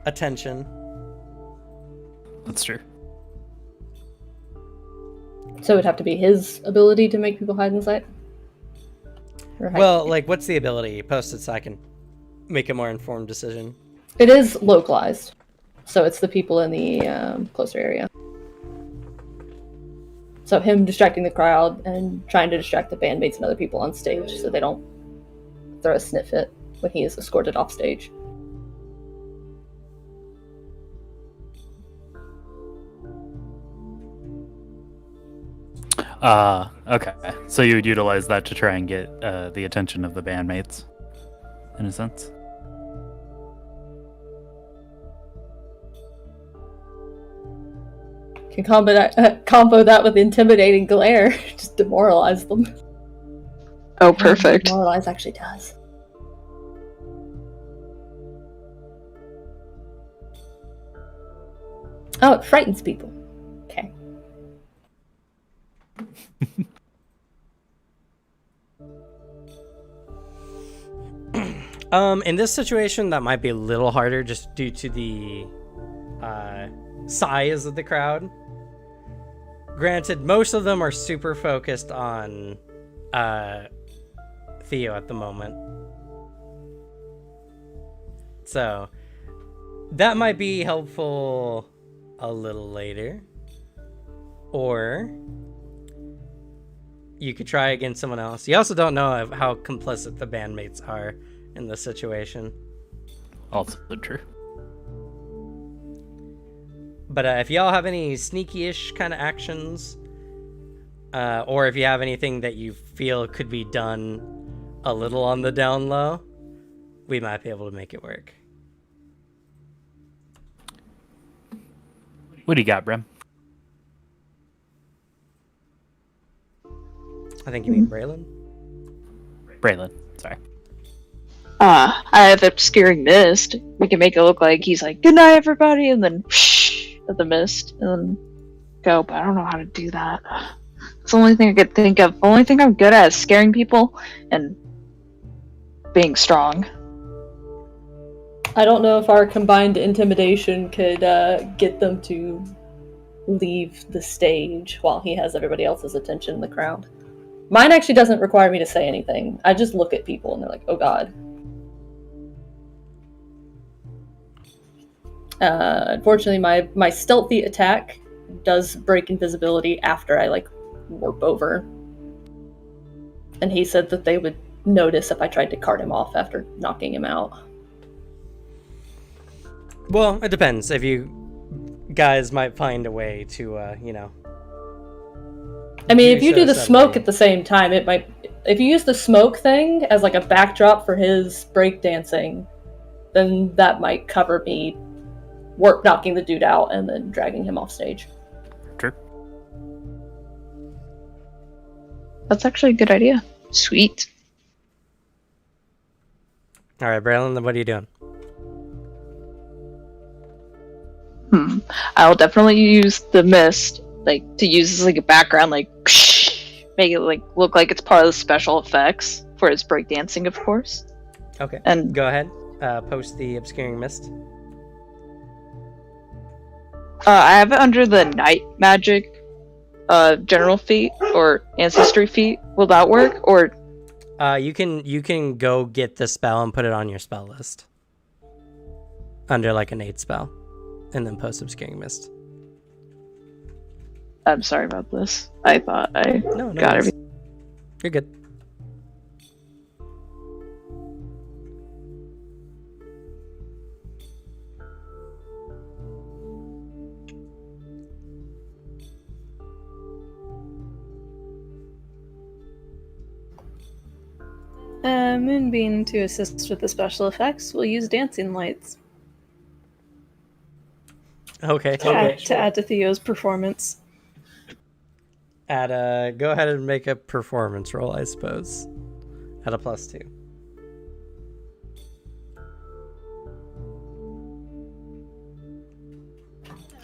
attention. That's true. So it would have to be his ability to make people hide in sight? Or hide- Well, like, what's the ability? Post it so I can make a more informed decision. It is localized. So it's the people in the closer area. So him distracting the crowd and trying to distract the bandmates and other people on stage so they don't throw a sniff fit when he is escorted off stage. Okay. So you would utilize that to try and get the attention of the bandmates, in a sense? Can combo that with intimidating glare. Just demoralize them. Oh, perfect. Demoralize actually does. Oh, it frightens people. Okay. In this situation, that might be a little harder just due to the size of the crowd. Granted, most of them are super focused on Theo at the moment. So, that might be helpful a little later. Or you could try against someone else. You also don't know how complicit the bandmates are in this situation. Also true. But if y'all have any sneaky-ish kind of actions, or if you have anything that you feel could be done a little on the down low, we might be able to make it work. What do you got, Brim? I think you mean Braylon? Braylon, sorry. I have Obscuring Mist. We can make it look like he's like, good night, everybody, and then whoosh, at the mist, and then go, but I don't know how to do that. It's the only thing I could think of. The only thing I'm good at is scaring people and being strong. I don't know if our combined intimidation could get them to leave the stage while he has everybody else's attention in the crowd. Mine actually doesn't require me to say anything. I just look at people and they're like, oh god. Unfortunately, my stealthy attack does break invisibility after I, like, warp over. And he said that they would notice if I tried to cart him off after knocking him out. Well, it depends. If you guys might find a way to, you know... I mean, if you do the someday. smoke at the same time, it might... If you use the smoke thing as, like, a backdrop for his breakdancing, then that might cover me warp knocking the dude out and then dragging him off stage. True. That's actually a good idea. Sweet. Alright, Braylon, what are you doing? I'll definitely use the mist, like, to use as like a background, like, make it like look like it's part of the special effects for his breakdancing, of course. Okay, And go ahead. Post the Obscuring Mist. I have it under the night magic, general feat or ancestry feat. Will that work? Or You can go get the spell and put it on your spell list under like an 8 spell, and then post Obscuring Mist. I'm sorry about this. I thought I No, got worries. everything. You're good. Moonbeam, to assist with the special effects, will use dancing lights Okay. to add to Theo's performance. Go ahead and make a performance roll, I suppose. At a +2.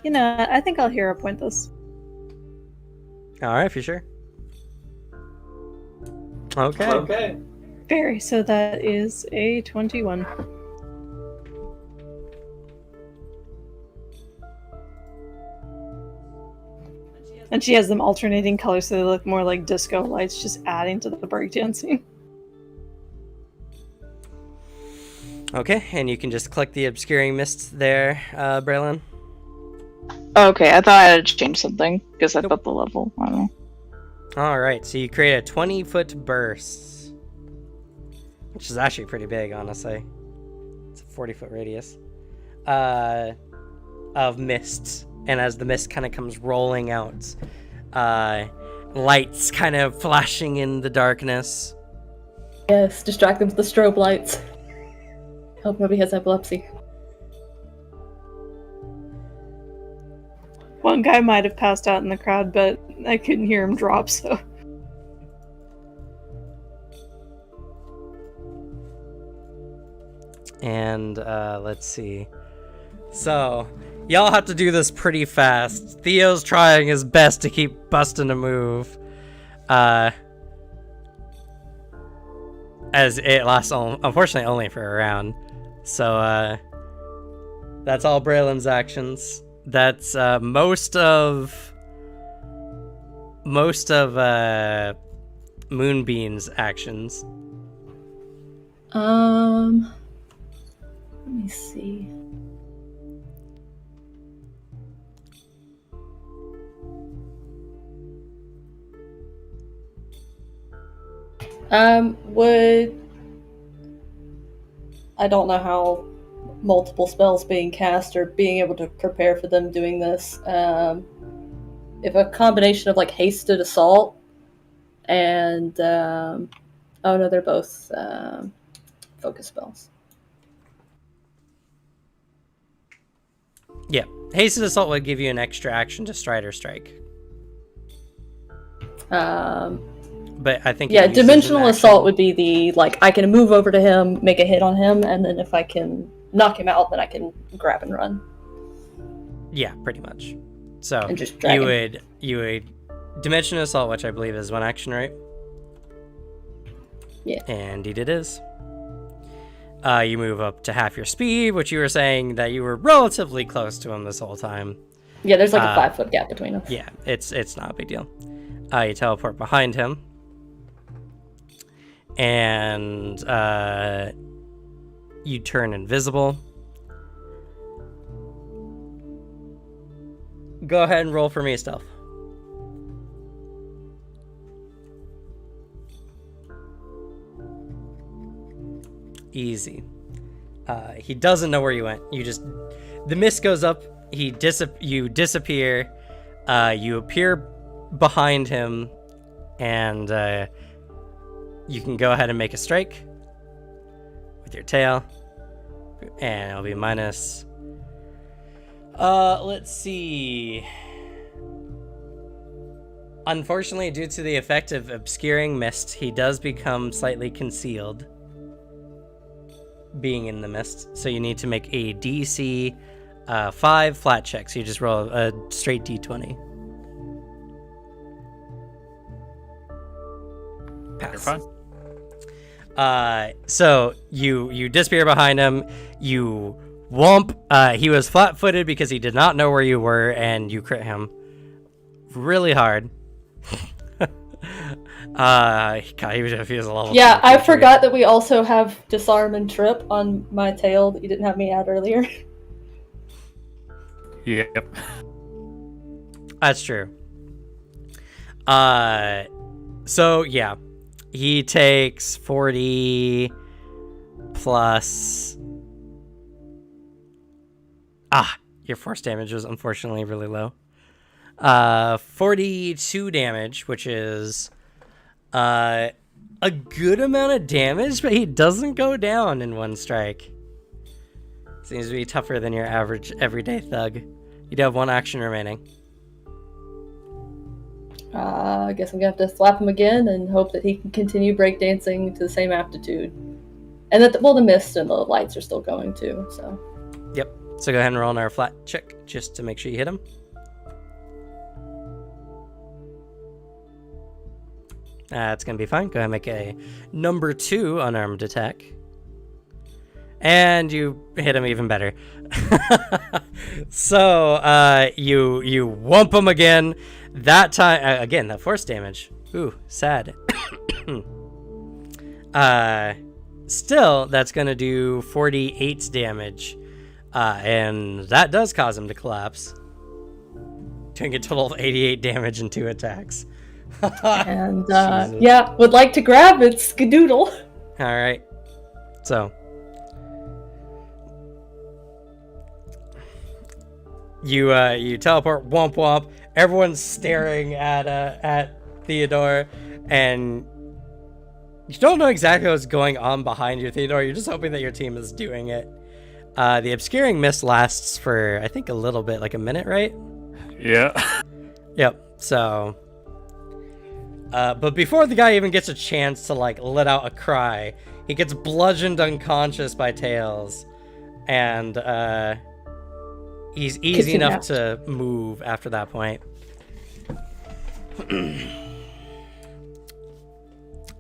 You know, I think I'll hero point this. Alright, if you're sure. Okay. Very, so that is a 21. And she has them alternating colors so they look more like disco lights, just adding to the breakdancing. Okay, and you can just click the Obscuring Mist there, Braylon. Okay, I thought I had to change something because I Nope. thought the level. I don't know. Alright, so you create a 20-foot burst, which is actually pretty big, honestly. It's a 40-foot radius of mist. And as the mist kind of comes rolling out, lights kind of flashing in the darkness. Yes, distract them with the strobe lights. Hope nobody has epilepsy. One guy might have passed out in the crowd, but I couldn't hear him drop, so. And let's see. So, y'all have to do this pretty fast. Theo's trying his best to keep busting a move. As it lasts, unfortunately, only for a round. So, that's all Braylon's actions. That's most of Moonbeam's actions. Let me see. I don't know how multiple spells being cast or being able to prepare for them doing this. If a combination of like hasted assault and oh no, they're both focus spells. Yeah, hasted assault would give you an extra action to stride or strike. But I think dimensional assault would be the like I can move over to him, make a hit on him, and then if I can knock him out, then I can grab and run. Yeah, pretty much. So and just drag you would dimensional assault, which I believe is one action, right? Yeah. Indeed it is. You move up to half your speed, which you were saying that you were relatively close to him this whole time. Yeah, there's like a 5-foot gap between us. Yeah, it's not a big deal. You teleport behind him. And you turn invisible. Go ahead and roll for me, stealth. Easy. He doesn't know where you went. The mist goes up. You disappear. You appear behind him, and you can go ahead and make a strike with your tail, and it'll be minus. Let's see. Unfortunately, due to the effect of obscuring mist, he does become slightly concealed, being in the mist. So you need to make a DC 5 flat check. So you just roll a straight D20. Pass. You're fine. So you disappear behind him. You whomp. He was flat-footed because he did not know where you were, and you crit him really hard. God, he was a level. Yeah, I forgot that we also have disarm and trip on my tail that you didn't have me add earlier. Yep. That's true. So yeah, he takes 40 plus. Your force damage was unfortunately really low. 42 damage, which is a good amount of damage, but he doesn't go down in one strike. Seems to be tougher than your average everyday thug. You do have one action remaining. I guess I'm gonna have to slap him again and hope that he can continue breakdancing to the same aptitude. And that the mist and the lights are still going too, so. Yep. So go ahead and roll another flat check just to make sure you hit him. That's going to be fine. Go ahead and make a number 2 unarmed attack. And you hit him even better. So you whump him again. That time, again, that force damage. Ooh, sad. Still, that's going to do 48 damage. And that does cause him to collapse. Doing a total of 88 damage in 2 attacks. And yeah, would like to grab it, skadoodle. All right. So you teleport, womp womp. Everyone's staring at Theodore, and you don't know exactly what's going on behind you, Theodore. You're just hoping that your team is doing it. The obscuring mist lasts for, I think, a little bit, like a minute, right? Yeah. Yep. So, but before the guy even gets a chance to like let out a cry, he gets bludgeoned unconscious by Tails, and he's easy enough out. to move after that point.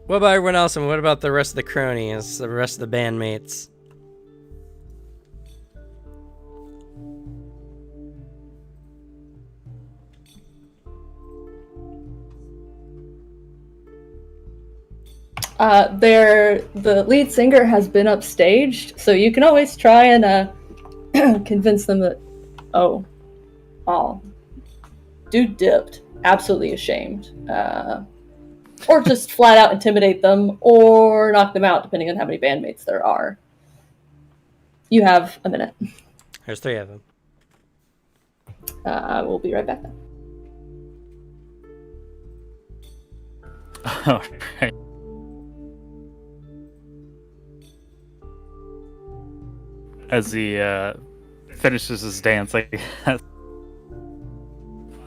What about everyone else, and what about the rest of the cronies, the rest of the bandmates? The lead singer has been upstaged, so you can always try and convince them that, oh, dude dipped, absolutely ashamed, or just flat out intimidate them, or knock them out, depending on how many bandmates there are. You have a minute. There's 3 of them. We'll be right back then. Alright. As he finishes his dance, like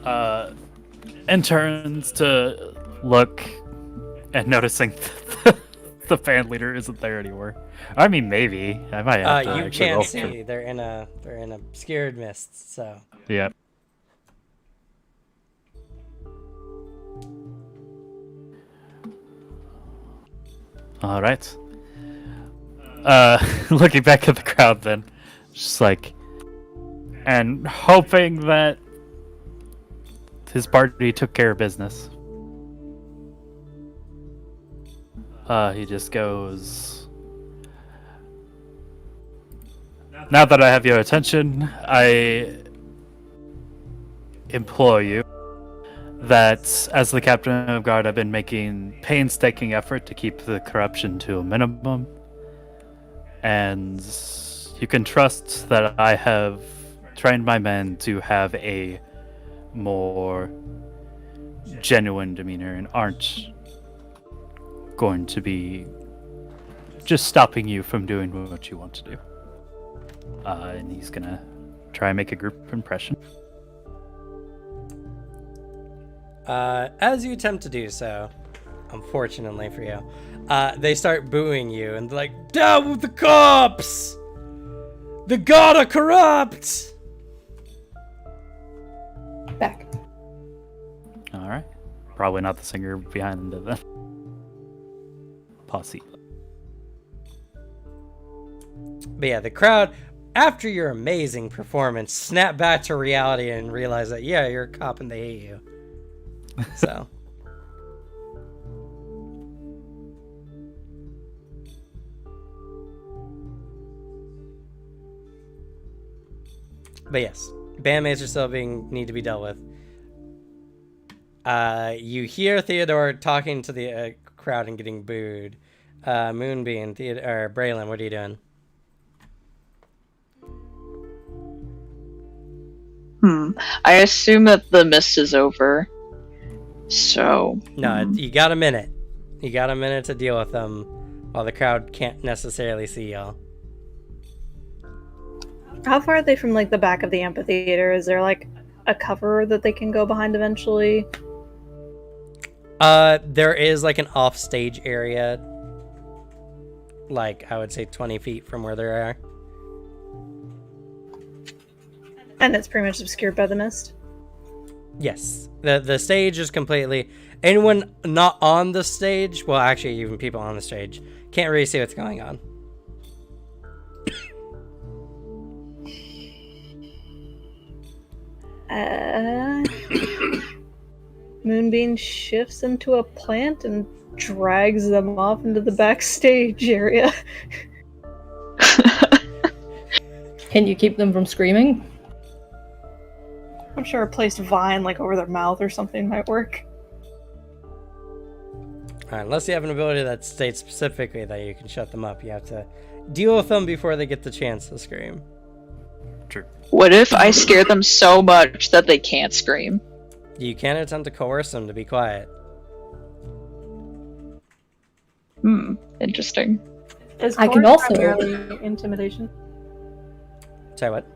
and turns to look and noticing the band leader isn't there anymore. I mean, maybe I might have to You actually can't roll see. They're in obscured mist. So Yeah. All right. Looking back at the crowd, then, just like, and hoping that his party took care of business. He just goes, now that I have your attention, I implore you that as the captain of guard, I've been making painstaking effort to keep the corruption to a minimum. And you can trust that I have trained my men to have a more genuine demeanor and aren't going to be just stopping you from doing what you want to do. And he's gonna try and make a group impression. as you attempt to do so, unfortunately for you, they start booing you and they're like, down with the cops! The god are corrupt! Back. All right. Probably not the singer behind it then. Posse. But yeah, the crowd, after your amazing performance, snap back to reality and realize that, yeah, you're a cop and they hate you. So. But yes, bandmates are still need to be dealt with. You hear Theodore talking to the crowd and getting booed. Moonbeam, Braylon, what are you doing? I assume that the mist is over. So. No, you got a minute. You got a minute to deal with them while the crowd can't necessarily see y'all. How far are they from like the back of the amphitheater? Is there like a cover that they can go behind eventually? There is like an off-stage area, like I would say 20 feet from where they are. And it's pretty much obscured by the mist? Yes. The stage is completely... Anyone not on the stage, well actually even people on the stage, can't really see what's going on. Moonbeam shifts into a plant and drags them off into the backstage area. Can you keep them from screaming? I'm sure a placed vine like over their mouth or something might work. Alright, unless you have an ability that states specifically that you can shut them up, you have to deal with them before they get the chance to scream. True. What if I scare them so much that they can't scream? You can attempt to coerce them to be quiet. Interesting. Is I can coerce also- primarily intimidation? Sorry, what?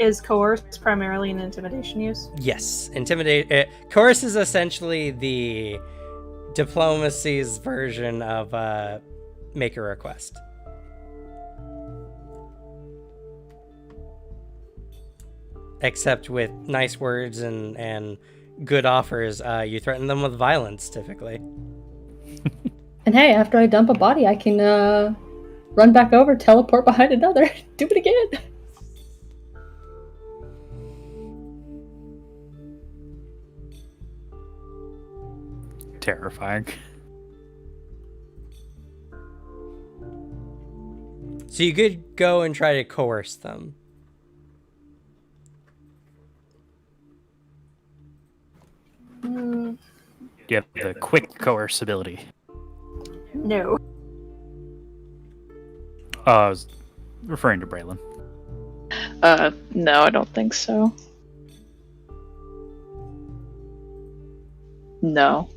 Is coerce primarily an intimidation use? Yes, intimidate. Coerce is essentially the diplomacy's version of make a request. Except with nice words and good offers, you threaten them with violence, typically. And hey, after I dump a body, I can run back over, teleport behind another, do it again. Terrifying. So you could go and try to coerce them. Mm, You have the quick coerce ability. no. I was referring to Braylon. No, I don't think so. No.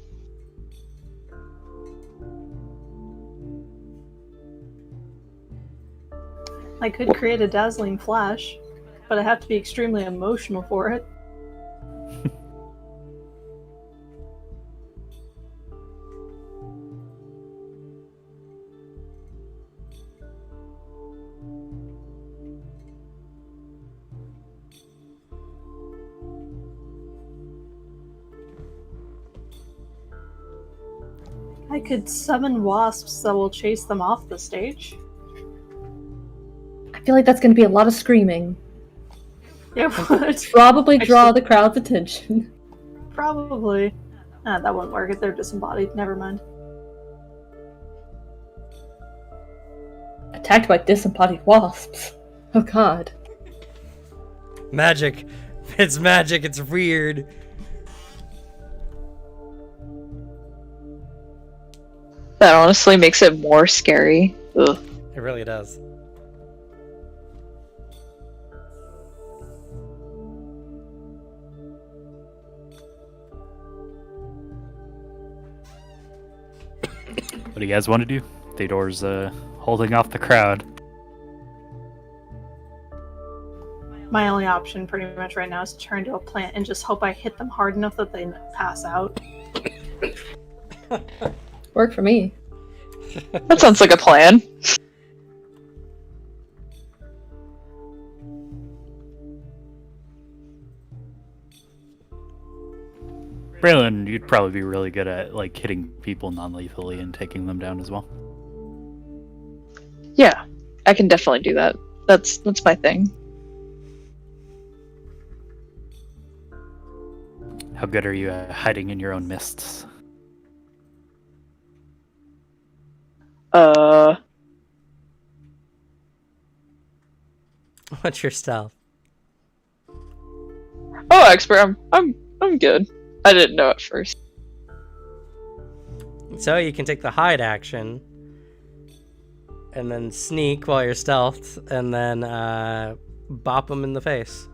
I could create a dazzling flash, but I have to be extremely emotional for it. I could summon wasps that will chase them off the stage. I feel like that's going to be a lot of screaming. It would. Probably draw the crowd's attention. Probably. That wouldn't work if they're disembodied. Never mind. Attacked by disembodied wasps. Oh god. Magic. It's magic. It's weird. That honestly makes it more scary. Ugh. It really does. What do you guys want to do? Theodore's holding off the crowd. My only option pretty much right now is to turn to a plant and just hope I hit them hard enough that they pass out. Worked for me. That sounds like a plan. Braylon, you'd probably be really good at like hitting people non-lethally and taking them down as well. Yeah, I can definitely do that. That's my thing. How good are you at hiding in your own mists? What's your stealth? Oh, expert. I'm good. I didn't know at first. So you can take the hide action, and then sneak while you're stealthed, and then bop them in the face.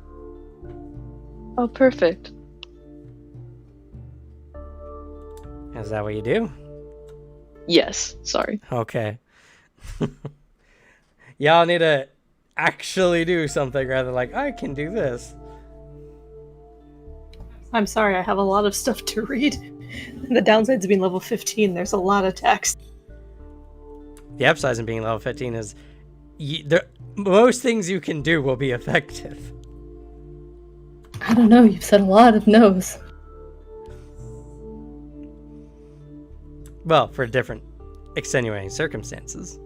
Oh, perfect. Is that what you do? Yes. Sorry. Okay. Y'all need to actually do something rather than like, I can do this. I'm sorry, I have a lot of stuff to read. The downsides of being level 15, there's a lot of text. The upside in being level 15 is most things you can do will be effective. I don't know, you've said a lot of no's. Well, for different extenuating circumstances.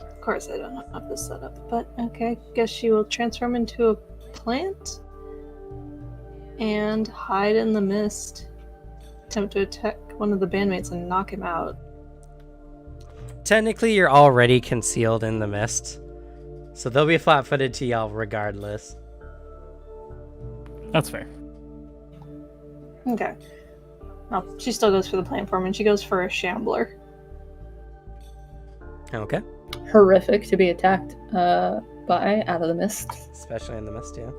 Of course, I don't have this set up, but okay. Guess she will transform into a plant and hide in the mist. Attempt to attack one of the bandmates and knock him out. Technically, you're already concealed in the mist, so they'll be flat-footed to y'all regardless. That's fair. Okay. Well, she still goes for the plant form, and she goes for a shambler. Okay. Horrific to be attacked by out of the mist. Especially in the mist, yeah.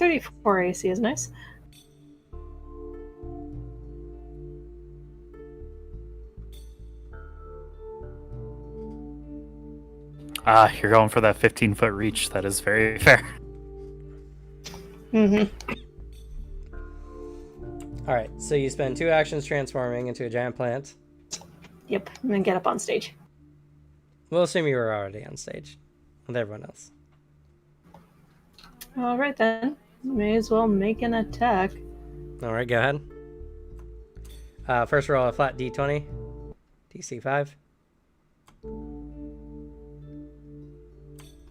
34 AC is nice. You're going for that 15-foot reach. That is very fair. Mm-hmm. All right, so you spend 2 actions transforming into a giant plant. Yep, and then get up on stage. We'll assume you were already on stage with everyone else. All right then, may as well make an attack. All right, go ahead. First roll a flat d20, DC 5.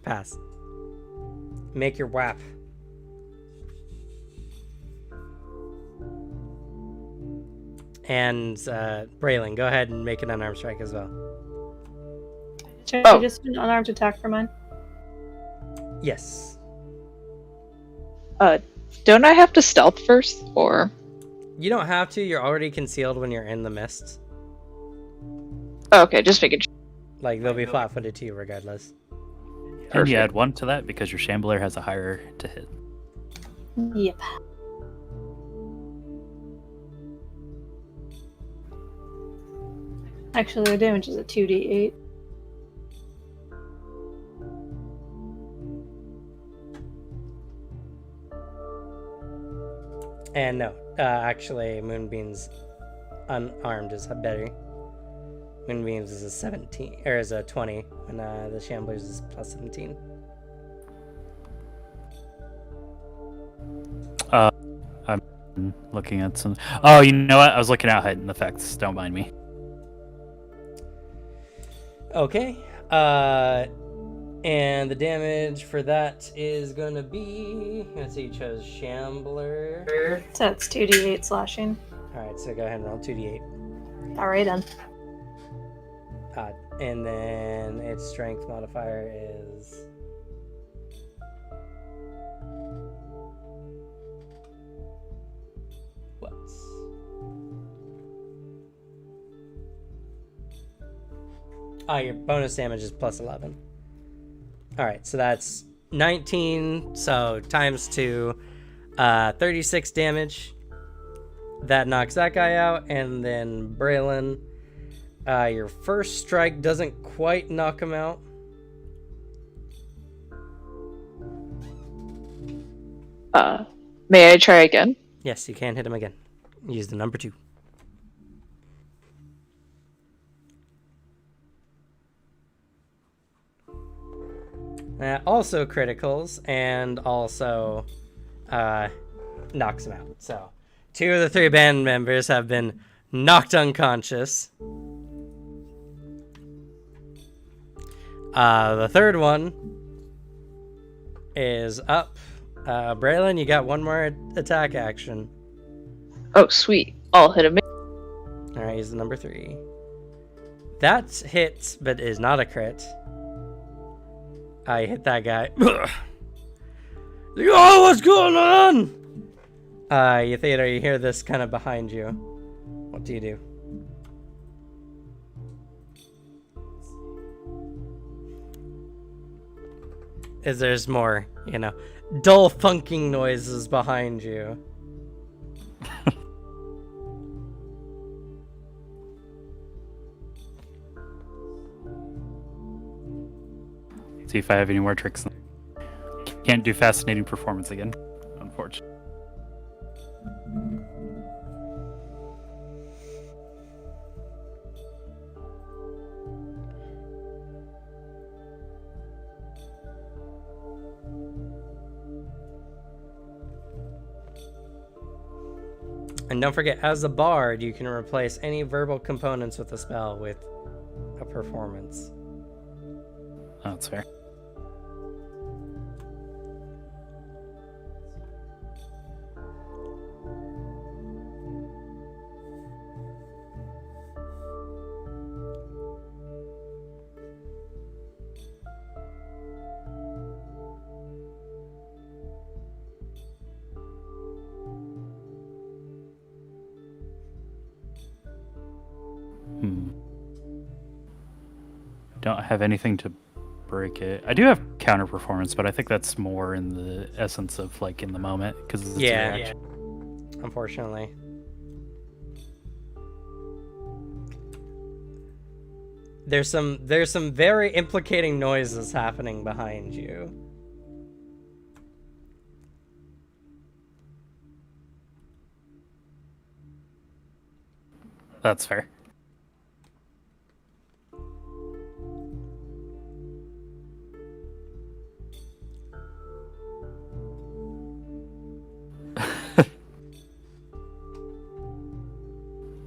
Pass. Make your whap. And Braylon, go ahead and make an unarmed strike as well. Should I just do an unarmed attack for mine? Yes. Don't I have to stealth first, or? You don't have to. You're already concealed when you're in the mist. Oh, okay, just making sure. Like, they'll be flat-footed to you regardless. And you add 1 to that because your Shambler has a higher to hit. Yep. Actually, their damage is a 2d8. And no, actually, Moonbeam's unarmed is better. Moonbeam's is a 17, or is a 20, when the Shambler's is plus 17. I'm looking at some. Oh, you know what? I was looking at height and effects. Don't mind me. Okay. And the damage for that is going to be... Let's see, you chose Shambler. So that's 2d8 slashing. Alright, so go ahead and roll 2d8. Alright then. And then its strength modifier is... What? Your bonus damage is plus 11. Alright, so that's 19, so times 2, 36 damage. That knocks that guy out, and then Braylon, your first strike doesn't quite knock him out. May I try again? Yes, you can hit him again. Use the number 2. Also criticals, and also knocks him out. So 2 of the 3 band members have been knocked unconscious. The third one is up. Braylon, you got 1 more attack action. Oh, sweet. I'll hit him. Alright, use the number 3. That hits, but is not a crit. I hit that guy. Oh, what's going on? Theodore, you hear this kind of behind you. What do you do? There's more, dull funking noises behind you. See if I have any more tricks. Can't do fascinating performance again, unfortunately. And don't forget, as a bard, you can replace any verbal components with a spell with a performance. Oh, that's fair. Don't have anything to break it. I do have counter performance, but I think that's more in the essence of like in the moment because it's a Yeah, reaction. unfortunately. There's some very implicating noises happening behind you. That's fair.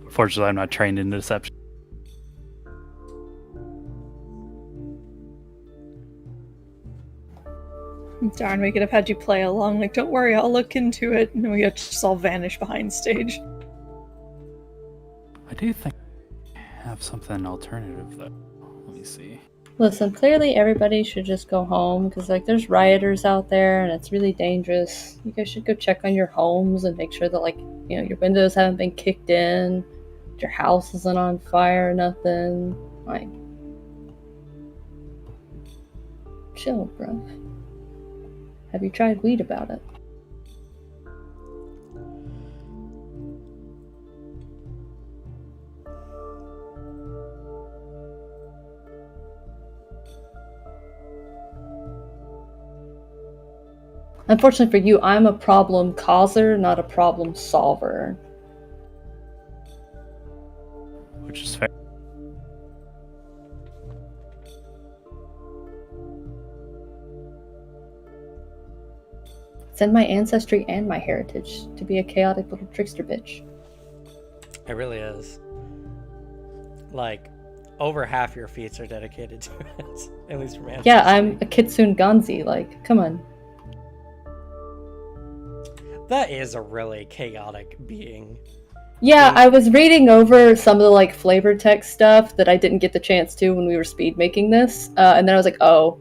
Unfortunately, I'm not trained in deception. Darn, we could have had you play along. Like, don't worry, I'll look into it. And then we just all vanish behind stage. I do think I have something alternative though. Let me see. Listen, clearly everybody should just go home because, like, there's rioters out there and it's really dangerous. You guys should go check on your homes and make sure that, like, you know, your windows haven't been kicked in, your house isn't on fire or nothing. Like, chill, bro. Have you tried weed about it? Unfortunately for you, I'm a problem causer, not a problem solver. Which is fair. It's in my ancestry and my heritage to be a chaotic little trickster bitch. It really is. Like, over half your feats are dedicated to it, at least from ancestry. Yeah, I'm a Kitsune Ganzi, like, come on. That is a really chaotic being. Yeah, I was reading over some of the, like, flavor text stuff that I didn't get the chance to when we were speed making this, and then I was like, oh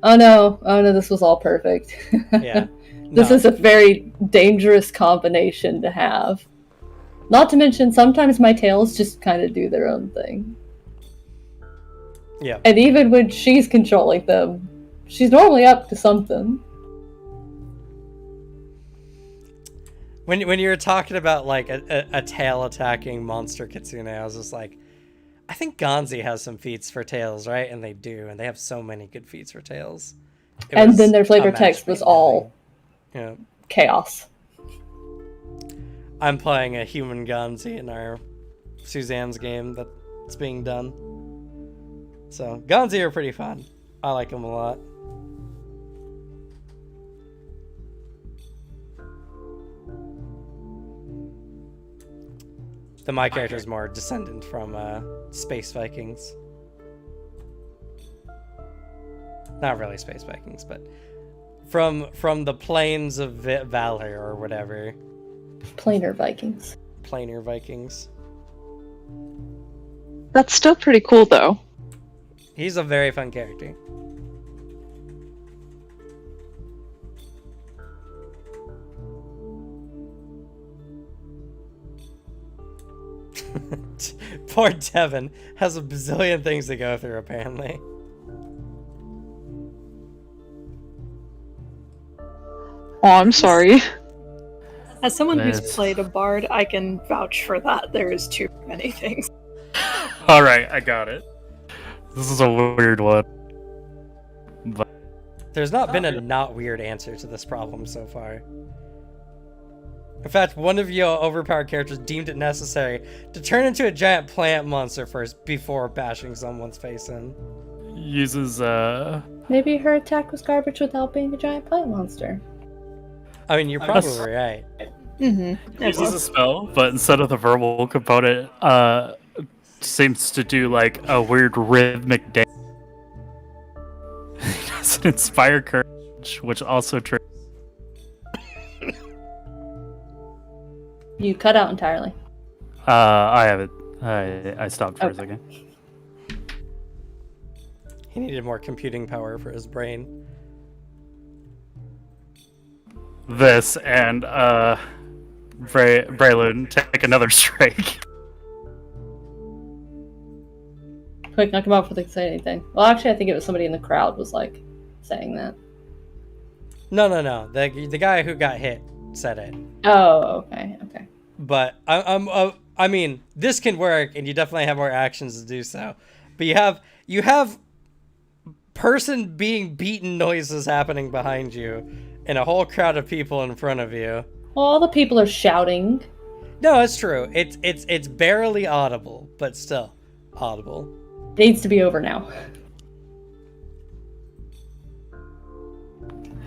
no, this was all perfect. Yeah. This No. is a very dangerous combination to have. Not to mention, sometimes my tails just kind of do their own thing. Yeah. And even when she's controlling them, she's normally up to something. When you were talking about, like, a tail attacking monster kitsune, I was just like, I think Ganzi has some feats for tails, right? And they do, and they have so many good feats for tails. It And was then their a flavor match text was made in all heaven. Yeah. chaos. I'm playing a human Ganzi in our Suzanne's game that's being done. So, Ganzi are pretty fun. I like them a lot. My character is more descendant from space Vikings. Not really space Vikings, but from the plains of Valor or whatever. Planar Vikings. Planar Vikings. That's still pretty cool, though. He's a very fun character. Poor Devin has a bazillion things to go through, apparently. Oh, I'm sorry. As someone who's Nice. played a bard, I can vouch for that. There is too many things. All right, I got it. This is a weird one. But There's not been a not weird answer to this problem so far. In fact, one of your overpowered characters deemed it necessary to turn into a giant plant monster first before bashing someone's face in. uses Maybe her attack was garbage without being a giant plant monster. I mean, you're probably right. Mm-hmm. uses a spell, but instead of the verbal component, seems to do like a weird rhythmic dance. He doesn't inspire courage, which also triggers. You cut out entirely. I have it. I stopped for a second. He needed more computing power for his brain. This and Braylon take another strike. Quick, knock him out before they can say anything. Well, actually, I think it was somebody in the crowd was like, saying that. No. The guy who got hit said it. Oh, okay. But I mean, this can work, and you definitely have more actions to do so. But you have person being beaten noises happening behind you, and a whole crowd of people in front of you. Well, all the people are shouting. No, it's true. It's barely audible, but still audible. It needs to be over now.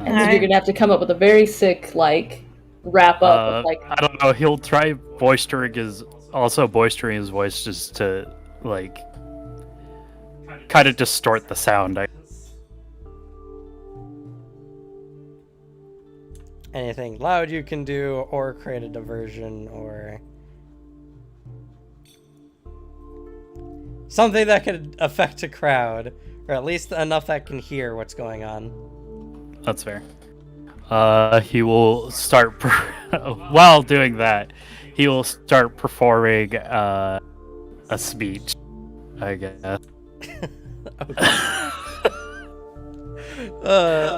And then you're gonna have to come up with a very sick, wrap up of, I don't know, he'll try boistering his voice just to, kind of distort the sound. Anything loud you can do, or create a diversion, or something that could affect a crowd, or at least enough that can hear what's going on. That's fair. He will start, while doing that, he will start performing a speech, I guess.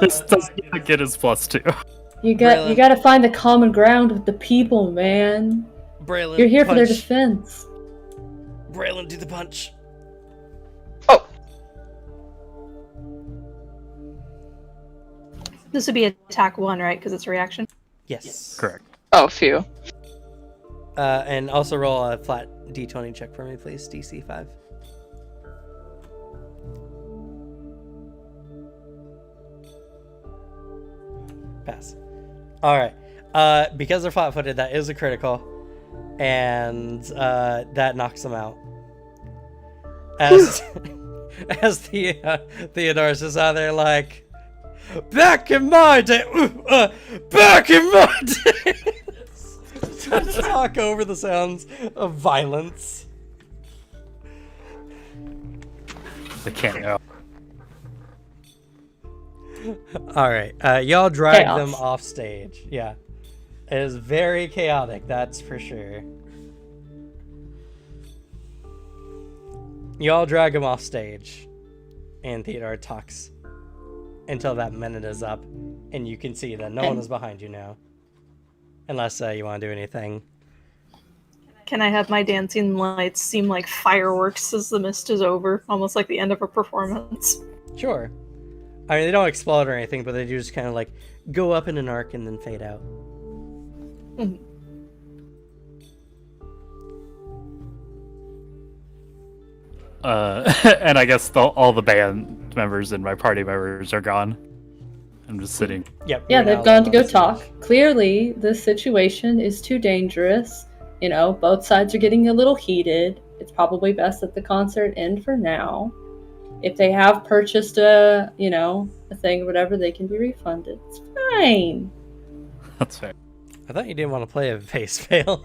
This doesn't get his +2. You got to find the common ground with the people, man. Braylon, You're here punch. for their defense. Braylon, do the punch. Oh, This would be attack 1, right? Because it's a reaction. Yes. Correct. oh, phew. And also roll a flat d20 check for me, please. DC 5. Pass. All right. Because they're flat-footed, that is a critical, and that knocks them out. As as Theodorus is out there like, back in my day, back in my day. Trying to talk over the sounds of violence. They can't go. All right, y'all drag Chaos. them off stage. Yeah, it is very chaotic, that's for sure. Y'all drag them off stage, and Theodore talks until that minute is up, and you can see that no one is behind you now, unless you want to do anything. Can I have my dancing lights seem like fireworks as the mist is over? Almost like the end of a performance. Sure. I mean, they don't explode or anything, but they do just kind of go up in an arc and then fade out. And I guess all the band members and my party members are gone. I'm just sitting. Yep. Yeah, you're they've now gone alone to on go the talk. stage. Clearly, this situation is too dangerous. Both sides are getting a little heated. It's probably best that the concert end for now. If they have purchased a thing or whatever, they can be refunded. It's fine. That's fair. I thought you didn't want to play a face fail.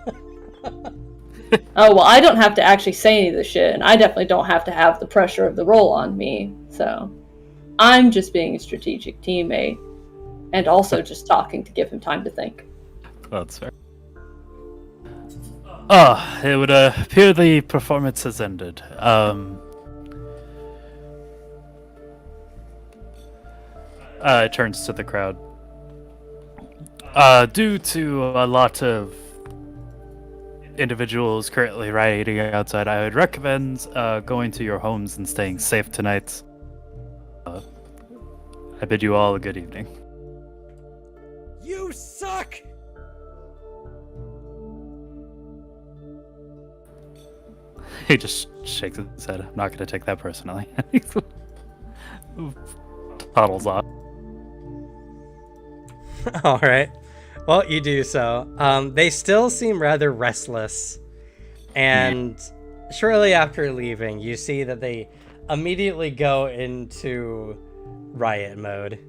Oh, well, I don't have to actually say any of this shit, and I definitely don't have to have the pressure of the role on me. So, I'm just being a strategic teammate, and also just talking to give him time to think. That's fair. It would appear the performance has ended. It turns to the crowd. Due to a lot of individuals currently rioting outside, I would recommend going to your homes and staying safe tonight. I bid you all a good evening. You suck! He just shakes his head. I'm not going to take that personally. Toddles off. All right. Well, you do so. They still seem rather restless. And shortly after leaving, you see that they immediately go into riot mode.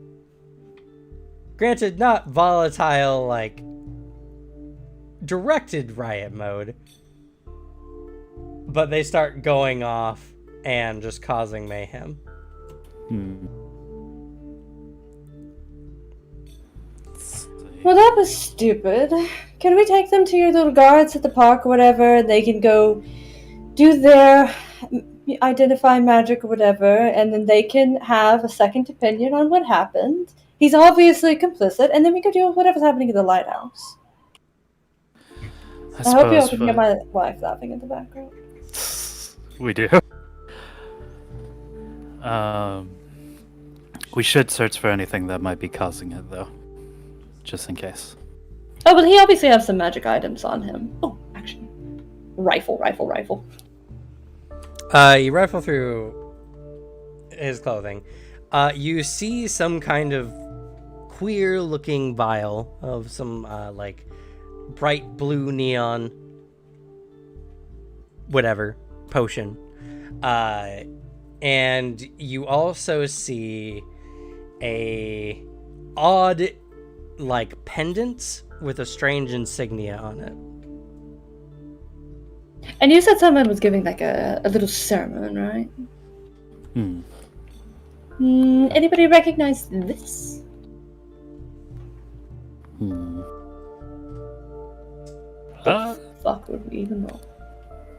Granted, not volatile, directed riot mode. But they start going off and just causing mayhem. Well, that was stupid. Can we take them to your little guards at the park or whatever? They can go do their identify magic or whatever, and then they can have a second opinion on what happened. He's obviously complicit, and then we could deal with whatever's happening at the lighthouse. I hope you all can hear my wife laughing in the background. We do. We should search for anything that might be causing it, though. Just in case. Oh, but he obviously has some magic items on him. Oh, actually. Rifle. You rifle through his clothing. You see some kind of queer-looking vial of some, like, bright blue neon, whatever, potion. And you also see a odd, like, pendant with a strange insignia on it. And you said someone was giving, like, a little sermon, right? Anybody recognize this? Fuck would we even know?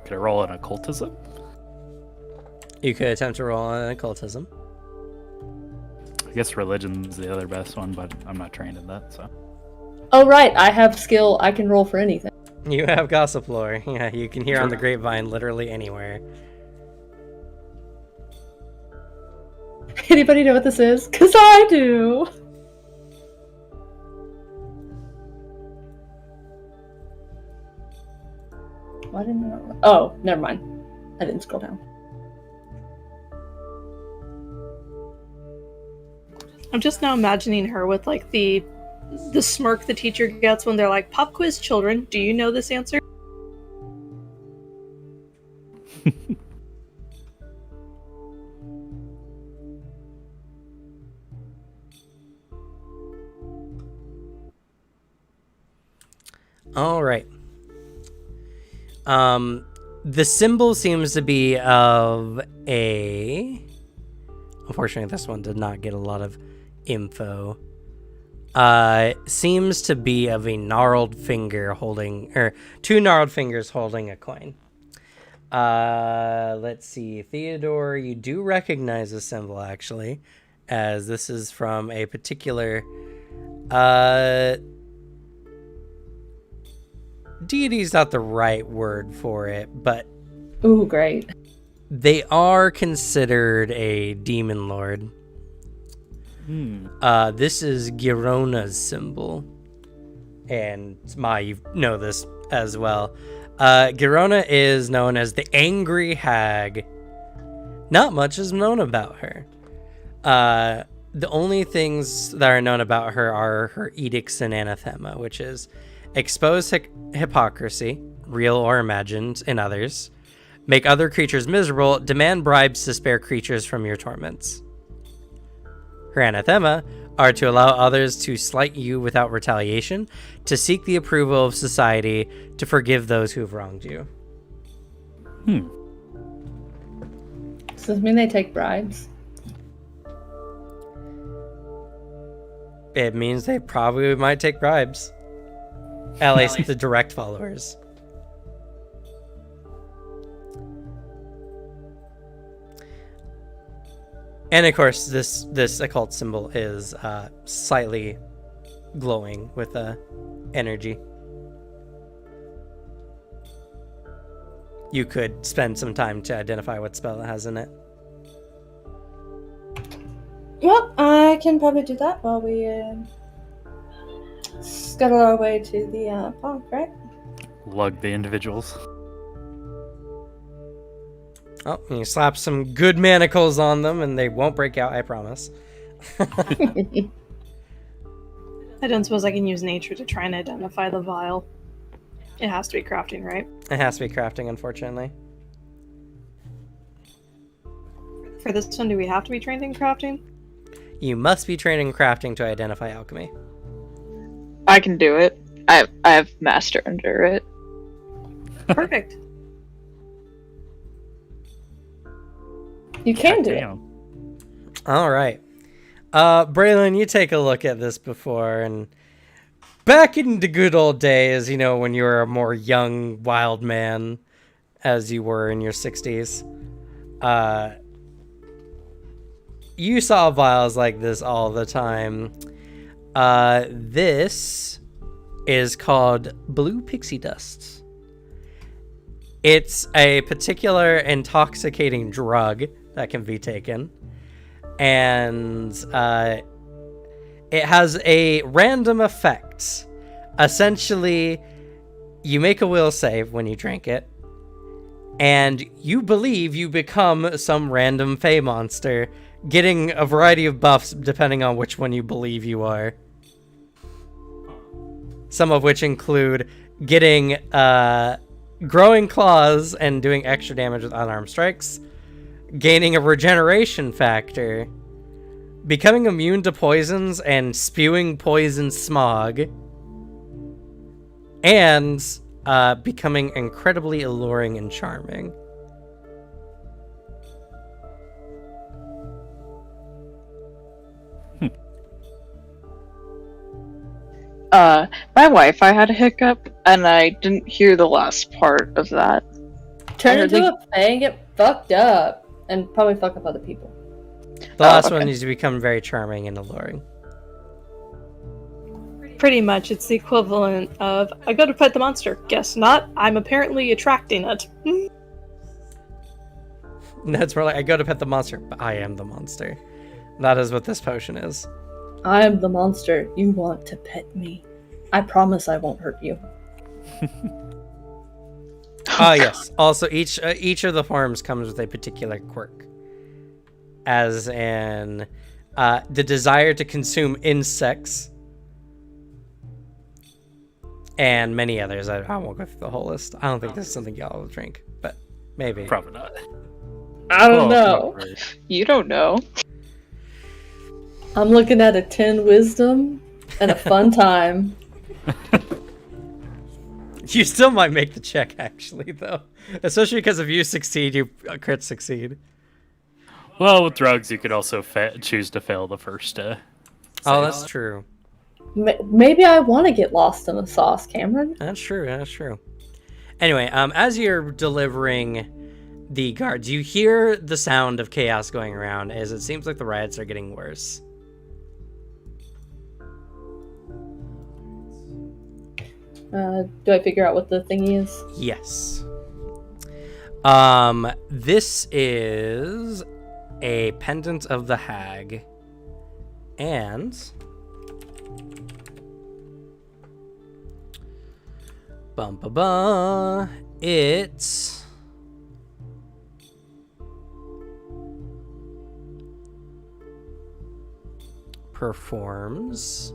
Could I roll an occultism? You could attempt to roll on occultism. I guess religion's the other best one, but I'm not trained in that, so. Oh, right. I have skill. I can roll for anything. You have gossip lore. Yeah, you can hear on the grapevine literally anywhere. Anybody know what this is? Because I do. Why didn't I? Oh, never mind. I didn't scroll down. I'm just now imagining her with like the smirk the teacher gets when they're like, "Pop quiz, children. Do you know this answer?" All right. The symbol seems to be of a... Unfortunately, this one did not get a lot of info. Seems to be of a gnarled finger holding... Or two gnarled fingers holding a coin. Let's see. Theodore, you do recognize the symbol, actually. As this is from a particular... Deity's not the right word for it, but... Ooh, great. They are considered a demon lord. This is Girona's symbol. And you know this as well. Girona is known as the Angry Hag. Not much is known about her. The only things that are known about her are her edicts and anathema, which is expose hypocrisy, real or imagined, in others, make other creatures miserable, demand bribes to spare creatures from your torments. Her anathema are to allow others to slight you without retaliation, to seek the approval of society, to forgive those who have wronged you. Does this mean they take bribes? It means they probably might take bribes. At least the direct followers. And of course, this occult symbol is slightly glowing with energy. You could spend some time to identify what spell it has in it. Well, I can probably do that while we scuttle our way to the pond, right? Lug the individuals. Oh, and you slap some good manacles on them and they won't break out, I promise. I don't suppose I can use nature to try and identify the vial. It has to be crafting, right? It has to be crafting, unfortunately. For this one, do we have to be trained in crafting? You must be trained in crafting to identify alchemy. I can do it. I have master under it. Perfect. You can do it. Damn. All right. Braylon, you take a look at this before, and back in the good old days, you know, when you were a more young, wild man, as you were in your 60s, you saw vials like this all the time. This is called blue pixie dust. It's a particular intoxicating drug that can be taken, and it has a random effect. Essentially, you make a will save when you drink it, and you believe you become some random fey monster, getting a variety of buffs depending on which one you believe you are. Some of which include getting growing claws and doing extra damage with unarmed strikes, gaining a regeneration factor, becoming immune to poisons and spewing poison smog, and becoming incredibly alluring and charming. My Wi-Fi had a hiccup, and I didn't hear the last part of that. Turn I into heard a fey and get fucked up. And probably fuck up other people. The last okay. one is to become very charming and alluring. Pretty much, it's the equivalent of, I go to pet the monster. Guess not, I'm apparently attracting it. That's more like, I go to pet the monster, but I am the monster. That is what this potion is. I am the monster. You want to pet me. I promise I won't hurt you. Yes. Also, each of the forms comes with a particular quirk. As in, the desire to consume insects, and many others. I won't go through the whole list. I don't think this is something y'all will drink, but maybe. Probably not. I don't Well, know. not really. You don't know. I'm looking at a 10 wisdom and a fun time. You still might make the check, actually, though. Especially because if you succeed, you crit succeed. Well, with drugs, you could also choose to fail the first. Oh, save. that's true. Maybe I want to get lost in the sauce, Cameron. That's true. That's true. Anyway, as you're delivering the guards, you hear the sound of chaos going around, as it seems like the riots are getting worse. Do I figure out what the thingy is? Yes. This is a pendant of the hag, and it performs.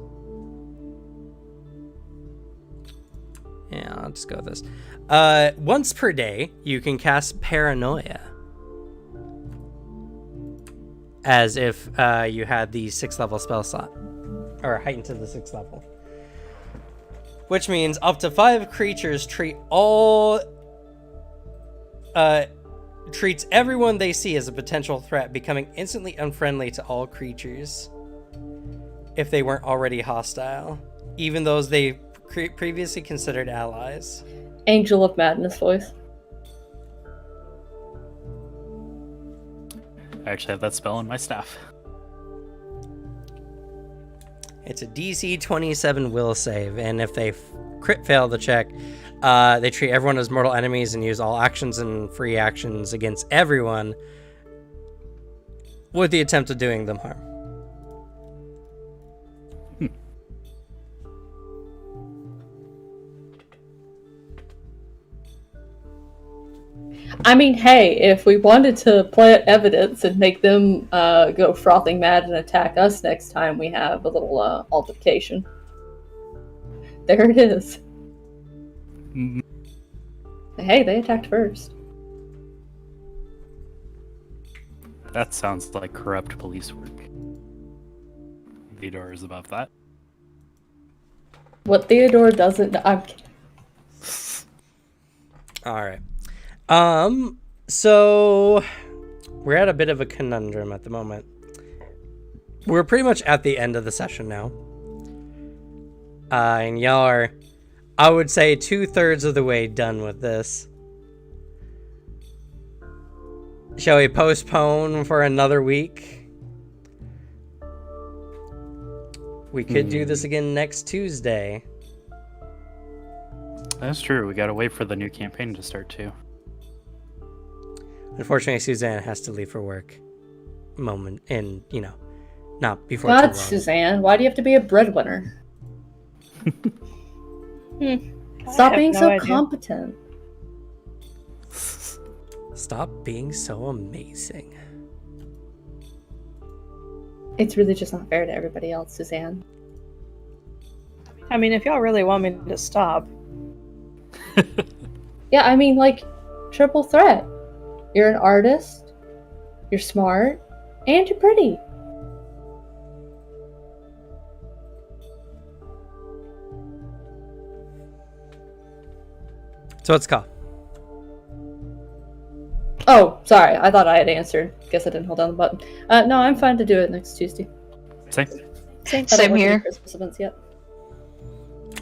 Yeah, I'll just go with this. Once per day, you can cast Paranoia. As if you had the 6th level spell slot. Or heightened to the 6th level. Which means up to 5 creatures treats everyone they see as a potential threat, becoming instantly unfriendly to all creatures. If they weren't already hostile. Even those they previously considered allies. Angel of Madness voice. I actually have that spell in my staff. It's a DC 27 will save, and if they crit fail the check, they treat everyone as mortal enemies and use all actions and free actions against everyone with the attempt of doing them harm. I mean, hey, if we wanted to plant evidence and make them go frothing mad and attack us next time we have a little altercation. There it is. Mm. Hey, they attacked first. That sounds like corrupt police work. Theodore is above that. What Theodore doesn't... I'm kidding. Alright. So we're at a bit of a conundrum at the moment. We're pretty much at the end of the session now. And y'all are, I would say, 2/3 of the way done with this. Shall we postpone for another week? We could do this again next Tuesday. That's true. We gotta wait for the new campaign to start too. Unfortunately, Suzanne has to leave for work. Not before God, too long. Suzanne, why do you have to be a breadwinner? I Stop have being no so idea. competent. Stop being so amazing. It's really just not fair to everybody else, Suzanne. I mean, if y'all really want me to stop, Yeah, I mean, like, triple threat. You're an artist, you're smart, and you're pretty. So it's called. Oh, sorry, I thought I had answered. Guess I didn't hold down the button. No, I'm fine to do it next Tuesday. Same. I don't Same work any here. Christmas events yet.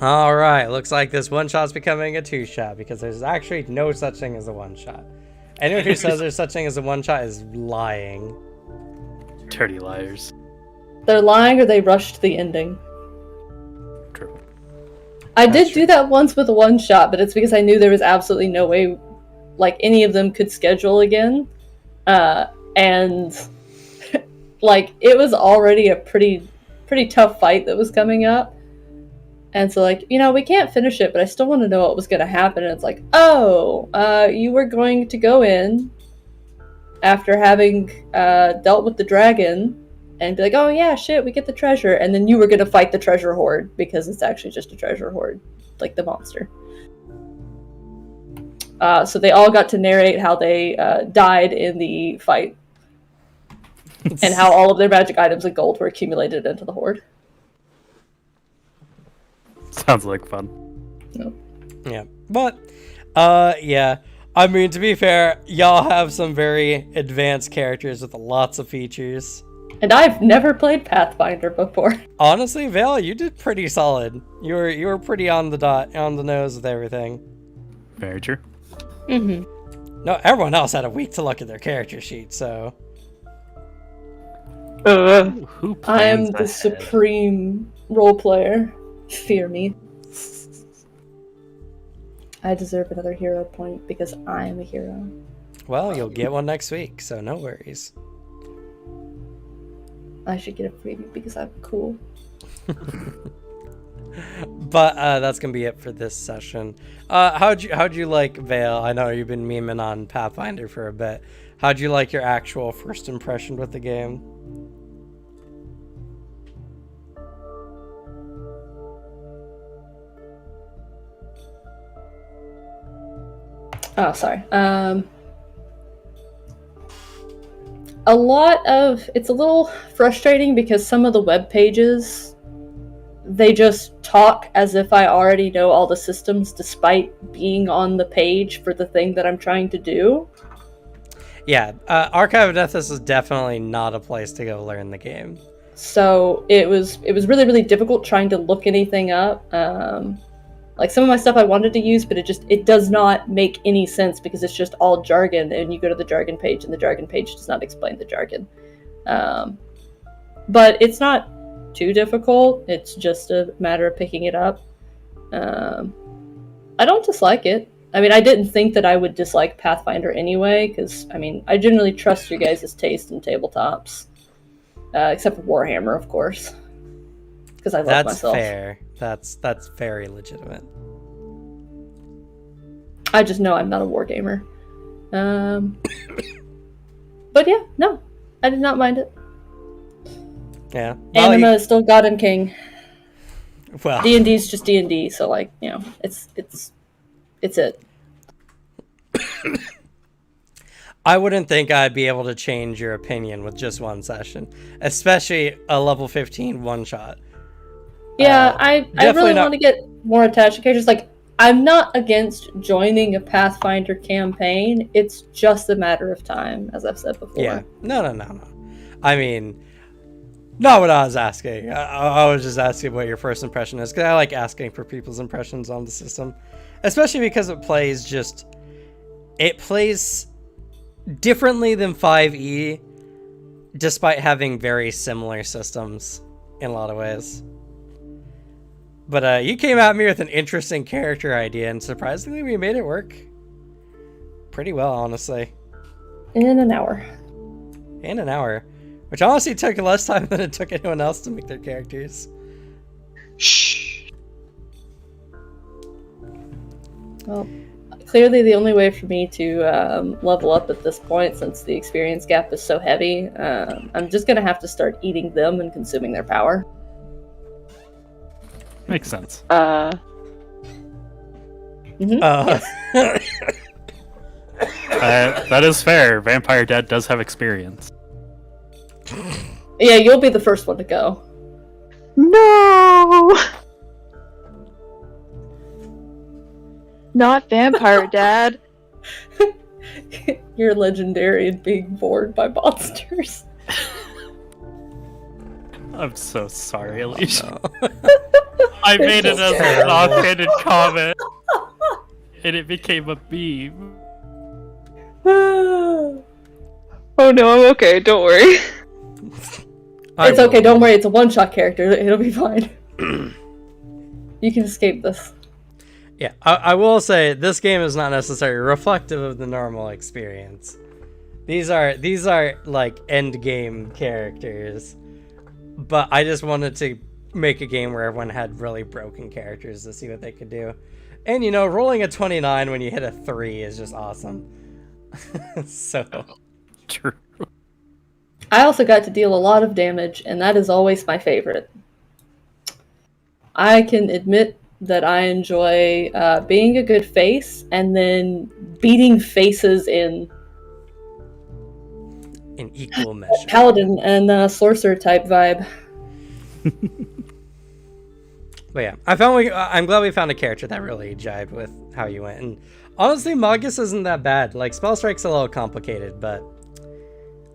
All right, looks like this one shot's becoming a two shot because there's actually no such thing as a one shot. Anyone who says there's such thing as a one shot is lying. Dirty liars. They're lying or they rushed the ending. True. I That's did do that once with a one shot, but it's because I knew there was absolutely no way, like, any of them could schedule again. And, like, it was already a pretty tough fight that was coming up. And so, like, we can't finish it, but I still want to know what was going to happen. And it's like, you were going to go in after having dealt with the dragon and be like, oh yeah, shit, we get the treasure. And then you were going to fight the treasure horde because it's actually just a treasure horde, like the monster. So they all got to narrate how they died in the fight and how all of their magic items and gold were accumulated into the horde. Sounds like fun. Yeah, but yeah. I mean, to be fair, y'all have some very advanced characters with lots of features. And I've never played Pathfinder before. Honestly, Vale, you did pretty solid. You were pretty on the dot, on the nose with everything. Very true. mm-hmm. No, everyone else had a week to look at their character sheet, so Who I plans am the ahead? supreme role player. Fear me. I deserve another hero point because I am a hero. well, you'll get one next week, so no worries. I should get a freebie because I'm cool. But that's gonna be it for this session. How'd you like Vale? I know you've been memeing on Pathfinder for a bit. How'd you like your actual first impression with the game? Oh, sorry. It's a little frustrating because some of the web pages, they just talk as if I already know all the systems despite being on the page for the thing that I'm trying to do. Yeah, Archive of Deathus is definitely not a place to go learn the game. So it was really, really difficult trying to look anything up. Like some of my stuff I wanted to use, but it does not make any sense because it's just all jargon, and you go to the jargon page, and the jargon page does not explain the jargon. But it's not too difficult. It's just a matter of picking it up. I don't dislike it. I mean, I didn't think that I would dislike Pathfinder anyway, because, I mean, I generally trust your guys' taste in tabletops. Except for Warhammer, of course. Because I love That's myself. fair. That's very legitimate. I just know I'm not a wargamer. But yeah, no. I did not mind it. Yeah. Well, Anima is still God and King. well, D&D's just D&D, so like, it's it. I wouldn't think I'd be able to change your opinion with just one session, especially a level 15 one shot. Yeah, I definitely really not- want to get more attached to characters. Like, I'm not against joining a Pathfinder campaign. It's just a matter of time, as I've said before. Yeah. No. I mean, not what I was asking. I was just asking what your first impression is, because I like asking for people's impressions on the system, especially because it plays differently than 5e, despite having very similar systems in a lot of ways. But you came at me with an interesting character idea, and surprisingly, we made it work pretty well, honestly. In an hour. In an hour. Which honestly took less time than it took anyone else to make their characters. Shh. Well, clearly the only way for me to level up at this point, since the experience gap is so heavy, I'm just going to have to start eating them and consuming their power. Makes sense. Yes. That is fair. Vampire Dad does have experience. Yeah, you'll be the first one to go. No! Not Vampire Dad. You're legendary at being bored by monsters. I'm so sorry, Alicia. Oh. I made it as terrible. an offhanded comment, and it became a meme. Oh no, I'm okay, don't worry. It's okay, don't worry, it's a one-shot character. It'll be fine. You can escape this. Yeah, I will say this game is not necessarily reflective of the normal experience. These are like end game characters, but I just wanted to make a game where everyone had really broken characters to see what they could do. And you know, rolling a 29 when you hit a 3 is just awesome. So True. I also got to deal a lot of damage, and that is always my favorite. I can admit that I enjoy being a good face and then beating faces in equal measure. paladin and sorcerer type vibe. But yeah, I'm glad we found a character that really jived with how you went. And honestly, Magus isn't that bad. Like, Spell Strike's a little complicated, but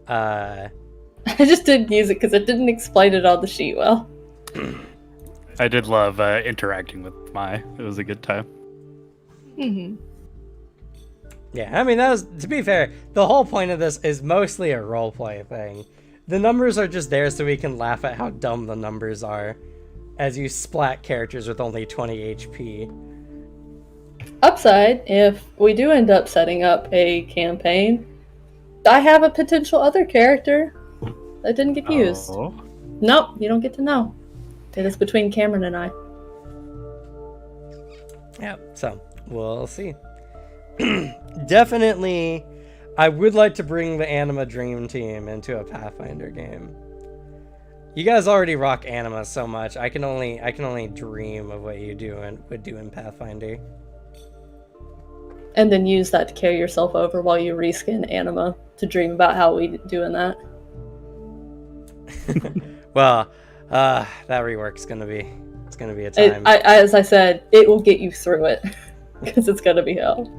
I just didn't use it because it didn't explain it on the sheet well. I did love interacting with Mai. It was a good time. yeah, I mean, that was, to be fair, the whole point of this is mostly a roleplay thing. The numbers are just there so we can laugh at how dumb the numbers are as you splat characters with only 20 HP. Upside, if we do end up setting up a campaign, I have a potential other character that didn't get used. Oh. Nope, you don't get to know. It is between Cameron and I. Yeah, so we'll see. Definitely, I would like to bring the Anima Dream Team into a Pathfinder game. You guys already rock Anima so much. I can only dream of what you do and would do in Pathfinder. And then use that to carry yourself over while you reskin Anima to dream about how we do in that. Well, that rework's gonna be a time. As I said, it will get you through it because it's gonna be hell.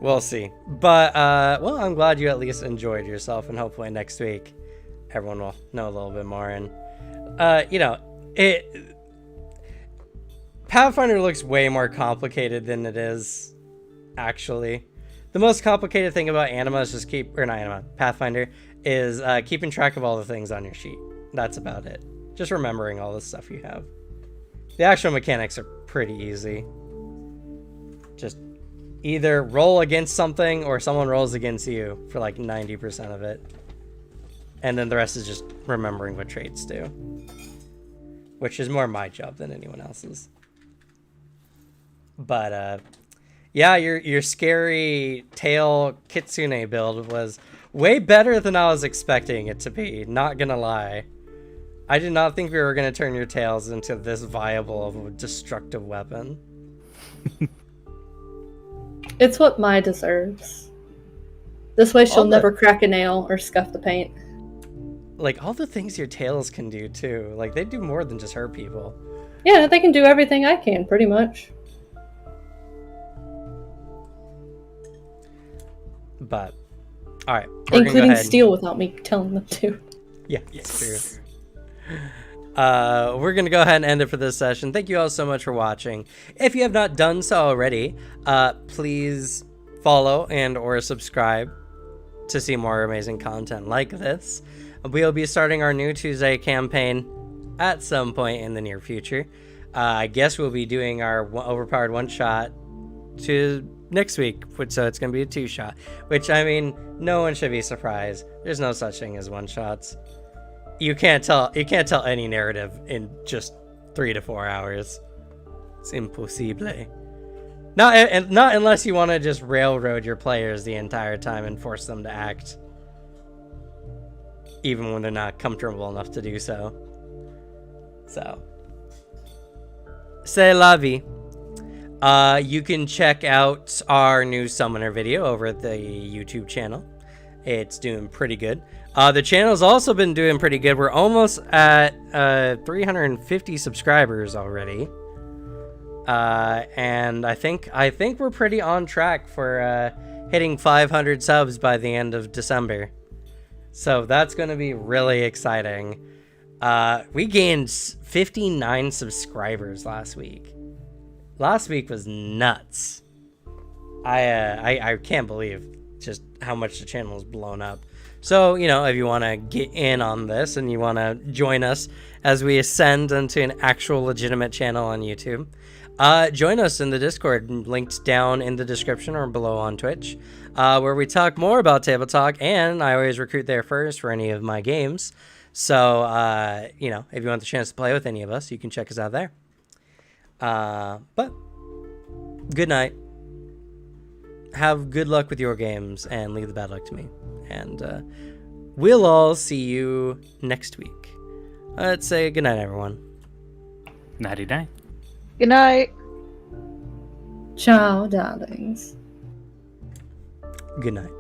We'll see. But well, I'm glad you at least enjoyed yourself, and hopefully next week everyone will know a little bit more. And you know, Pathfinder looks way more complicated than it is actually. The most complicated thing about Anima is just Pathfinder is keeping track of all the things on your sheet. That's about it. Just remembering all the stuff you have. The actual mechanics are pretty easy. Just either roll against something or someone rolls against you for like 90% of it. And then the rest is just remembering what traits do. Which is more my job than anyone else's. But yeah, your scary tail kitsune build was way better than I was expecting it to be, not gonna lie. I did not think we were gonna turn your tails into this viable of a destructive weapon. It's what Mai deserves. This way she'll never crack a nail or scuff the paint. Like, all the things your tails can do, too. Like, they do more than just hurt people. Yeah, they can do everything I can, pretty much. But, alright. Including steal without me telling them to. Yeah, it's true. We're gonna go ahead and end it for this session. Thank you all so much for watching. If you have not done so already, please follow and or subscribe to see more amazing content like this. We'll be starting our new Tuesday campaign at some point in the near future. I guess we'll be doing our Overpowered one-shot to next week, so it's going to be a two-shot, which, I mean, no one should be surprised. There's no such thing as one-shots. You can't tell any narrative in just 3 to 4 hours. It's impossible. Not unless you want to just railroad your players the entire time and force them to act, even when they're not comfortable enough to do so. So, c'est la vie. You can check out our new summoner video over at the YouTube channel. It's doing pretty good. The channel's also been doing pretty good. We're almost at 350 subscribers already. And I think we're pretty on track for hitting 500 subs by the end of December. So that's going to be really exciting. We gained 59 subscribers last week. Last week was nuts. I can't believe just how much the channel has blown up. So, you know, if you want to get in on this and you want to join us as we ascend into an actual legitimate channel on YouTube, join us in the Discord, linked down in the description or below on Twitch, where we talk more about Table Talk, and I always recruit there first for any of my games. So, you know, if you want the chance to play with any of us, you can check us out there. But good night. Have good luck with your games and leave the bad luck to me. And we'll all see you next week. Let's say good night, everyone. Nighty night. Good night. Ciao, darlings. Good night.